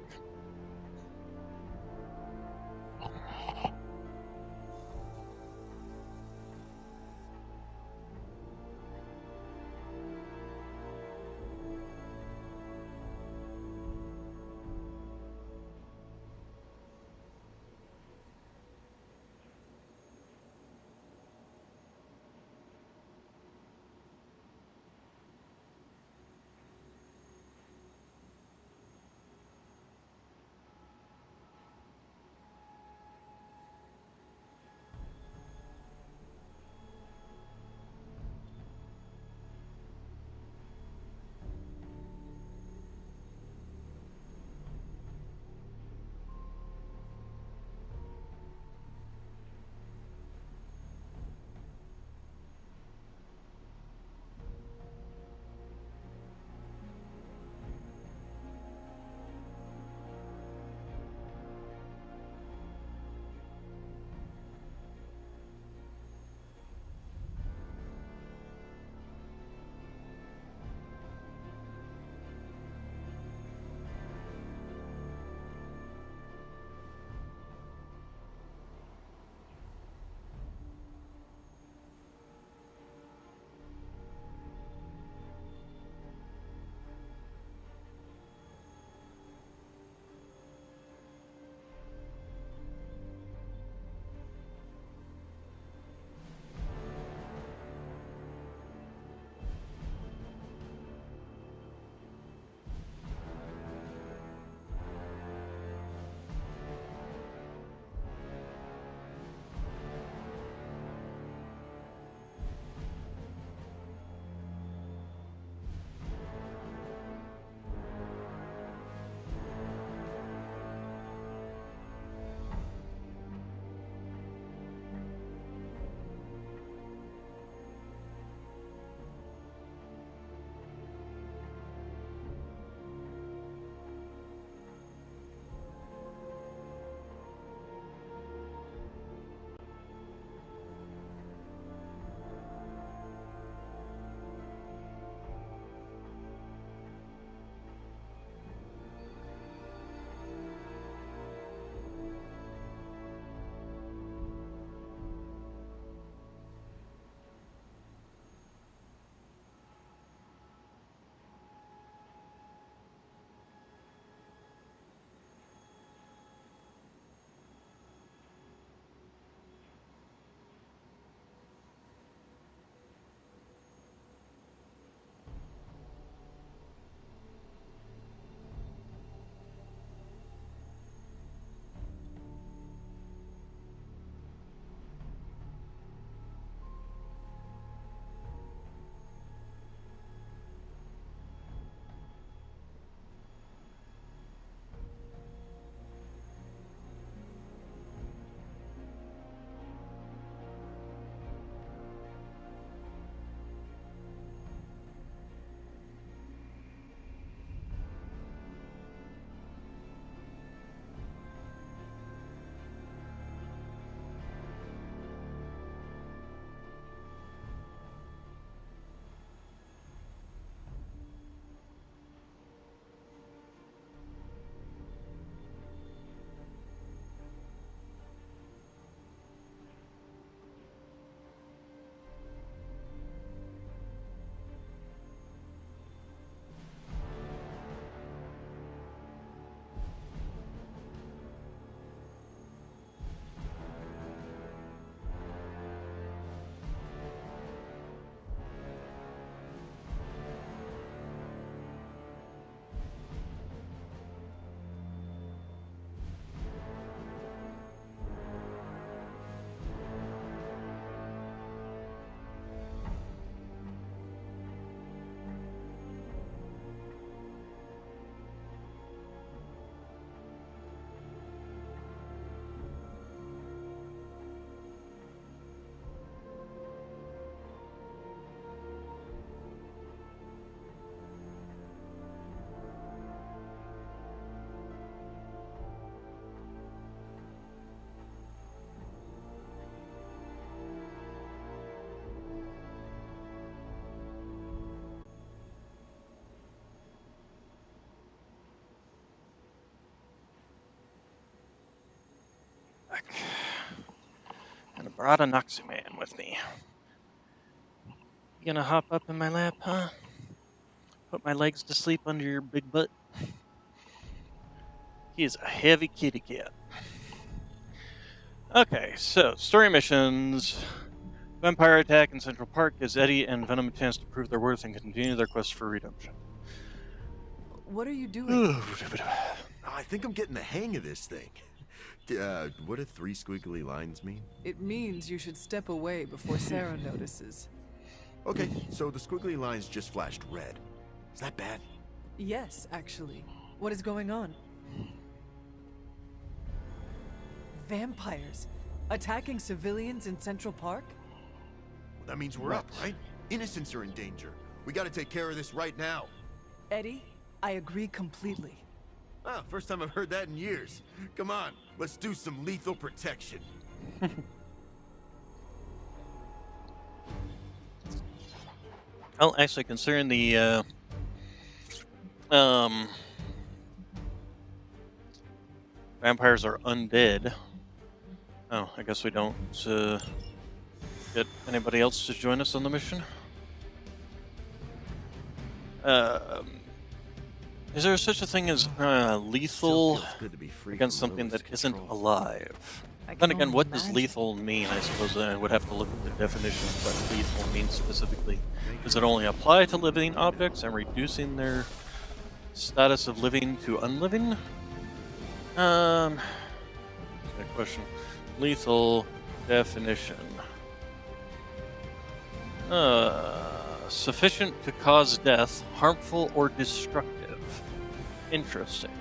brought a Noxyman with me. You gonna hop up in my lap, huh? Put my legs to sleep under your big butt? He is a heavy kitty cat. Okay, so story missions. Vampire attack in Central Park gives Eddie and Venom a chance to prove their worth and continue their quest for redemption. What are you doing? I think I'm getting the hang of this thing. What do 3 squiggly lines mean? It means you should step away before Sarah notices. Okay, so the squiggly lines just flashed red. Is that bad? Yes, actually. What is going on? Vampires attacking civilians in Central Park? Well, that means we're up, right? Innocents are in danger. We gotta take care of this right now. Eddie, I agree completely. Ah, first time I've heard that in years. Come on, let's do some lethal protection. Well, actually, considering the vampires are undead. Oh, I guess we don't get anybody else to join us on the mission. Is there such a thing as lethal against something that isn't alive? Then again, what does lethal mean? I suppose I would have to look at the definition of what lethal means specifically. Does it only apply to living objects and reducing their status of living to unliving? Good question. Lethal definition. Sufficient to cause death, harmful or destructive. Interesting.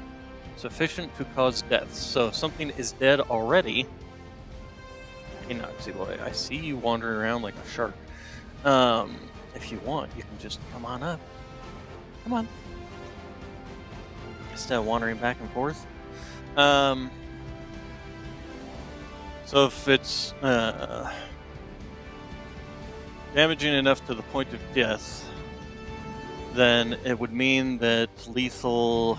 Sufficient to cause death. So if something is dead already. Hey Noxy boy, I see you wandering around like a shark. If you want, you can just come on up. Come on. Instead of wandering back and forth. So if it's damaging enough to the point of death, then it would mean that lethal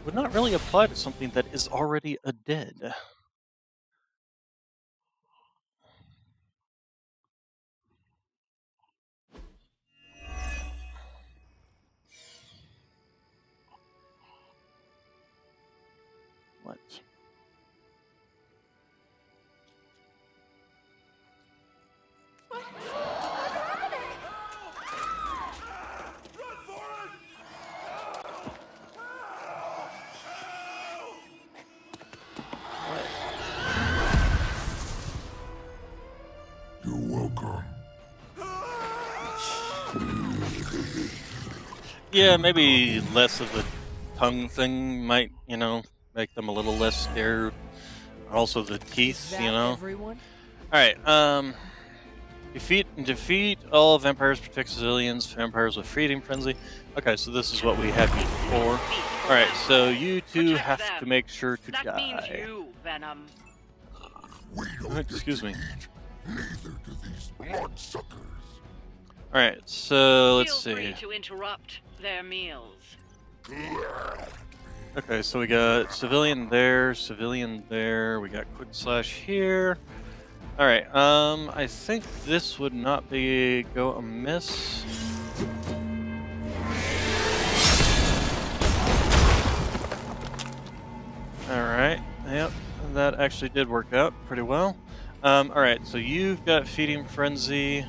would not really apply to something that is already a dead. What? You're welcome. Yeah, maybe less of the tongue thing might, make them a little less scared. Also the teeth, Everyone? Alright, defeat all vampires, protect civilians, vampires with feeding frenzy. Okay, so this is what we had before. Alright, so you two have to make sure to That means die. you, Venom. Excuse me. Neither do these bloodsuckers. Alright, so let's Feel see. free to interrupt their meals. Okay, so we got civilian there, we got quick slash here. Alright, I think this would not go amiss. Alright, yep, that actually did work out pretty well. Alright, so you've got Feeding Frenzy.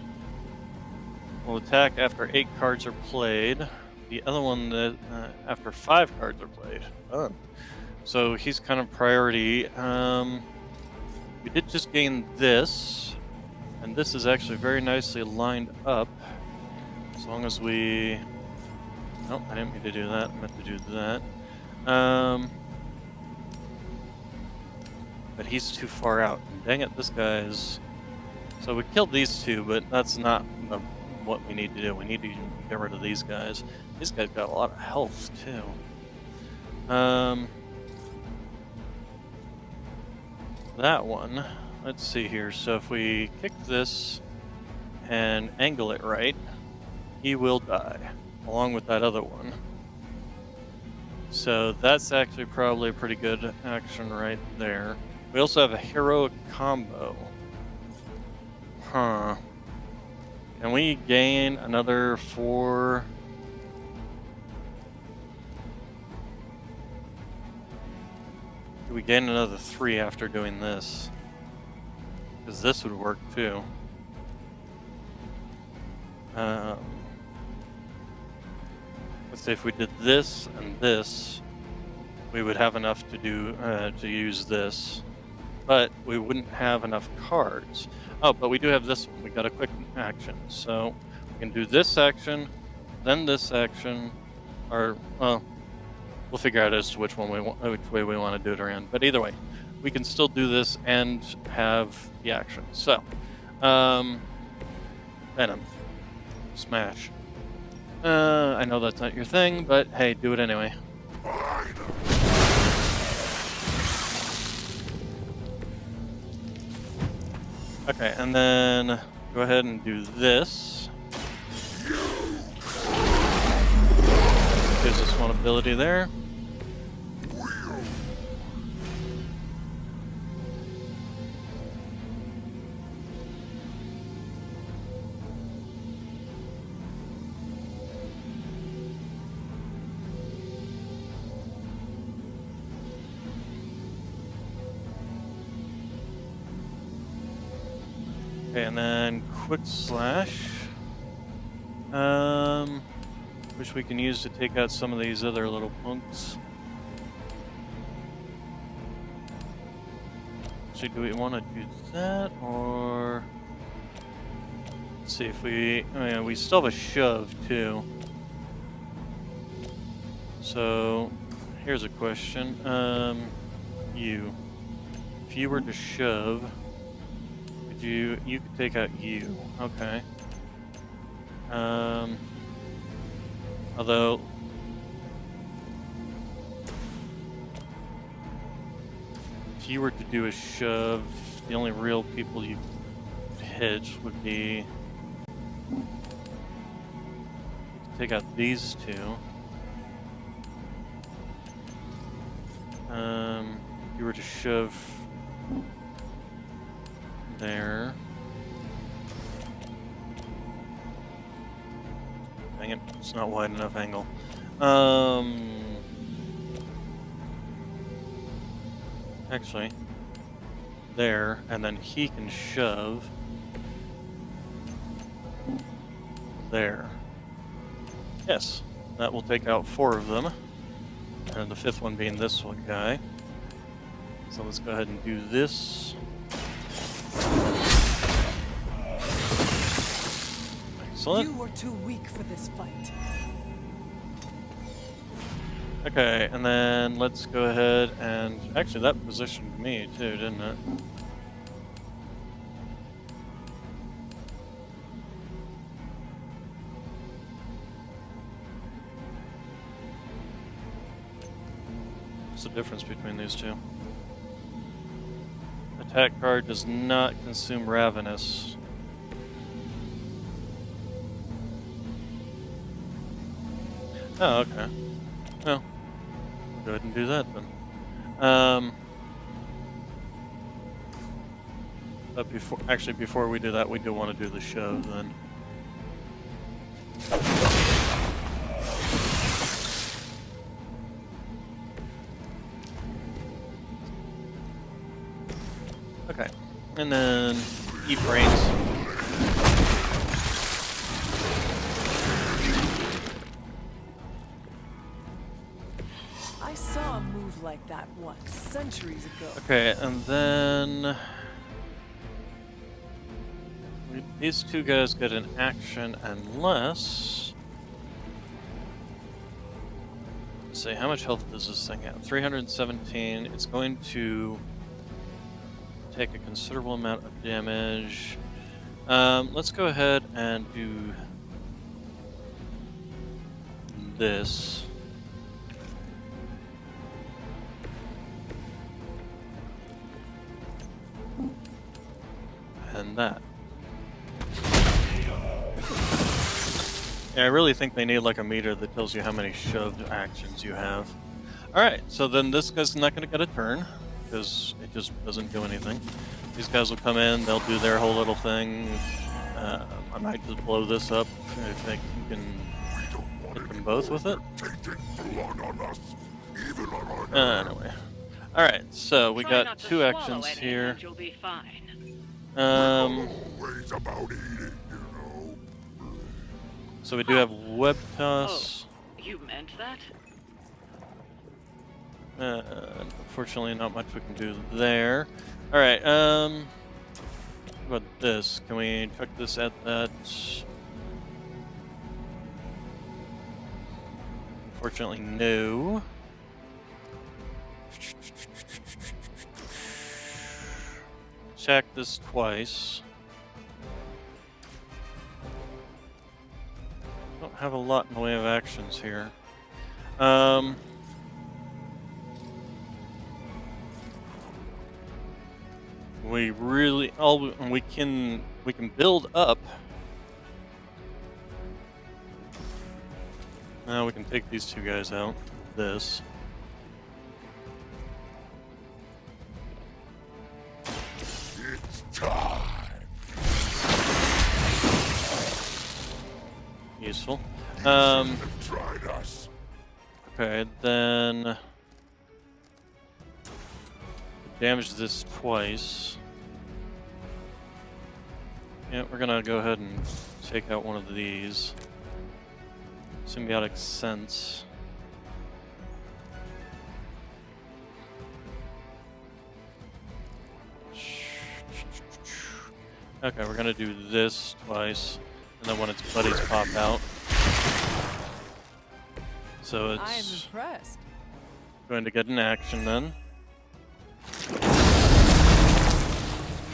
Will attack after 8 cards are played. The other one that after 5 cards are played. Fun. So he's kind of priority. We did just gain this, and this is actually very nicely lined up. As long as we... Nope, I didn't mean to do that. I meant to do that. But he's too far out. Dang it, this guy's... So we killed these two, but that's not what we need to do. We need to get rid of these guys. These guys got a lot of health, too. That one, let's see here. So if we kick this and angle it right, he will die, along with that other one. So that's actually probably a pretty good action right there. We also have a heroic combo. Huh. Can we gain another 4? Do we gain another 3 after doing this? Because this would work too. Let's say if we did this and this, we would have enough to do to use this, but we wouldn't have enough cards. Oh, but we do have this one. We got a quick action, so we can do this action, then this action, or well, we'll figure out as to which way we want to do it around. But either way, we can still do this and have the action. So, Venom, smash. I know that's not your thing, but hey, do it anyway. Okay, and then go ahead and do this. Gives us one ability there. Okay, and then quick slash. Which we can use to take out some of these other little punks. Actually, do we want to do that, or let's see if we? Oh yeah, we still have a shove too. So here's a question. If you were to shove. You could take out you, okay. Although if you were to do a shove, the only real people you could hit would be you could take out these two. If you were to shove there. Dang it, it's not wide enough angle. Actually, there, and then he can shove there. Yes, that will take out 4 of them, and the 5th one being this one guy. So let's go ahead and do this. Excellent. You were too weak for this fight. Okay, and then let's go ahead and actually that positioned me too, didn't it? What's the difference between these two? Attack card does not consume Ravenous. Oh, okay. Well, we'll go ahead and do that then. But before we do that, we do want to do the shove then. Okay, and then eat brains. I saw a move like that once, centuries ago. Okay, and then these two guys get an action unless. Let's see, how much health does this thing have? 317. It's going to take a considerable amount of damage. Let's go ahead and do this. And that. Yeah, I really think they need like a meter that tells you how many shoved actions you have. Alright, so then this guy's not going to get a turn. because it just doesn't do anything. These guys will come in, they'll do their whole little thing. I might just blow this up if I can hit them both with it. Anyway. Alright, so we got two actions here. You'll be fine. So we do have web toss. Oh, you meant that? Unfortunately, not much we can do there. Alright, how about this? Can we chuck this at that? Unfortunately, no. Check this twice. Don't have a lot in the way of actions here. We really we can build up. Now we can take these two guys out. This. It's time. Useful. Tried us. Okay, then damage this twice. Yeah, we're gonna go ahead and take out one of these. Symbiotic sense. Okay, we're gonna do this twice, and then when its buddies pop out. So I am it's impressed. going to get an action then.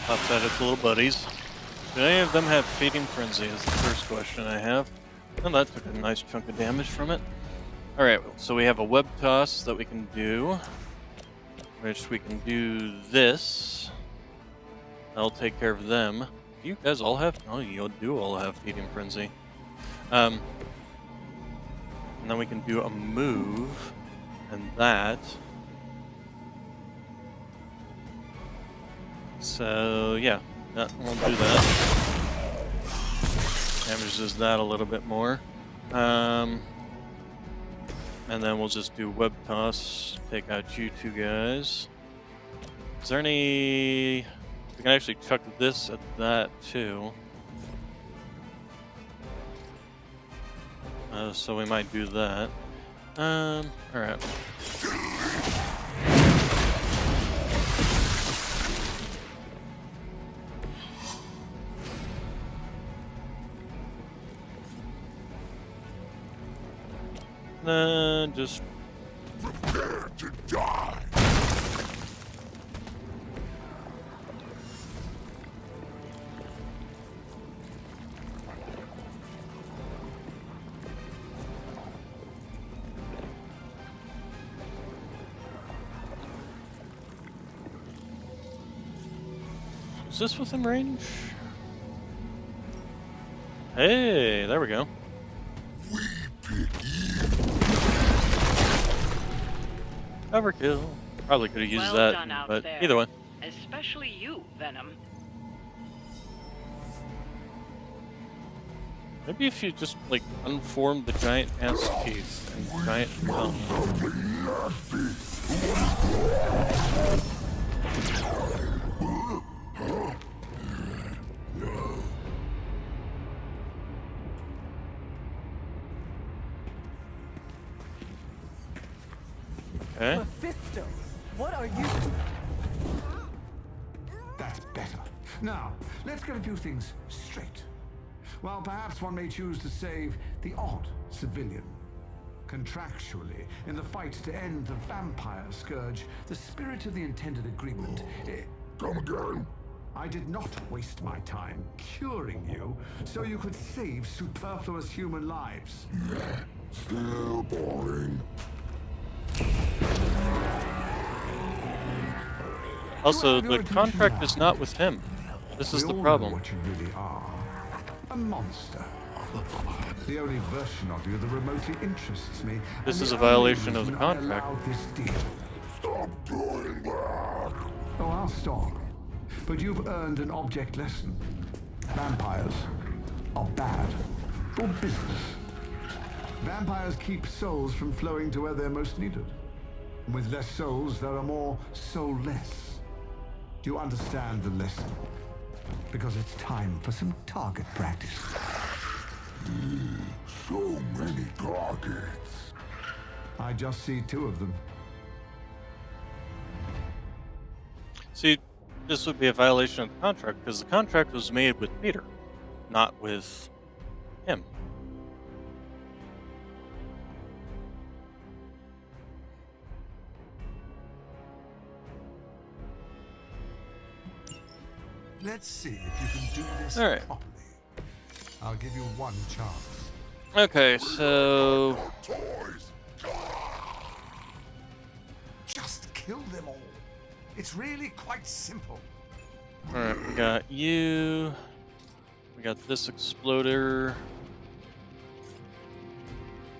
Pops out its little buddies. Do any of them have Feeding Frenzy is the first question I have. And that took a nice chunk of damage from it. Alright, so we have a web toss that we can do. Which we can do this. That'll take care of them. Do you guys all have? Oh, you do all have Feeding Frenzy. And then we can do a move. And that. So, yeah. We'll do that. Damages that a little bit more. And then we'll just do web toss. Take out you two guys. Is there any... We can actually chuck this at that too. So we might do that. Alright. Then just prepare to die. Is this within range? Hey, there we go. We pick you. Overkill. Probably could have used Well that, done out but there. either way. Especially you, Venom. Maybe if you just, like, unformed the giant ass teeth and giant tongue. Okay. Mephisto, what are you? That's better. Now, let's get a few things straight. Well, perhaps one may choose to save the odd civilian. Contractually, in the fight to end the vampire scourge, the spirit of the intended agreement... Come again? I did not waste my time curing you, so you could save superfluous human lives. Still boring. Also, the contract is not with him. This is the problem. What you really are. A monster. The only version of you that remotely interests me. This is a violation of the contract. This deal. Stop doing that! Oh, I'll stop. But you've earned an object lesson. Vampires are bad for business. Vampires keep souls from flowing to where they're most needed. With less souls, there are more soulless. Do you understand the lesson? Because it's time for some target practice. So many targets. I just see 2 of them. See, this would be a violation of the contract, because the contract was made with Peter, not with him. Let's see if you can do this All right. properly. I'll give you 1 chance. Okay, so Just kill them all. It's really quite simple. alright, we got you. We got this exploder.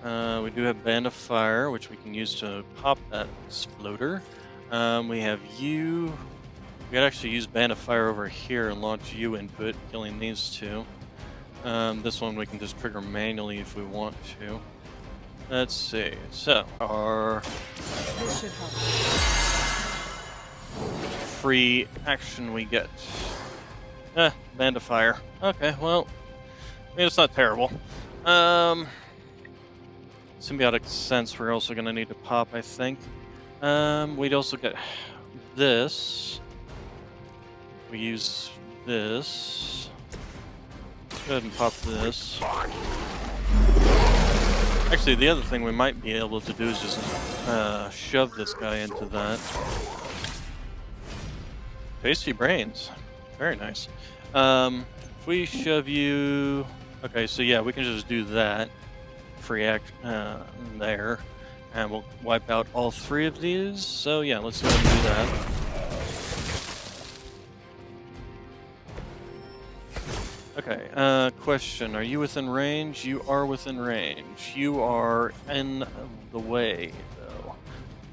We do have Band of Fire, which we can use to pop that exploder. We have you. We could actually use Band of Fire over here and launch you into it, killing these 2. This one we can just trigger manually if we want to. Let's see. So, our This should help. free action we get. Band of Fire. Okay, well, I mean, it's not terrible. Symbiotic Sense we're also going to need to pop, I think. We'd also get this. We use this. Go ahead and pop this. Actually, the other thing we might be able to do is just shove this guy into that. Tasty brains. Very nice. If we shove you... Okay, so yeah, we can just do that. Free act there. And we'll wipe out all 3 of these. So yeah, let's go ahead and do that. Okay, question. Are you within range? You are within range. You are in the way, though.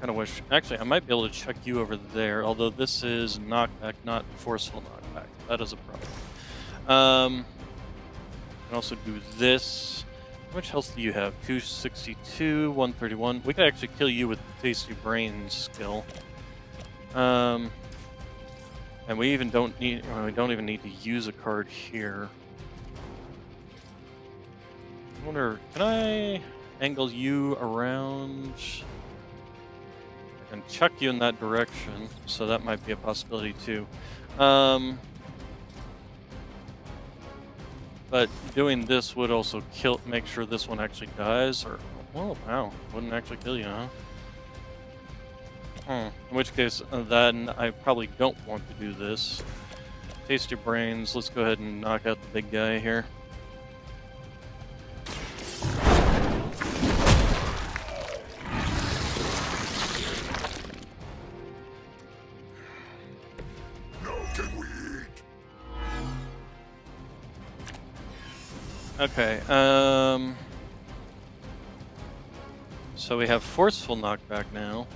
Kind of wish... Actually, I might be able to chuck you over there, although this is knockback, not forceful knockback. That is a problem. I can also do this. How much health do you have? 262, 131. We could actually kill you with the Tasty Brains skill. And we even don't need, we don't even need to use a card here. I wonder, can I angle you around? I can chuck you in that direction, so that might be a possibility too. But doing this would also make sure this one actually dies, or, oh wow, wouldn't actually kill you, huh? In which case, then I probably don't want to do this. Taste your brains. Let's go ahead and knock out the big guy here. Okay, so we have forceful knockback now.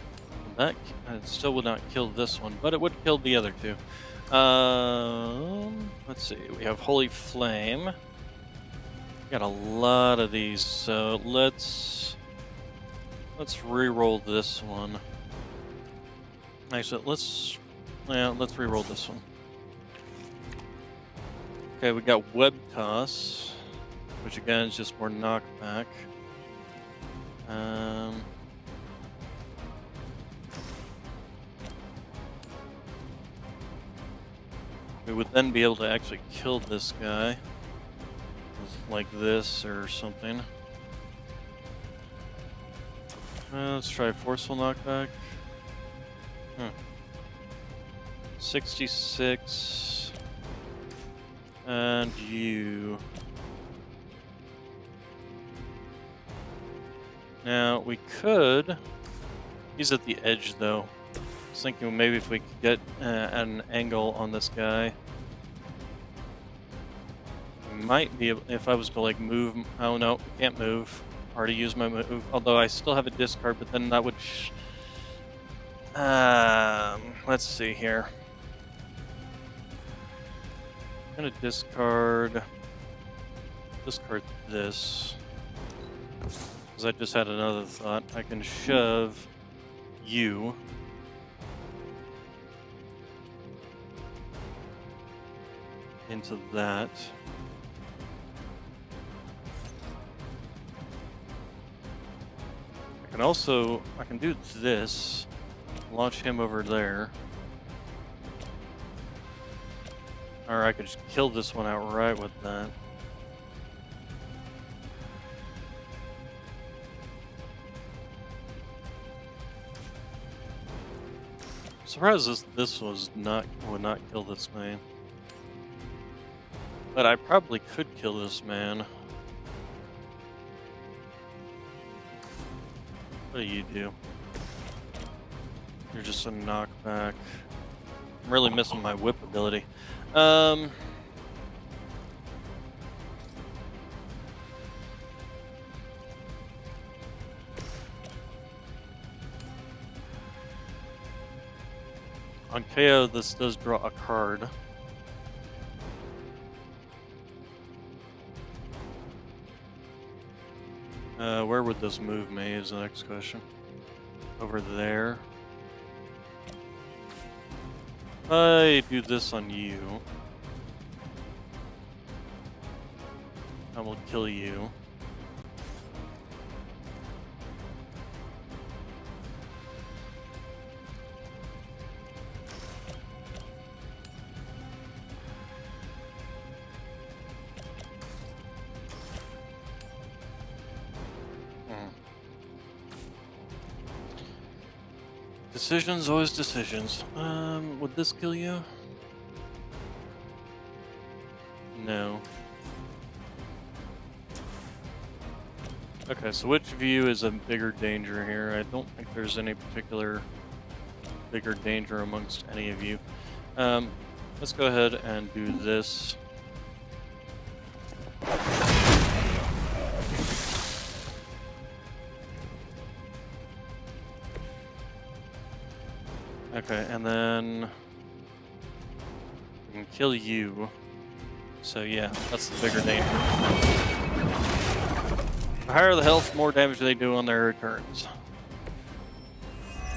That still would not kill this one, but it would kill the other 2. Let's see. We have Holy Flame. We got a lot of these, so let's re-roll this one. Actually, let's re-roll this one. Okay, we got Web Toss, which again is just more knockback. We would then be able to actually kill this guy, like this or something. Let's try forceful knockback. 66. And you. Now, we could... He's at the edge, though. I was thinking maybe if we could get an angle on this guy. Might be able, if I was to, like, move... Oh, no, can't move. Already used my move. Although I still have a discard, but then that would... Let's see here. I'm gonna discard this. Because I just had another thought. I can shove you into that. I can do this, launch him over there. Or I could just kill this one outright with that. Surprised this would not kill this man. But I probably could kill this man. What do you do? You're just a knockback. I'm really missing my whip ability. On KO, this does draw a card. Where would this move me is the next question. Over there. I do this on you. I will kill you. Decisions, always decisions. Would this kill you? No. Okay, so which of you is a bigger danger here? I don't think there's any particular bigger danger amongst any of you. Let's go ahead and do this. Okay, and then I can kill you. So yeah, that's the bigger danger. The higher the health, more damage they do on their turns.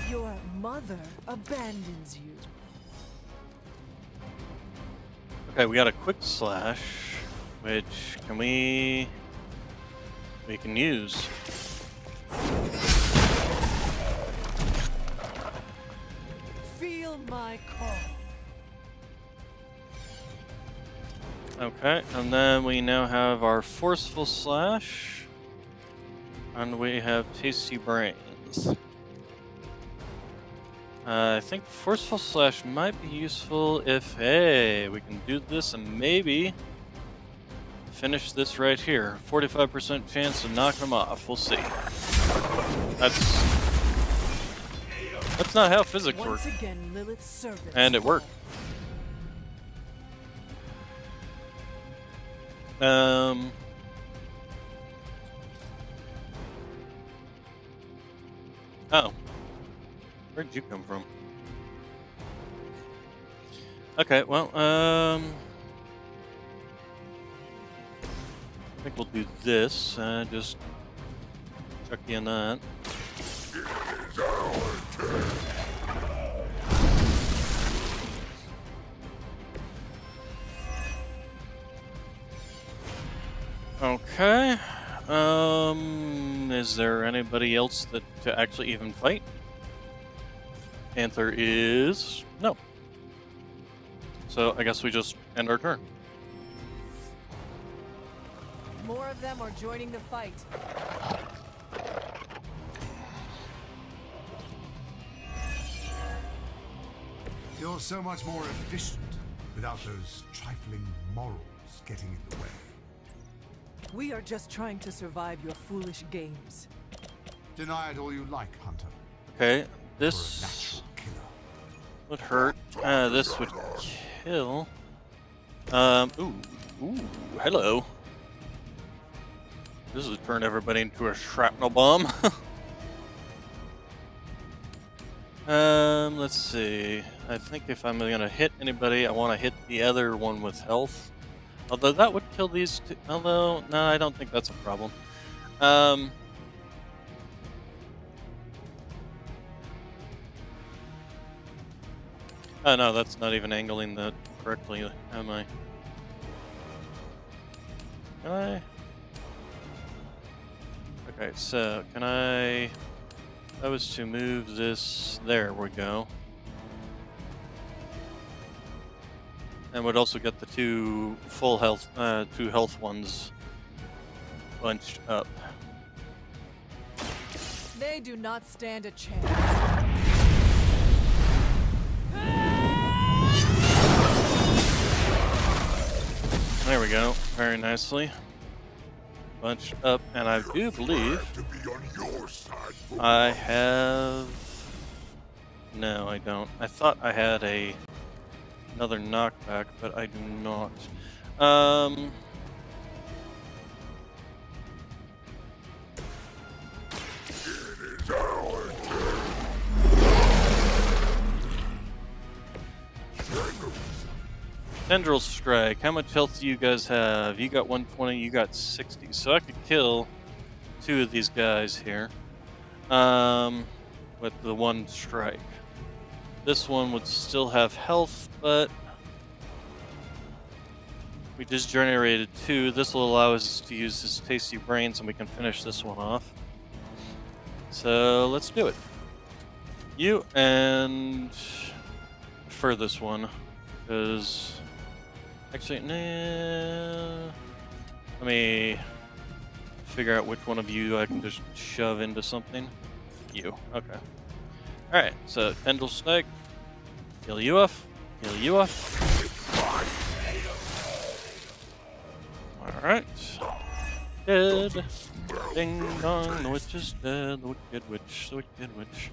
Your mother abandons you. Okay, we got a quick slash, which we can use. Feel my call. Okay, and then we now have our forceful slash, and we have tasty brains. I think forceful slash might be useful if, hey, we can do this and maybe finish this right here. 45% chance of knocking them off. We'll see. That's not how physics work. Once again, Lilith's servants. And it worked. Oh. Where'd you come from? Okay, well, I think we'll do this. Just chuck you in that. Okay. Is there anybody else to actually even fight? Answer is no. So I guess we just end our turn. More of them are joining the fight. You're so much more efficient without those trifling morals getting in the way. We are just trying to survive your foolish games. Deny it all you like, Hunter. Okay, this would hurt. This would kill. Ooh, hello. This would turn everybody into a shrapnel bomb. Let's see. I think if I'm gonna hit anybody, I want to hit the other one with health. Although that would kill these two. Although, no, I don't think that's a problem. Oh no, that's not even angling that correctly, am I? Can I? Okay, so can I? I was to move this. There we go. And would also get the two full health, two health ones bunched up. They do not stand a chance. There we go, very nicely. Bunched up, and I do believe I have... No, I don't. I thought I had another knockback, but I do not. Tendril Strike. How much health do you guys have? You got 120, you got 60. So I could kill two of these guys here with the one strike. This one would still have health, but we just generated two. This will allow us to use his tasty brains and we can finish this one off. So let's do it. You and for this one, because actually, nah, let me figure out which one of you I can just shove into something. You, okay. Alright, so Tendril Strike, heal you off, heal you off. Alright. Dead. Ding dong, the witch is dead, the wicked witch, the wicked witch.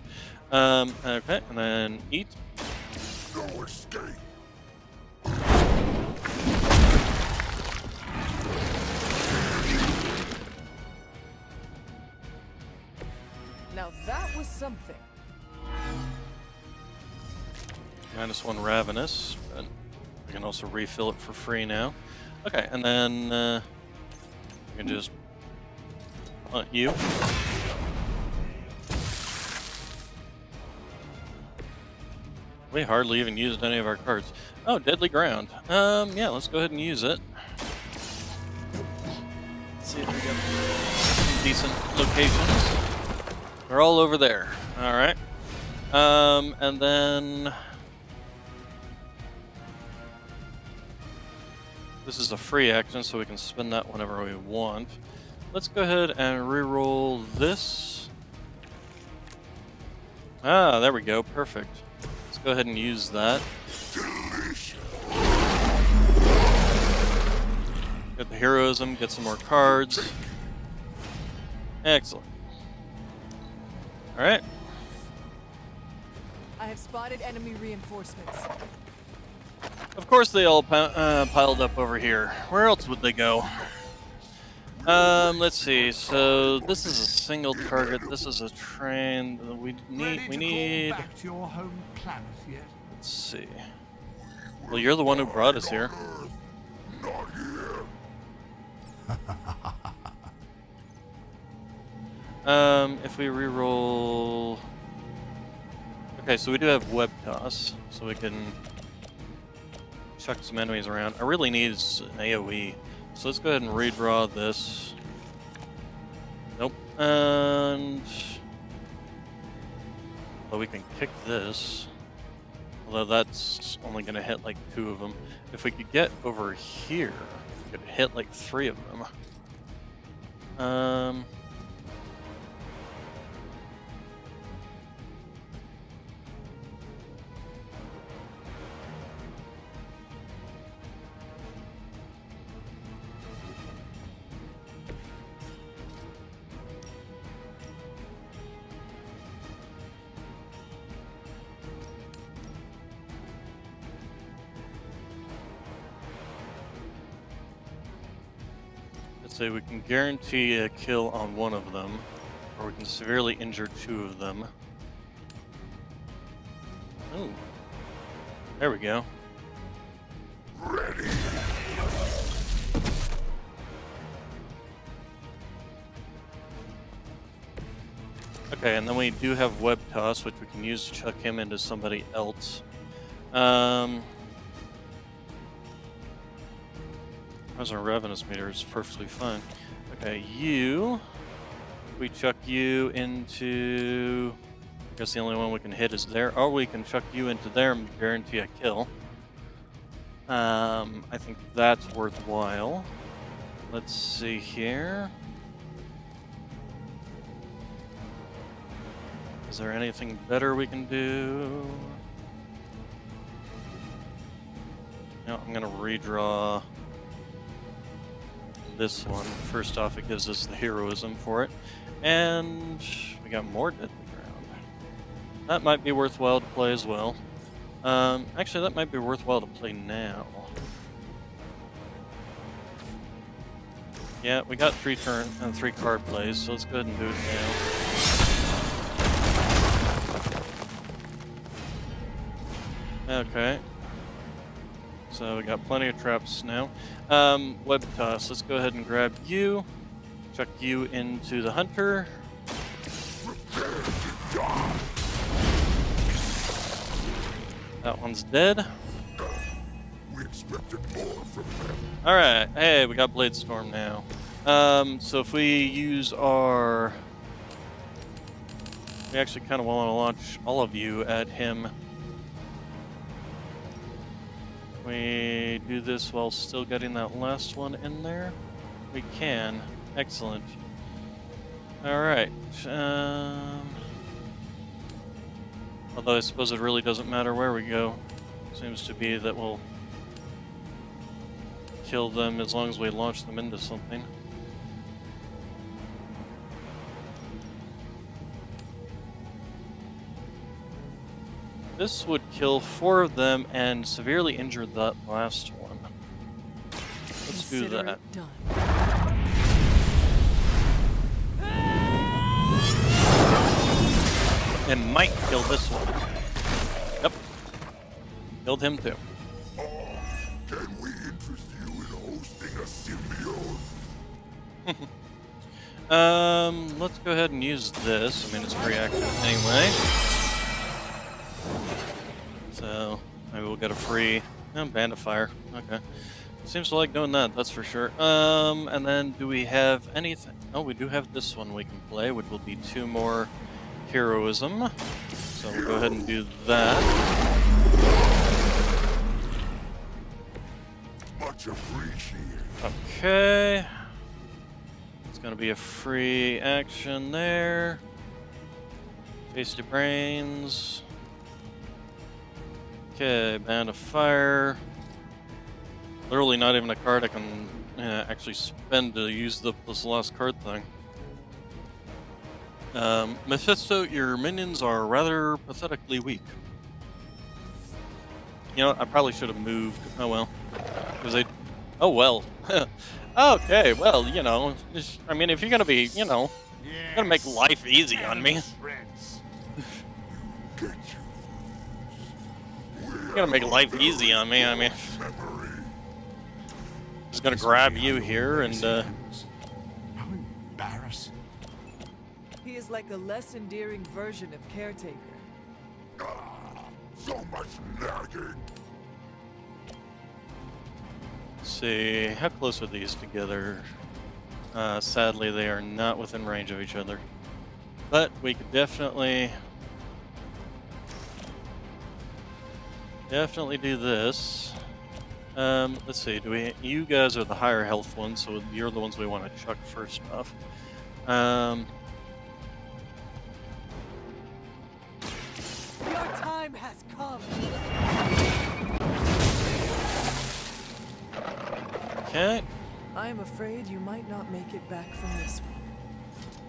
Okay, and then eat. No escape. Now that was something. -1 Ravenous, but we can also refill it for free now. Okay, and then we can just hunt you. We hardly even used any of our cards. Oh, Deadly Ground. Yeah, let's go ahead and use it. Let's see if we got some decent locations. They're all over there. All right. And then this is a free action, so we can spend that whenever we want. Let's go ahead and re-roll this. Ah, there we go. Perfect. Let's go ahead and use that. Get the heroism, get some more cards. Excellent. Alright. I have spotted enemy reinforcements. Of course they all piled up over here. Where else would they go? Let's see. So this is a single target. This is a train. We need. Back to your home planet yet? Let's see. Well, you're the one who brought us here. Not here. If we re-roll... Okay, so we do have web toss, so we can chuck some enemies around. I really need an AoE, so let's go ahead and redraw this. Nope. And... well, we can kick this. Although that's only going to hit like 2 of them. If we could get over here, we could hit like 3 of them. Say we can guarantee a kill on one of them, or we can severely injure 2 of them. Ooh. There we go. Ready. Okay, and then we do have web toss, which we can use to chuck him into somebody else. How's our readiness meter? It's perfectly fine. Okay, you. We chuck you into. I guess the only one we can hit is there, or we can chuck you into there and guarantee a kill. I think that's worthwhile. Let's see here. Is there anything better we can do? No, I'm gonna redraw this one. First off, it gives us the heroism for it. And we got more deadly ground. That might be worthwhile to play as well. Actually, that might be worthwhile to play now. Yeah, we got 3 card plays, so let's go ahead and do it now. Okay. So we got plenty of traps now. Web toss. Let's go ahead and grab you. Chuck you into the hunter. That one's dead. We expected more from them. Alright. Hey, we got Blade Storm now. So if we use our... We actually kind of want to launch all of you at him. We do this while still getting that last one in there? We can. Excellent. Alright. Although I suppose it really doesn't matter where we go. Seems to be that we'll kill them as long as we launch them into something. This would kill 4 of them and severely injure that last one. Let's do that. Done. And might kill this one. Yep. Killed him too. Can we interest you in hosting a symbiote? Let's go ahead and use this. I mean, it's free action anyway. So, maybe we'll get a free Band of Fire. Okay. Seems to like doing that, that's for sure. And then do we have anything? Oh, we do have this one we can play, which will be 2 more heroism. So we'll go ahead and do that. Much appreciated. Okay. It's gonna be a free action there. Tasty Brains. Okay, Band of Fire. Literally not even a card I can actually spend to use this last card thing. Mephisto, your minions are rather pathetically weak. You know, I probably should have moved. Oh well. Because they... Oh well. Okay, well, you know, I mean, if you're gonna be, you know, you're gonna make life easy on me. You're gonna make life easy on me, I mean... Just gonna grab you here and, How embarrassing. He is like a less endearing version of Caretaker. So much nagging. Let's see, how close are these together? Sadly, they are not within range of each other. But we could definitely do this. Let's see, you guys are the higher health ones, so you're the ones we want to chuck first off. Your time has come. Okay. I am afraid you might not make it back from this one.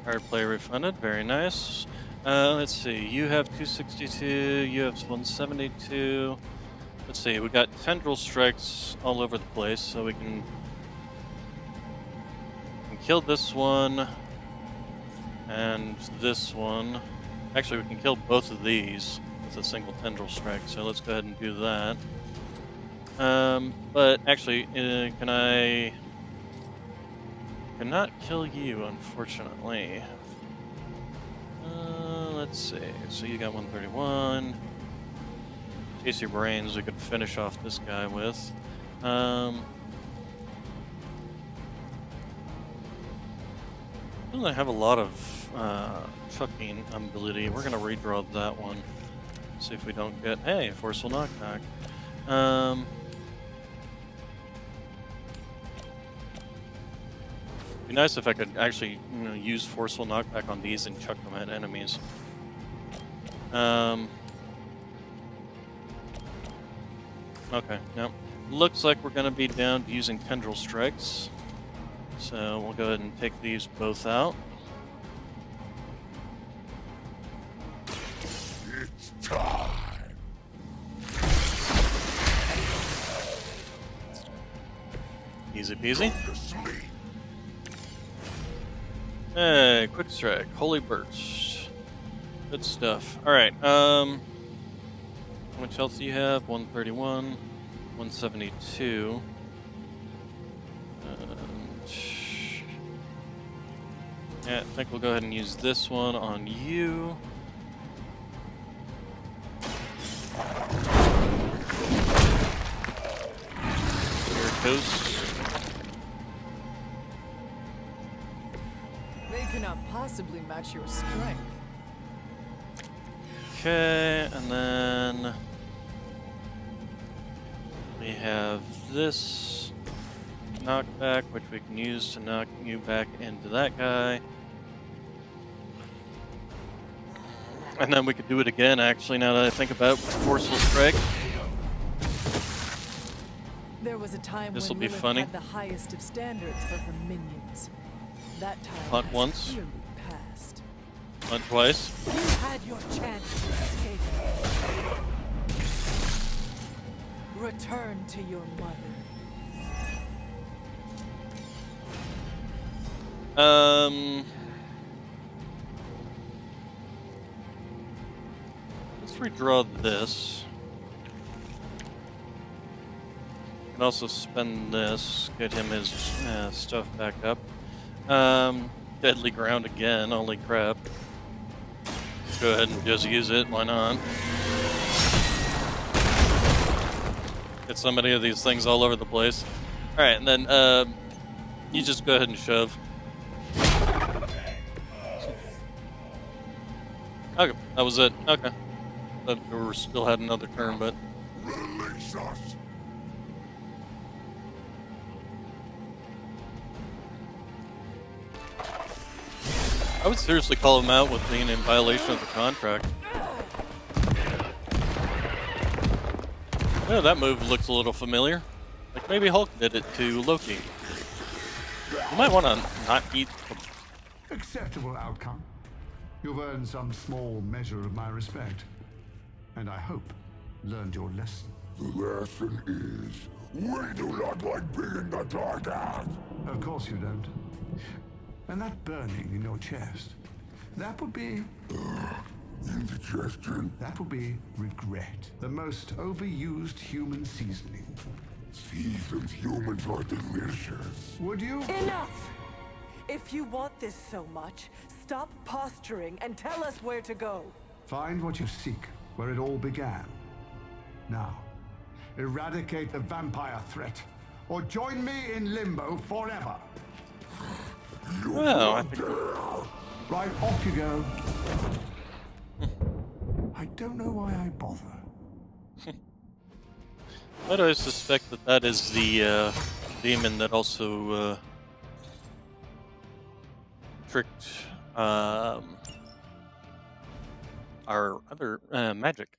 Card play refunded, very nice. Let's see, you have 262, you have 172. Let's see, we got tendril strikes all over the place, so we can kill this one and this one. Actually, we can kill both of these. with a single tendril strike, so let's go ahead and do that. But actually, can I... cannot kill you, unfortunately. Let's see. So you got 131. Tasty brains we could finish off this guy with. Doesn't have a lot of chucking ability. We're gonna redraw that one. See if we don't get forceful knockback. Be nice if I could actually use forceful knockback on these and chuck them at enemies. Okay, no. Looks like we're gonna be down to using tendril strikes. So we'll go ahead and take these both out. It's time. Easy peasy. Hey, quick strike, holy burst. Good stuff. Alright, how much health do you have? 131, 172. Yeah, I think we'll go ahead and use this one on you. Here it goes. They cannot possibly match your strength. Okay, and then we have this knockback, which we can use to knock you back into that guy. And then we could do it again, actually, now that I think about forceful strike. There was a time This'll when be Lilith funny. had the highest of standards for her minions. That time Hunt has once. clearly passed. Hunt twice. You had your chance to escape. Return to your mother. Let's redraw this. Can also spend this, get him his stuff back up. Deadly ground again, holy crap. Let's go ahead and just use it, why not? Get so many of these things all over the place. Alright, and then you just go ahead and shove. Okay, that was it. Okay. Thought we still had another turn, but... Release us. I would seriously call him out with being in violation of the contract. Yeah, that move looks a little familiar. Like maybe Hulk did it to Loki. You might want to not eat the... Acceptable outcome. You've earned some small measure of my respect. And I hope learned your lesson. The lesson is, we do not like being the dark. Of course you don't. And that burning in your chest, that would be... indigestion. That would be regret. The most overused human seasoning. Seasoned humans are delicious. Would you? Enough! If you want this so much, stop posturing and tell us where to go. Find what you seek, where it all began. Now, eradicate the vampire threat, or join me in limbo forever. Well, I think... Right, off you go. I don't know why I bother. Why do I suspect that that is the demon that also tricked our other magic?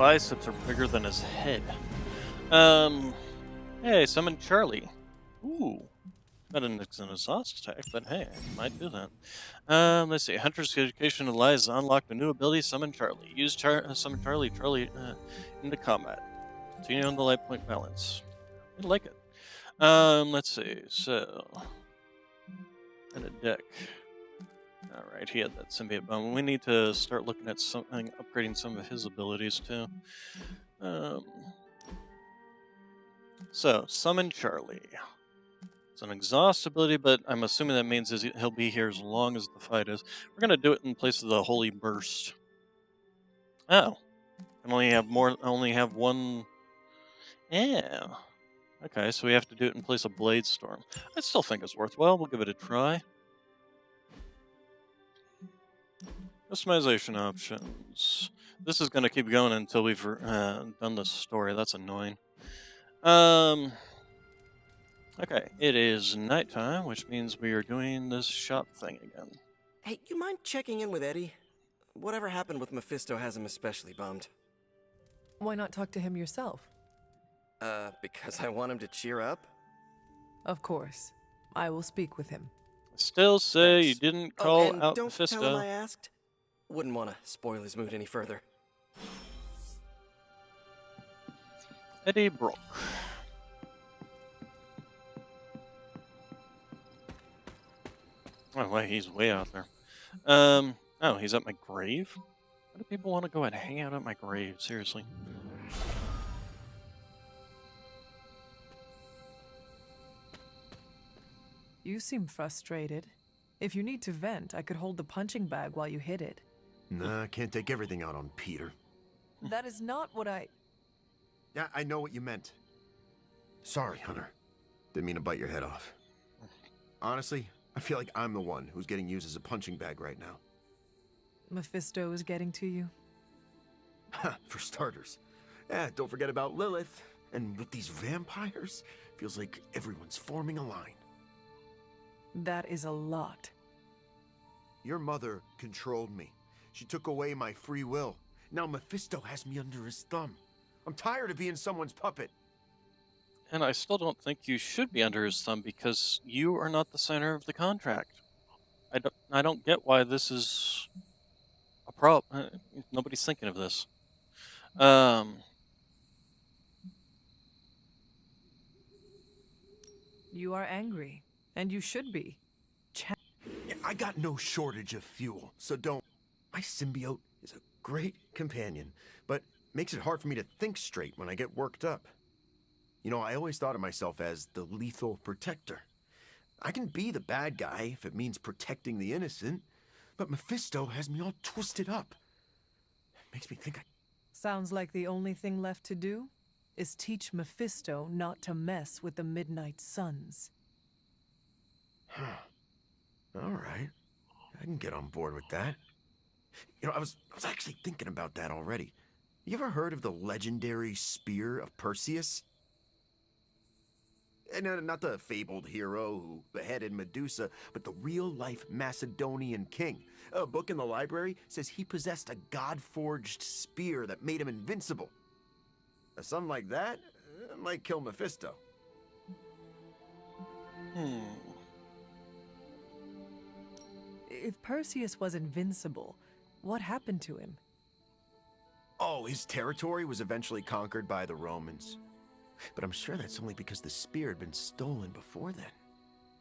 biceps are bigger than his head. Hey, summon Charlie. Ooh. Not an exhaust attack, but hey, I might do that. Let's see. Hunter's education lies unlocked a new ability, Summon Charlie. Use Summon Charlie into combat. Continue on the light point balance. I like it. Let's see. So, and a deck. Alright, he had that symbiote bomb. We need to start looking at something, upgrading some of his abilities too. So, Summon Charlie. It's an exhaust ability, but I'm assuming that means he'll be here as long as the fight is. We're gonna do it in place of the Holy Burst. Oh, I only have one. Yeah. Okay, so we have to do it in place of Blade Storm. I still think it's worthwhile. We'll give it a try. Customization options. This is gonna keep going until we've done the story. That's annoying. Okay, it is nighttime, which means we are doing this shop thing again. Hey, you mind checking in with Eddie? Whatever happened with Mephisto has him especially bummed. Why not talk to him yourself? Because I want him to cheer up? Of course. I will speak with him. Still say you didn't call and out don't Mephisto. Tell him I asked. Wouldn't want to spoil his mood any further. Eddie Brock. Oh, wait, he's way out there. Oh, he's at my grave? Why do people want to go and hang out at my grave? Seriously. You seem frustrated. If you need to vent, I could hold the punching bag while you hit it. Nah, I can't take everything out on Peter. That is not what I... Yeah, I know what you meant. Sorry, Hunter. Didn't mean to bite your head off. Honestly, I feel like I'm the one who's getting used as a punching bag right now. Mephisto is getting to you? For starters. Yeah, don't forget about Lilith. And with these vampires, feels like everyone's forming a line. That is a lot. Your mother controlled me. She took away my free will. Now Mephisto has me under his thumb. I'm tired of being someone's puppet. And I still don't think you should be under his thumb because you are not the center of the contract. I don't get why this is a problem. Nobody's thinking of this. You are angry, and you should be. Yeah, I got no shortage of fuel, so don't. My symbiote is a great companion, but makes it hard for me to think straight when I get worked up. You know, I always thought of myself as the lethal protector. I can be the bad guy if it means protecting the innocent, but Mephisto has me all twisted up. It makes me think I... Sounds like the only thing left to do is teach Mephisto not to mess with the Midnight Suns. Huh. All right. I can get on board with that. You know, I was actually thinking about that already. You ever heard of the legendary spear of Perseus? And not the fabled hero who beheaded Medusa, but the real-life Macedonian king. A book in the library says he possessed a god-forged spear that made him invincible. Something like that might kill Mephisto. If Perseus was invincible, what happened to him? Oh, his territory was eventually conquered by the Romans. But I'm sure that's only because the spear had been stolen before then.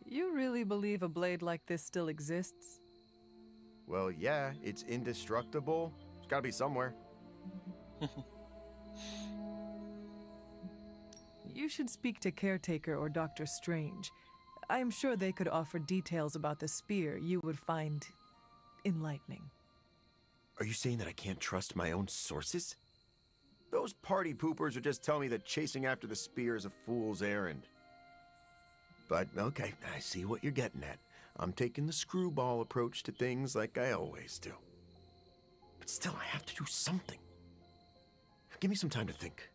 You really believe a blade like this still exists? Well, yeah, it's indestructible. It's gotta be somewhere. You should speak to Caretaker or Dr. Strange. I am sure they could offer details about the spear you would find enlightening. Are you saying that I can't trust my own sources? Those party poopers would just tell me that chasing after the spear is a fool's errand. But, okay, I see what you're getting at. I'm taking the screwball approach to things like I always do. But still, I have to do something. Give me some time to think.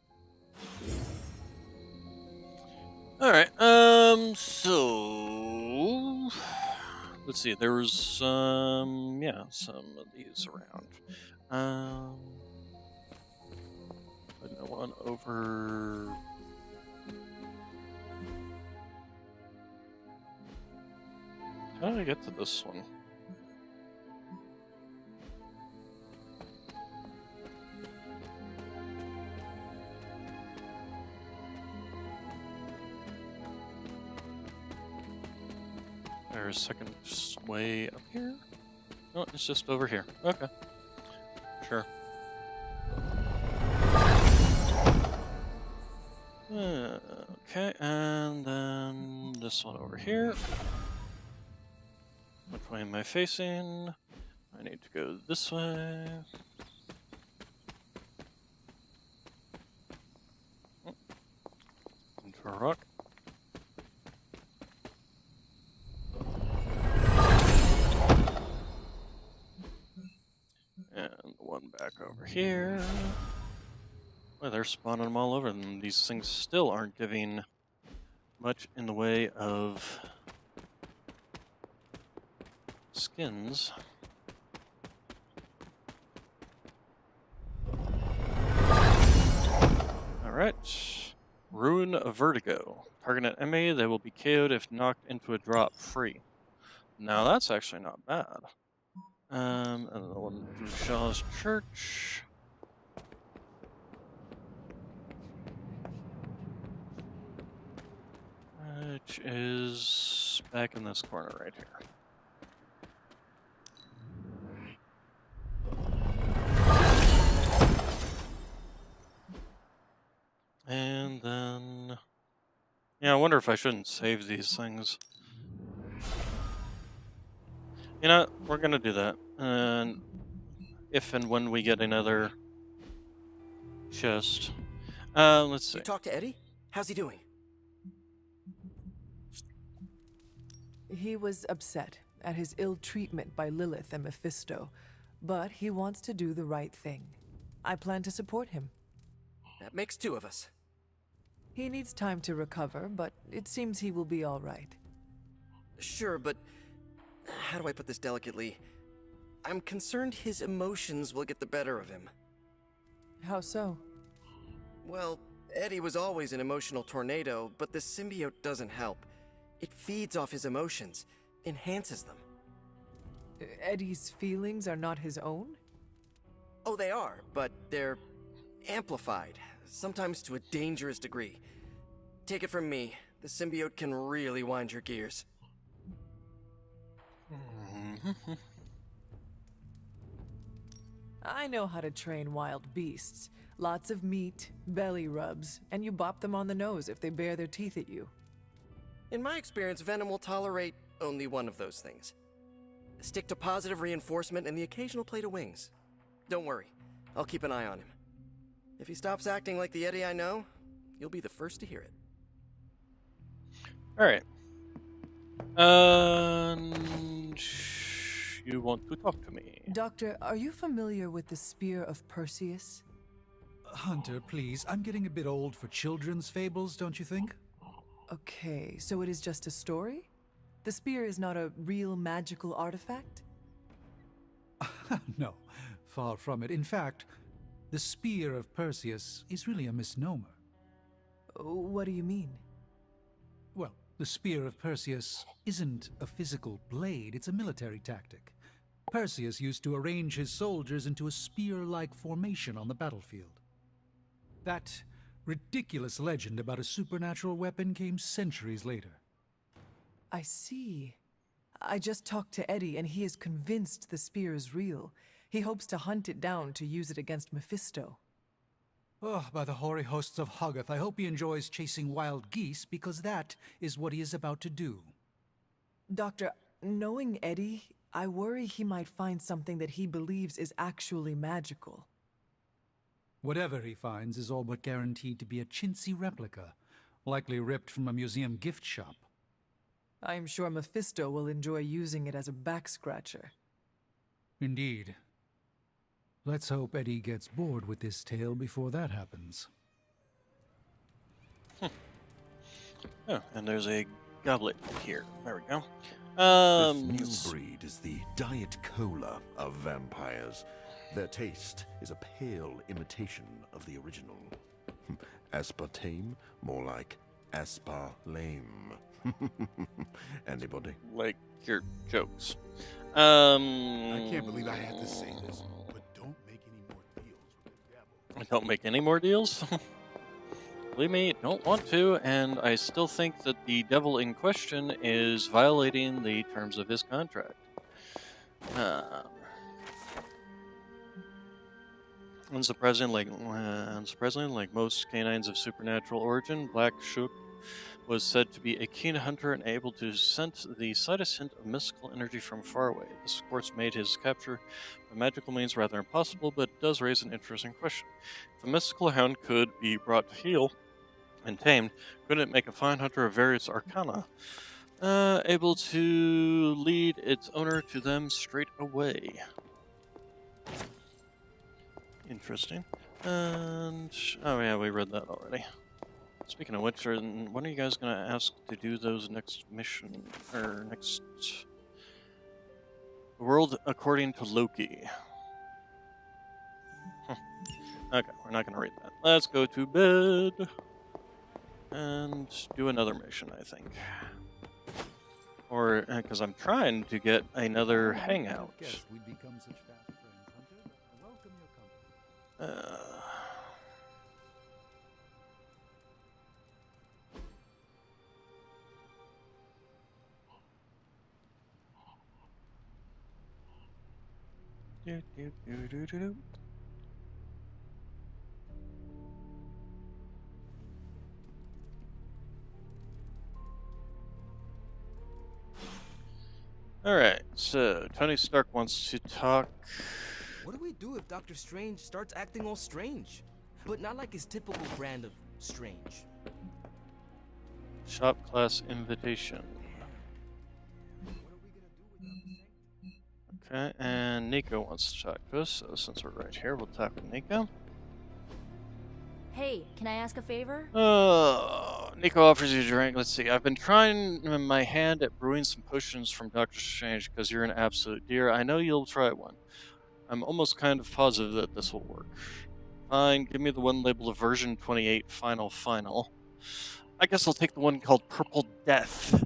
Alright, so... Let's see, there was some of these around. Putting one over. How did I get to this one? There's a second way up here? No, it's just over here. Okay. Sure. Okay, and then this one over here. Which way am I facing? I need to go this way. Into a rock. And one back over here. Well, they're spawning them all over, and these things still aren't giving much in the way of skins. Alright. Ruin of Vertigo. Target an MA, they will be KO'd if knocked into a drop free. Now that's actually not bad. And the one through Shaw's Church. Which is back in this corner right here. And then... yeah, I wonder if I shouldn't save these things. You know, we're gonna do that. And if and when we get another chest. Let's see. You talked to Eddie? How's he doing? He was upset at his ill treatment by Lilith and Mephisto, but he wants to do the right thing. I plan to support him. That makes two of us. He needs time to recover, but it seems he will be all right. Sure, but how do I put this delicately? I'm concerned his emotions will get the better of him. How so? Well, Eddie was always an emotional tornado, but the symbiote doesn't help. It feeds off his emotions, enhances them. Eddie's feelings are not his own? Oh, they are, but they're amplified, sometimes to a dangerous degree. Take it from me, the symbiote can really wind your gears. I know how to train wild beasts. Lots of meat, belly rubs, and you bop them on the nose if they bare their teeth at you. In my experience, Venom will tolerate only one of those things. Stick to positive reinforcement and the occasional plate of wings. Don't worry, I'll keep an eye on him. If he stops acting like the Eddie I know, you'll be the first to hear it. Alright. And you want to talk to me? Doctor, are you familiar with the Spear of Perseus? Hunter, please. I'm getting a bit old for children's fables, don't you think? Okay, so it is just a story? The spear is not a real magical artifact? No, far from it. In fact, the Spear of Perseus is really a misnomer. What do you mean? Well, the Spear of Perseus isn't a physical blade, it's a military tactic. Perseus used to arrange his soldiers into a spear-like formation on the battlefield. That ridiculous legend about a supernatural weapon came centuries later. I see. I just talked to Eddie and he is convinced the spear is real. He hopes to hunt it down to use it against Mephisto. Oh, by the hoary hosts of Hoggoth, I hope he enjoys chasing wild geese, because that is what he is about to do. Doctor, knowing Eddie, I worry he might find something that he believes is actually magical. Whatever he finds is all but guaranteed to be a chintzy replica, likely ripped from a museum gift shop. I am sure Mephisto will enjoy using it as a back-scratcher. Indeed. Let's hope Eddie gets bored with this tale before that happens. Oh, and there's a goblet here. There we go. This new breed is the Diet Cola of vampires. Their taste is a pale imitation of the original. Aspartame, more like asparlame. Anybody? Like your jokes. I can't believe I have to say this, but don't make any more deals with the devil. Don't make any more deals? Believe me, don't want to, and I still think that the devil in question is violating the terms of his contract. Unsurprisingly, like most canines of supernatural origin, Black Shook was said to be a keen hunter and able to sense the slightest hint of mystical energy from far away. This, of course, made his capture by magical means rather impossible, but it does raise an interesting question. If a mystical hound could be brought to heel and tamed, couldn't it make a fine hunter of various arcana, able to lead its owner to them straight away? Interesting. And oh yeah, we read that already. Speaking of which, when are you guys gonna ask to do those next mission or next world according to Loki? Okay, we're not gonna read that. Let's go to bed and do another mission, I think. Or because I'm trying to get another hangout. Alright, so Tony Stark wants to talk. What do we do if Doctor Strange starts acting all strange? But not like his typical brand of strange. Shop class invitation. Okay, and Nico wants to talk to us, so since we're right here, we'll talk with Nico. Hey, can I ask a favor? Nico offers you a drink. Let's see. I've been trying my hand at brewing some potions from Doctor Strange because you're an absolute dear. I know you'll try one. I'm almost kind of positive that this will work. Fine, give me the one labeled version 28 final. I guess I'll take the one called Purple Death.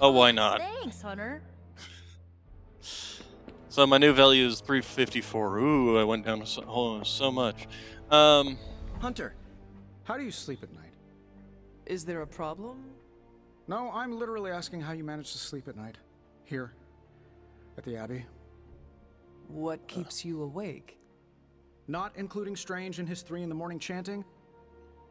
Oh, why not? Thanks, Hunter. So my new value is 354. Ooh, I went down so much. Hunter, how do you sleep at night? Is there a problem? No, I'm literally asking how you manage to sleep at night. Here, at the Abbey. What keeps you awake? Not including Strange and his 3 in the morning chanting?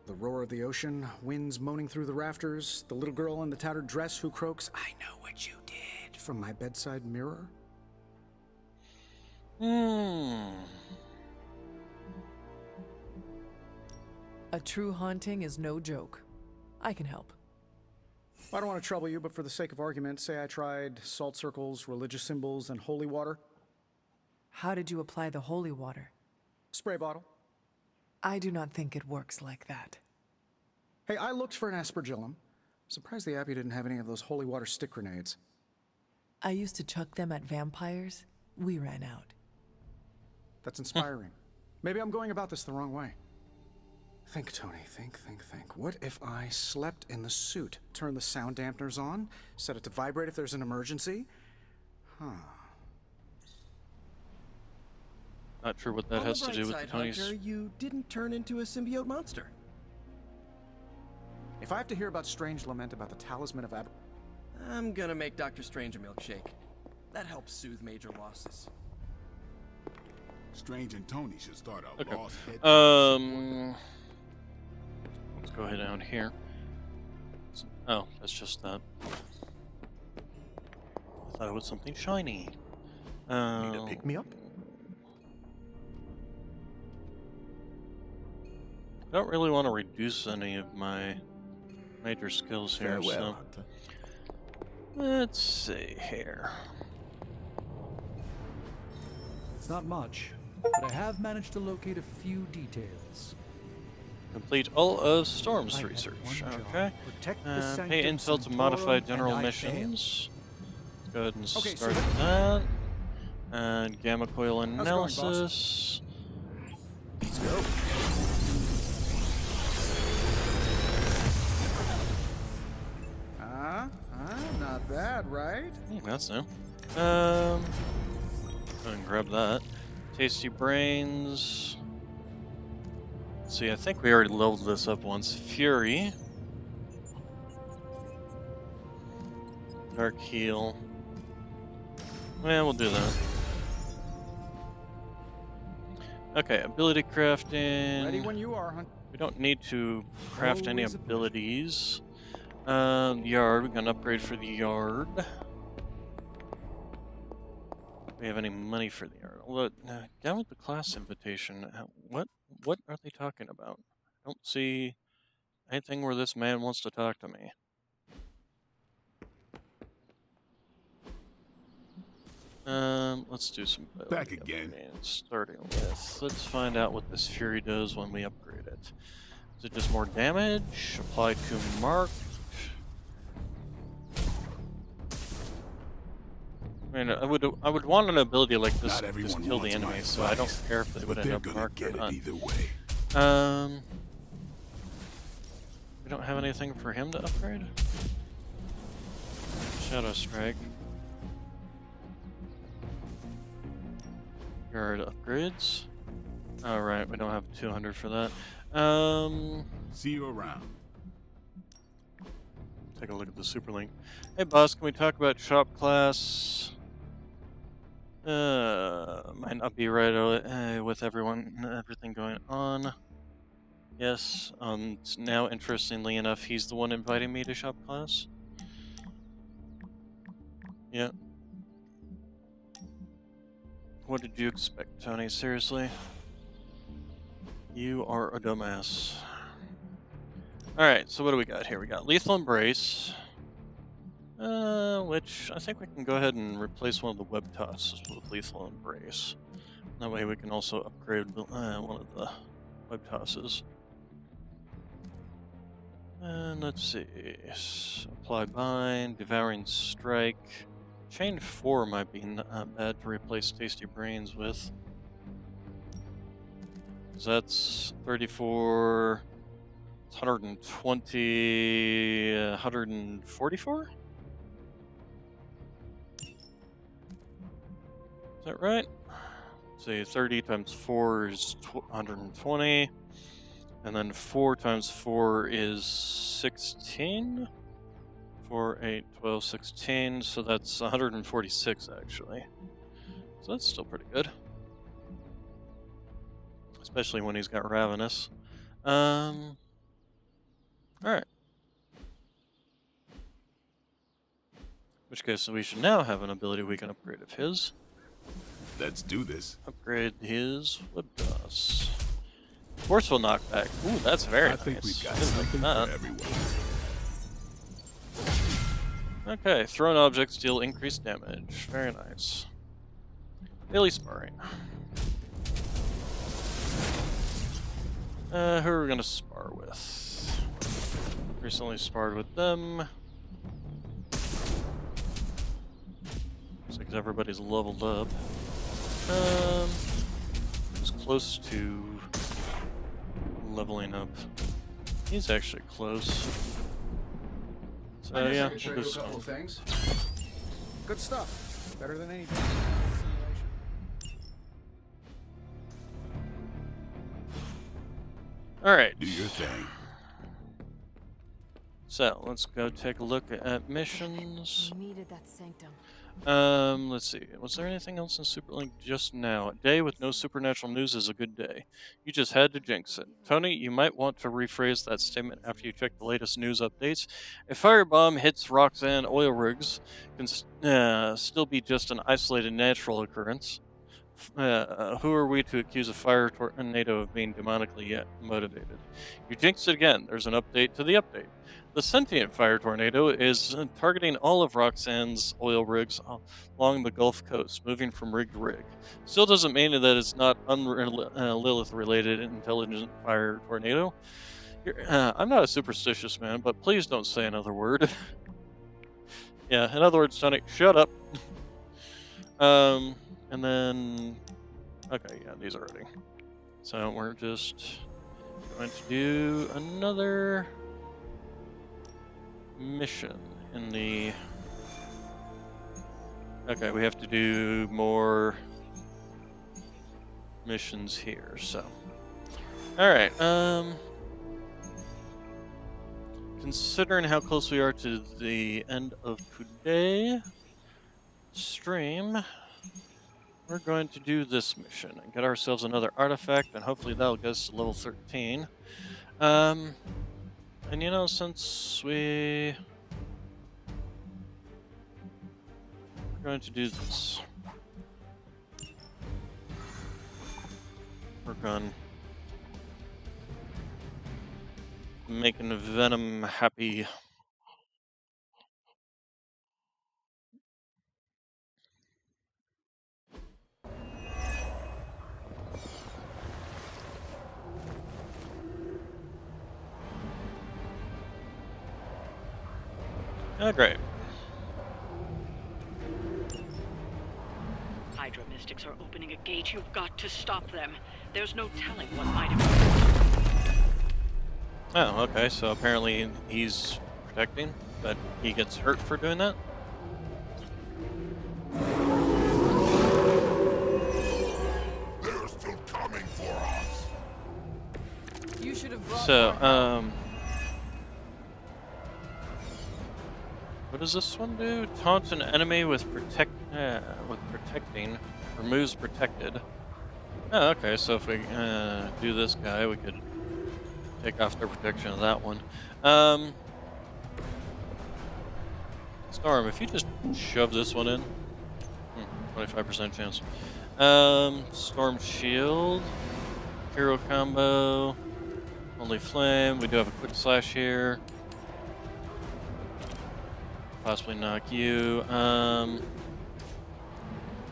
The roar of the ocean, winds moaning through the rafters, the little girl in the tattered dress who croaks, "I know what you did," from my bedside mirror? A true haunting is no joke. I can help. I don't want to trouble you, but for the sake of argument, say I tried salt circles, religious symbols, and holy water. How did you apply the holy water? Spray bottle. I do not think it works like that. Hey, I looked for an aspergillum. Surprised the Abbey didn't have any of those holy water stick grenades. I used to chuck them at vampires. We ran out. That's inspiring. Maybe I'm going about this the wrong way. Think, Tony, think. What if I slept in the suit? Turn the sound dampeners on? Set it to vibrate if there's an emergency? Not sure what that has to do with Tony's. Hunter, you didn't turn into a symbiote monster. If I have to hear about Strange lament about the talisman of I'm gonna make Dr. Strange a milkshake. That helps soothe major losses. Strange and Tony should start a Okay. lost bed. Let's go ahead down here. Oh, that's just that. I thought it was something shiny. Need to pick me up? I don't really want to reduce any of my major skills here, Farewell, so Hunter. Let's see here. It's not much, but I have managed to locate a few details. Complete all of Storm's I had research. one job, Okay. protect the Pay Sanctum intel to Sanctorum, modify general and I missions. Let's go ahead and Okay, start so that. And gamma coil How's it going, boss? analysis. Let's go. Not bad, right? That's new. Go and grab that. Tasty brains. See, I think we already leveled this up once. Fury. Dark heal. Yeah, we'll do that. Okay, ability crafting. Ready when you are, Hunt. We don't need to craft any abilities. Yard, we're gonna upgrade for the yard. Do we have any money for the yard? Look, down with the class invitation. What are they talking about? I don't see anything where this man wants to talk to me. Let's do some back again. Starting with, let's find out what this Fury does when we upgrade it. Is it just more damage? Applied to mark? I mean, I would want an ability like this to just kill the enemy, so I don't care if they would end up marked or not. Either way. We don't have anything for him to upgrade? Shadow Strike. Guard upgrades. Alright, we don't have 200 for that. See you around. Take a look at the Superlink. Hey boss, can we talk about shop class? Might not be right with everything going on. Yes, now interestingly enough, he's the one inviting me to shop class. Yeah. What did you expect, Tony? Seriously? You are a dumbass. Alright, so what do we got here? We got Lethal Embrace. Which I think we can go ahead and replace one of the web tosses with Lethal Embrace. That way we can also upgrade one of the web tosses. And let's see. Apply Bind, Devouring Strike. Chain 4 might be not bad to replace Tasty Brains with. That's 34, 120, 144? Is that right? Let's see, 30 times 4 is 120. And then 4 times 4 is 16? 4, 8, 12, 16, so that's 146 actually. So that's still pretty good. Especially when he's got Ravenous. Alright. In which case we should now have an ability we can upgrade of his. Let's do this. Upgrade his Webdos. Forceful knockback. Ooh, that's very nice. I think we've got something for everyone. Okay, thrown objects deal increased damage. Very nice. Daily sparring. Who are we gonna spar with? Recently sparred with them. Looks like everybody's leveled up. Who's close to leveling up? He's actually close. So yeah, Show you a couple things. Good stuff. Better than anything. Alright. Do your thing. So let's go take a look at missions. We needed that sanctum. Let's see. Was there anything else in Superlink just now? A day with no supernatural news is a good day. You just had to jinx it. Tony, you might want to rephrase that statement after you check the latest news updates. A firebomb hits Roxanne oil rigs can still be just an isolated natural occurrence. Who are we to accuse a fire tornado of being demonically motivated? You jinxed it again. There's an update to the update. The sentient fire tornado is targeting all of Roxanne's oil rigs along the Gulf Coast, moving from rig to rig. Still doesn't mean that it's not Lilith-related intelligent fire tornado. I'm not a superstitious man, but please don't say another word. Yeah, in other words, Sonic, shut up. And then... Okay, yeah, these are ready. So we're just going to do another mission in the... Okay, we have to do more missions here, so... Alright, considering how close we are to the end of today's stream, we're going to do this mission and get ourselves another artifact, and hopefully that'll get us to level 13. And you know, since we're going to do this, work on making Venom happy. Oh, great. Hydra mystics are opening a gate. You've got to stop them. There's no telling what might have... Oh, okay, so apparently he's protecting, but he gets hurt for doing that? They're still coming for us. You should have brought So, what does this one do? Taunt an enemy with protecting, removes protected. Oh, okay, so if we do this guy, we could take off their protection of that one. Storm, if you just shove this one in, 25% chance. Storm shield, hero combo, only flame. We do have a quick slash here. Possibly knock you.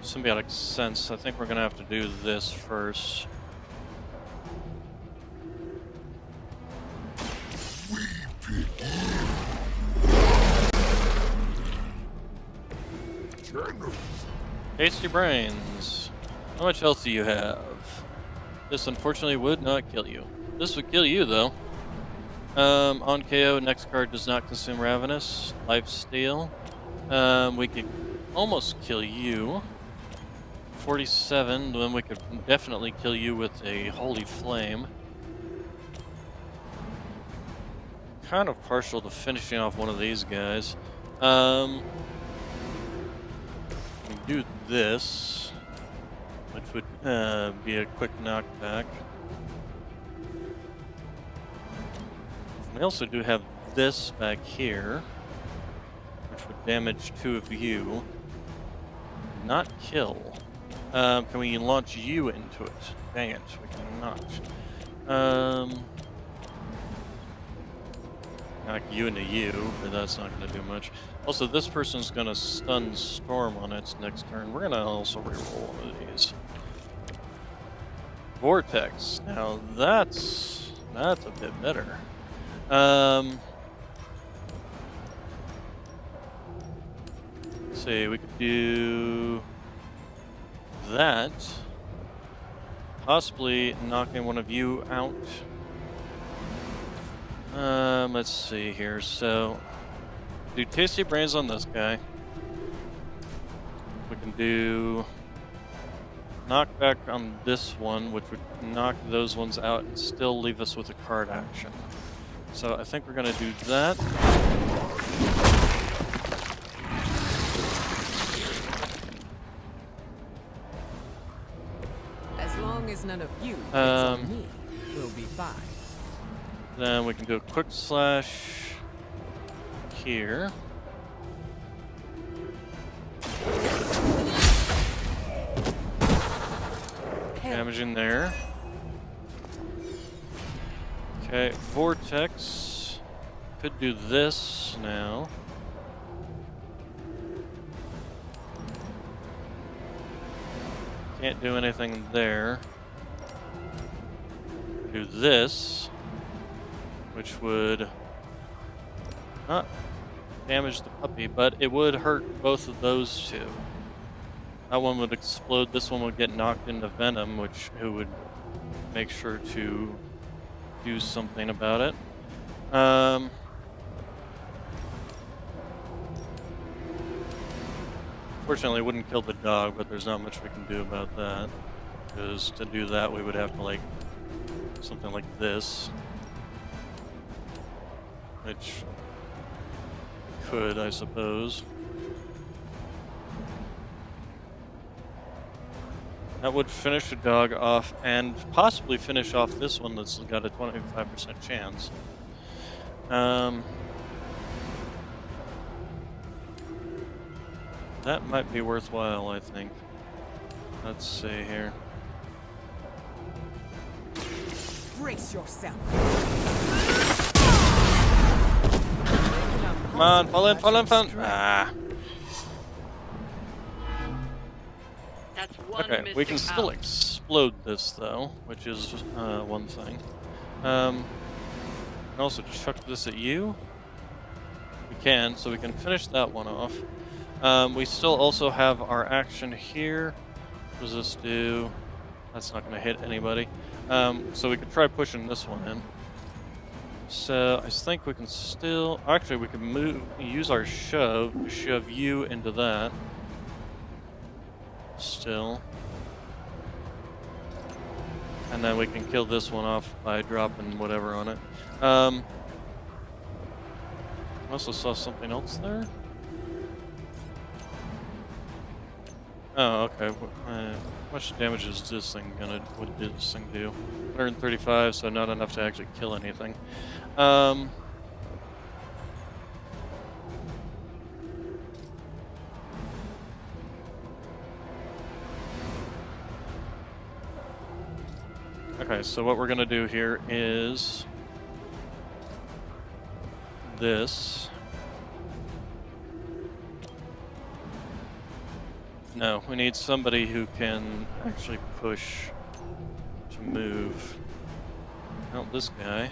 Symbiotic sense. I think we're gonna have to do this first. Tasty brains. How much health do you have? This unfortunately would not kill you. This would kill you though. On KO, next card does not consume Ravenous. Life steal. We could almost kill you. 47, then we could definitely kill you with a Holy Flame. Kind of partial to finishing off one of these guys. We can do this, which would be a quick knockback. We also do have this back here, which would damage 2 of you. Not kill. Can we launch you into it? Dang it, we cannot. Knock you into you, but that's not going to do much. Also, this person's going to stun Storm on its next turn. We're going to also reroll one of these. Vortex. Now that's a bit better. Let's see, we could do that. Possibly knocking one of you out. Let's see here. So, do Tasty Brains on this guy. We can do knockback on this one, which would knock those ones out and still leave us with a card action. So I think we're gonna do that. As long as none of you hits on me, we'll be fine. Then we can do a quick slash here. Damaging there. Okay, Vortex. Could do this now. Can't do anything there. Do this, which would not damage the puppy, but it would hurt both of those two. That one would explode, this one would get knocked into venom, who would make sure to do something about it. Fortunately, it wouldn't kill the dog, but there's not much we can do about that. Because to do that, we would have to, like, something like this. Which could, I suppose. That would finish the dog off, and possibly finish off this one that's got a 25% chance. That might be worthwhile, I think. Let's see here. Brace yourself. Come on, fall in, fall in, fall in. Ah. That's one Okay, we can still out. explode this though, which is one thing. And also chuck this at you. We can, so we can finish that one off. We still also have our action here. What does this do? That's not going to hit anybody. So we could try pushing this one in. So I think we can still... Actually, we can use our shove to shove you into that. Still. And then we can kill this one off by dropping whatever on it. I also saw something else there. Oh, okay. How much damage is this thing gonna? What did this thing do? 135, so not enough to actually kill anything. Okay, so what we're gonna do here is this. No, we need somebody who can actually push to move. Oh, this guy.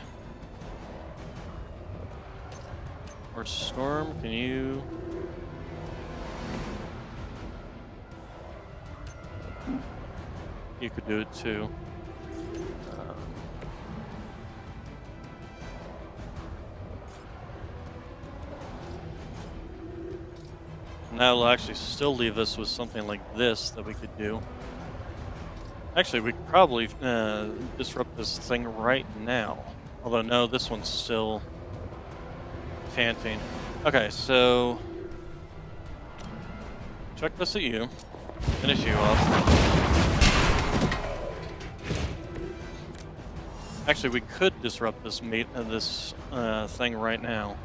Or Storm, can you... You could do it too. Now we'll actually still leave us with something like this that we could do. Actually, we could probably disrupt this thing right now. Although, no, this one's still panting. Okay, so... Chuck this at you. Finish you off. Actually, we could disrupt this thing right now.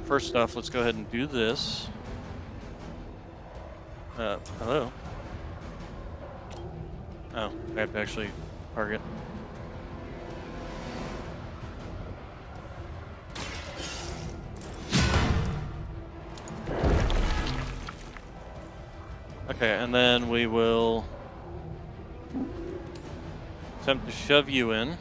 First off, let's go ahead and do this. Hello? Oh, I have to actually target. Okay, and then we will attempt to shove you in.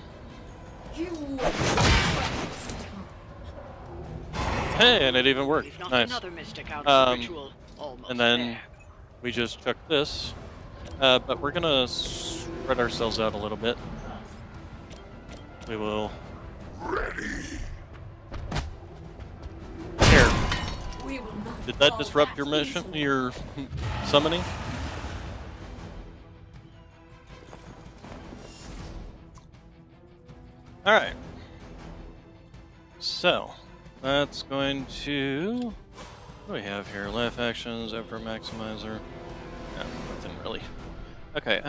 Hey, and it even worked. We've knocked Nice. another mystic out of the ritual. Almost And then there. we just chuck this. But we're gonna spread ourselves out a little bit. We will. Ready. Here. We will not Did that fall disrupt back your mission? easily. Your summoning? All right. So that's going to. What do we have here? Life actions, effort maximizer. No, nothing really. Okay.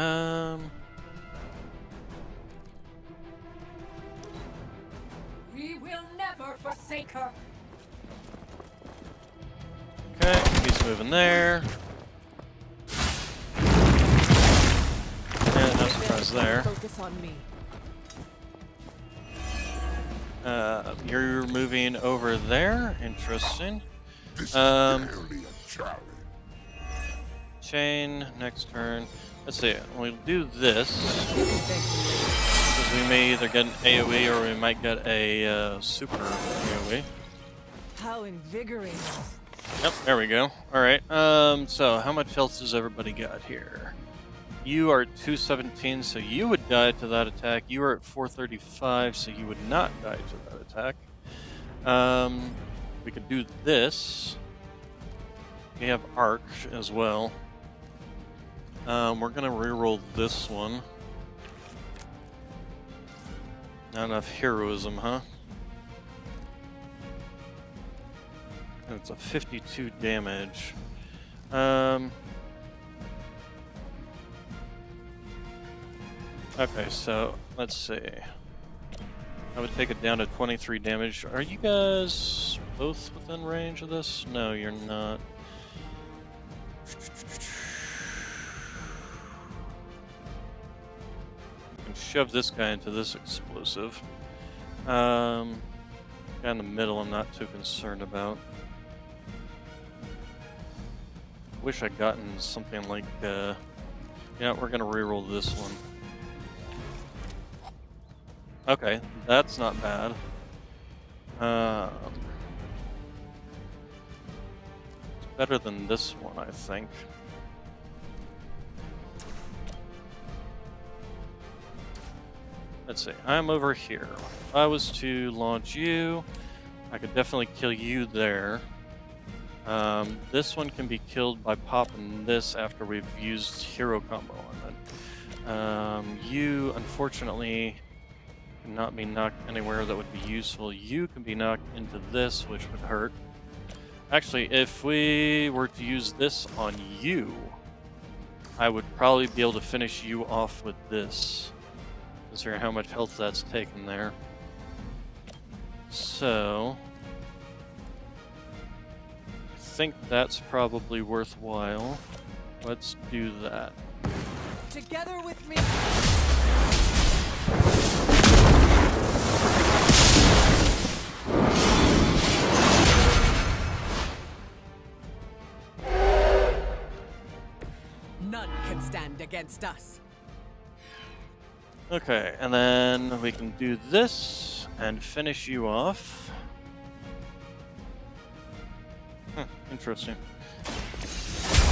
We will never forsake her. Okay, he's moving there. is there. Focus on me. You're moving over there. Interesting. This is barely a challenge. Chain, next turn. Let's see, we'll do this. Because we may either get an AoE or we might get a super AoE. How invigorating. Yep, there we go. Alright, so how much health does everybody got here? You are at 217, so you would die to that attack. You are at 435, so you would not die to that attack. We could do this. We have Arc as well. We're gonna reroll this one. Not enough heroism, huh? And it's a 52 damage. Okay, so let's see. I would take it down to 23 damage. Are you guys both within range of this? No, you're not. Shove this guy into this explosive. Guy in the middle I'm not too concerned about. Wish I'd gotten something like, yeah, we're gonna reroll this one. Okay, that's not bad. It's better than this one, I think. Let's see, I'm over here. If I was to launch you, I could definitely kill you there. This one can be killed by popping this after we've used hero combo on it. You, unfortunately, cannot be knocked anywhere that would be useful. You can be knocked into this, which would hurt. Actually, if we were to use this on you, I would probably be able to finish you off with this. Considering how much health that's taken there. So I think that's probably worthwhile. Let's do that. Together with me. None can stand against us. Okay, and then we can do this and finish you off. Interesting.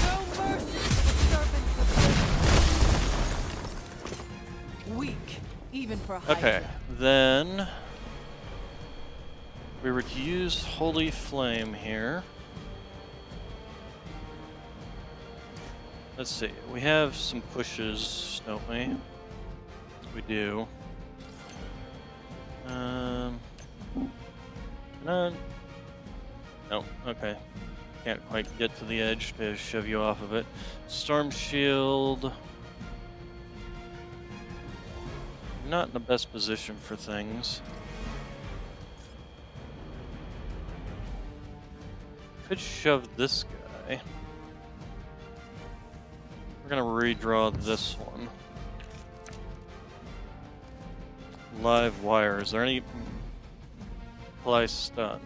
No mercy, servants of weak, even for Hydra. Okay, then we were to use Holy Flame here. Let's see, we have some pushes, don't we? We do. No, okay. Can't quite get to the edge to shove you off of it. Storm Shield. Not in the best position for things. Could shove this guy. We're gonna redraw this one. Live wire. Is there any apply stun?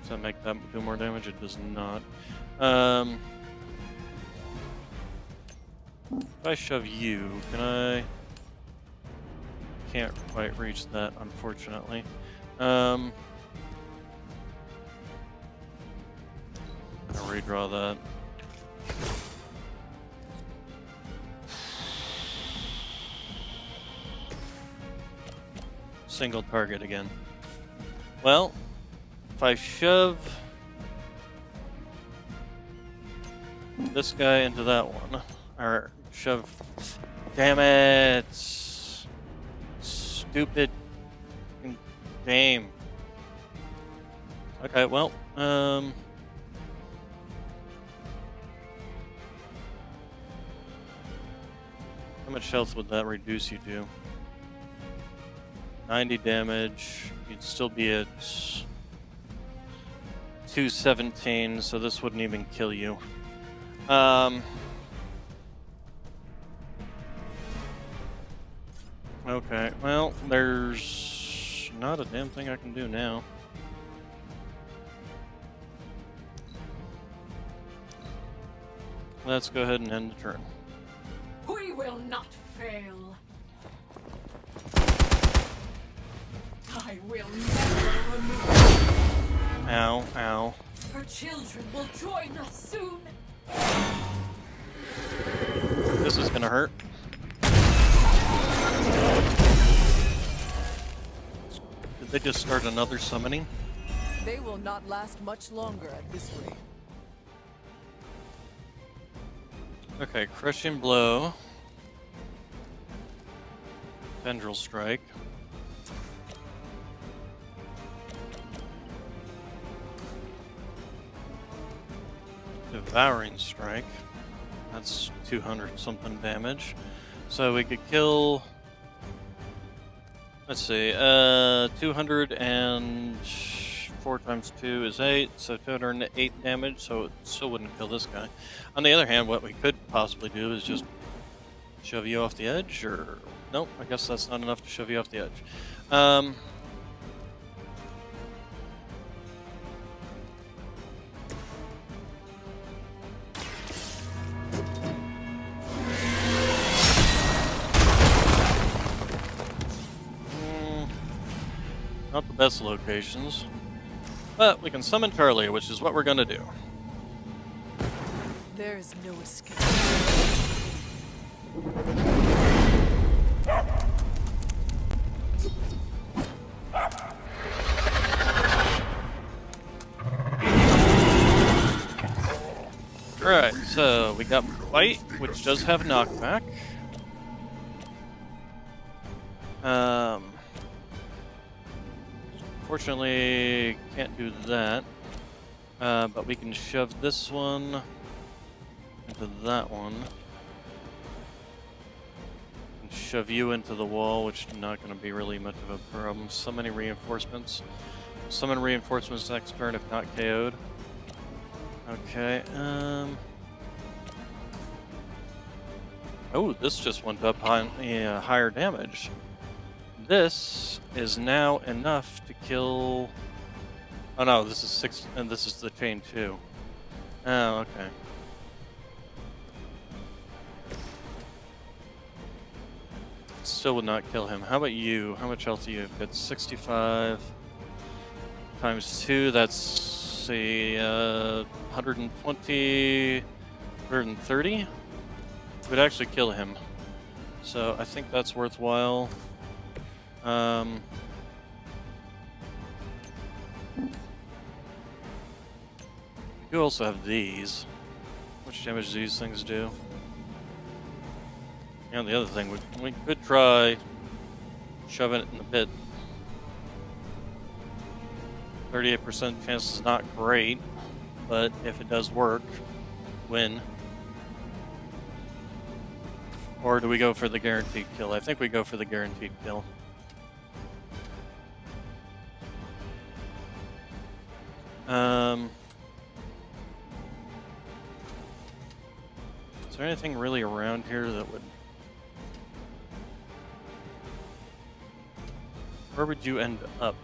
Does that make that do more damage? It does not. If I shove you, can I? Can't quite reach that, unfortunately. I'll redraw that. Single target again. Well, if I shove this guy into that one, or shove, damn it, stupid game. Okay, well, how much health would that reduce you to? 90 damage, you'd still be at 217, so this wouldn't even kill you. Okay, well, there's not a damn thing I can do now. Let's go ahead and end the turn. We will not fail. I will never remove. Ow, ow. Her children will join us soon. This is gonna hurt. Did they just start another summoning? They will not last much longer at this rate. Okay, crushing blow. Tendril strike. Devouring strike. That's 200 something damage. So we could kill. Let's see. 200 and 4 times 2 is 8, so 208 damage. So it still wouldn't kill this guy. On the other hand, what we could possibly do is just shove you off the edge, or nope. I guess that's not enough to shove you off the edge. Not the best locations, but we can summon Charlie, which is what we're gonna do. There is no escape. Alright, so we got Bite, which does have knockback. Fortunately, can't do that. But we can shove this one into that one. And shove you into the wall, which is not going to be really much of a problem. So many reinforcements. Summon reinforcements next turn if not KO'd. Okay, oh, this just went up on higher damage. This is now enough to kill. Oh no, this is 6, and this is the chain too. Oh, okay. Still would not kill him. How about you? How much health do you have? It's 65 times 2. That's say 120, 130. Would actually kill him. So I think that's worthwhile. You also have these. How much damage do these things do? And the other thing, we could try shoving it in the pit. 38% chance is not great, but if it does work, win. Or do we go for the guaranteed kill? I think we go for the guaranteed kill. Is there anything really around here that would... Where would you end up?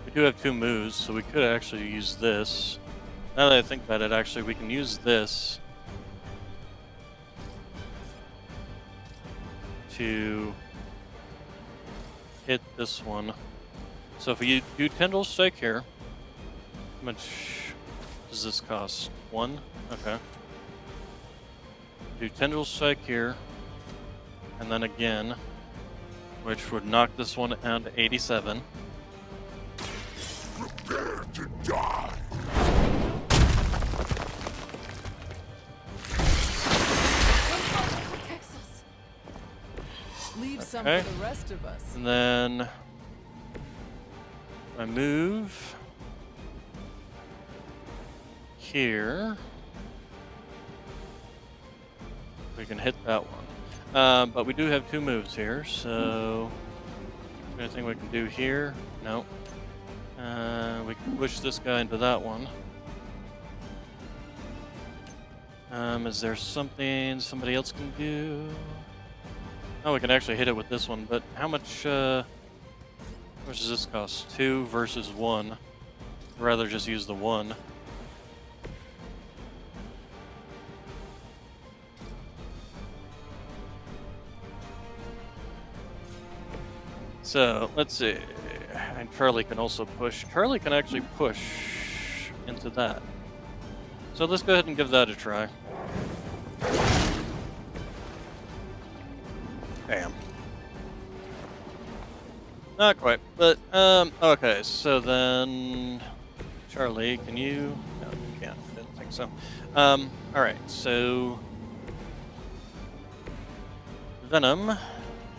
We do have 2 moves, so we could actually use this. Now that I think about it, actually, we can use this to hit this one. So if we do Tendril Strike here, how much does this cost? 1? Okay. Do Tendril Strike here, and then again, which would knock this one down to 87. Prepare to die. Leave some Okay. for the rest of us. And then I move here. We can hit that one. But we do have 2 moves here, so anything we can do here? No. We can push this guy into that one. Is there something somebody else can do? Oh, we can actually hit it with this one, but how much does this cost? 2 versus 1. I'd rather just use the 1. So, let's see. And Charlie can also push. Charlie can actually push into that. So let's go ahead and give that a try. Damn. Not quite, but, okay, so then... Charlie, can you... No, you can't. I didn't think so. Alright, so... Venom,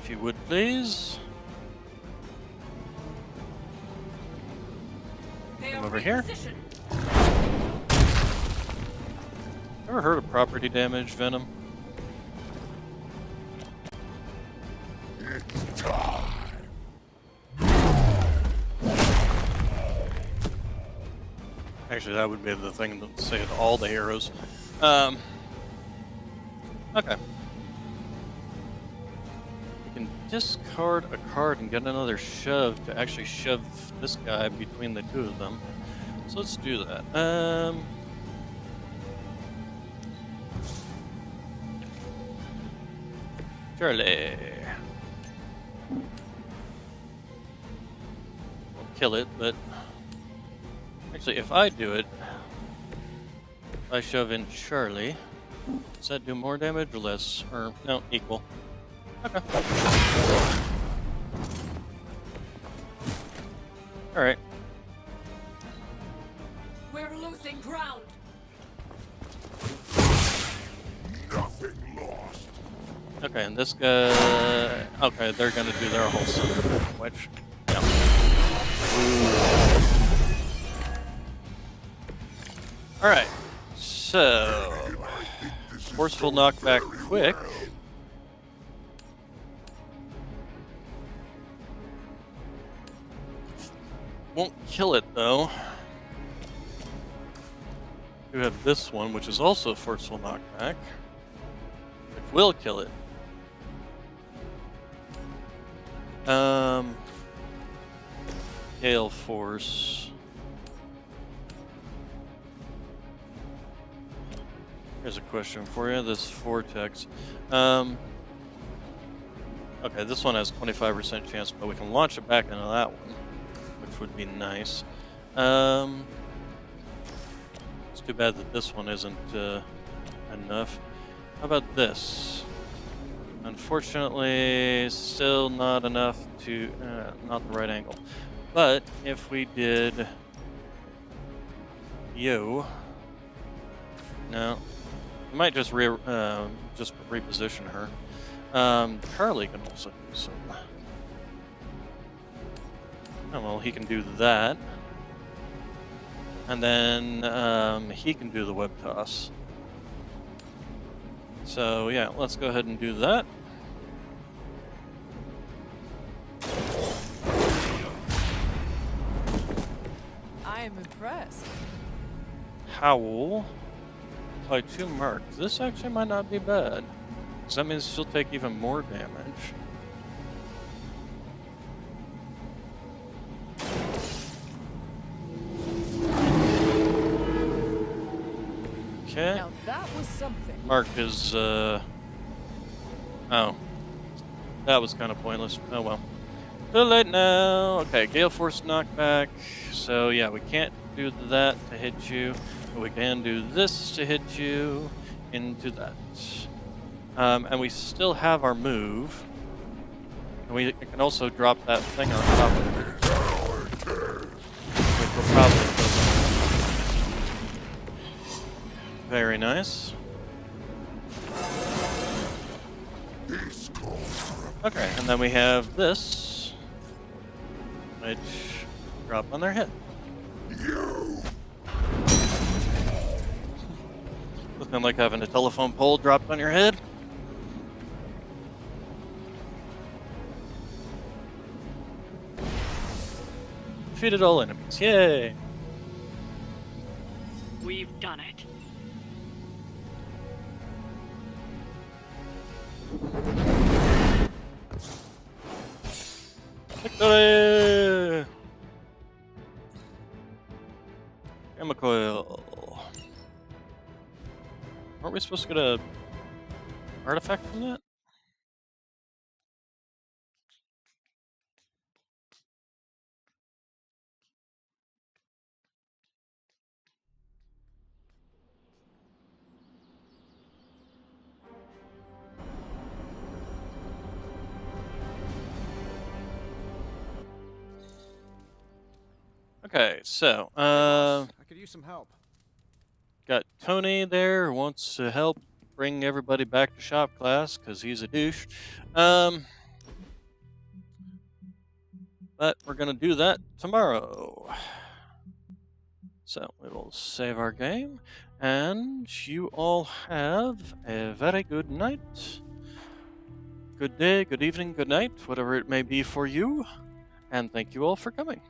if you would please. Come over here. Ever heard of property damage, Venom? It's time. Actually, that would be the thing to say to all the heroes. Okay. You can discard a card and get another shove to actually shove this guy between the two of them. So let's do that. Charlie. We'll kill it, but actually, if I do it, if I shove in Charlie, does that do more damage or less? Or, no, equal. Okay. Alright. We're losing ground. Nothing lost. Okay, and this guy... Okay, they're gonna do their whole summon, which... Yeah. Alright, so... Forceful knockback quick. Won't kill it, though. We have this one, which is also forceful knockback. Which will kill it. Gale Force. Here's a question for you. This Vortex. Okay, this one has 25% chance, but we can launch it back into that one, which would be nice. It's too bad that this one isn't enough. How about this? Unfortunately, still not enough to... not the right angle. But if we did... You... No. We might just reposition her. Charlie can also do some... Oh, well, he can do that. And then he can do the web toss. So yeah, let's go ahead and do that. I am impressed. Howl. Apply 2 marks. This actually might not be bad. So that means she'll take even more damage. Okay. Now that was something. Mark is, oh. That was kind of pointless. Oh well. Too late now. Okay, Gale Force knockback. So yeah, we can't do that to hit you, but we can do this to hit you into that. And we still have our move. And we can also drop that thing on top of it. Which will probably kill them. Very nice. Okay, and then we have this, which drop on their head. Looking like having a telephone pole dropped on your head. defeated all enemies. Yay! We've done it. Victory! Gamma coil. Aren't we supposed to get a artifact from that? Okay, so I could use some help. got Tony there who wants to help bring everybody back to shop class because he's a douche. But we're gonna do that tomorrow. So we will save our game, and you all have a very good night, good day, good evening, good night, whatever it may be for you, and thank you all for coming.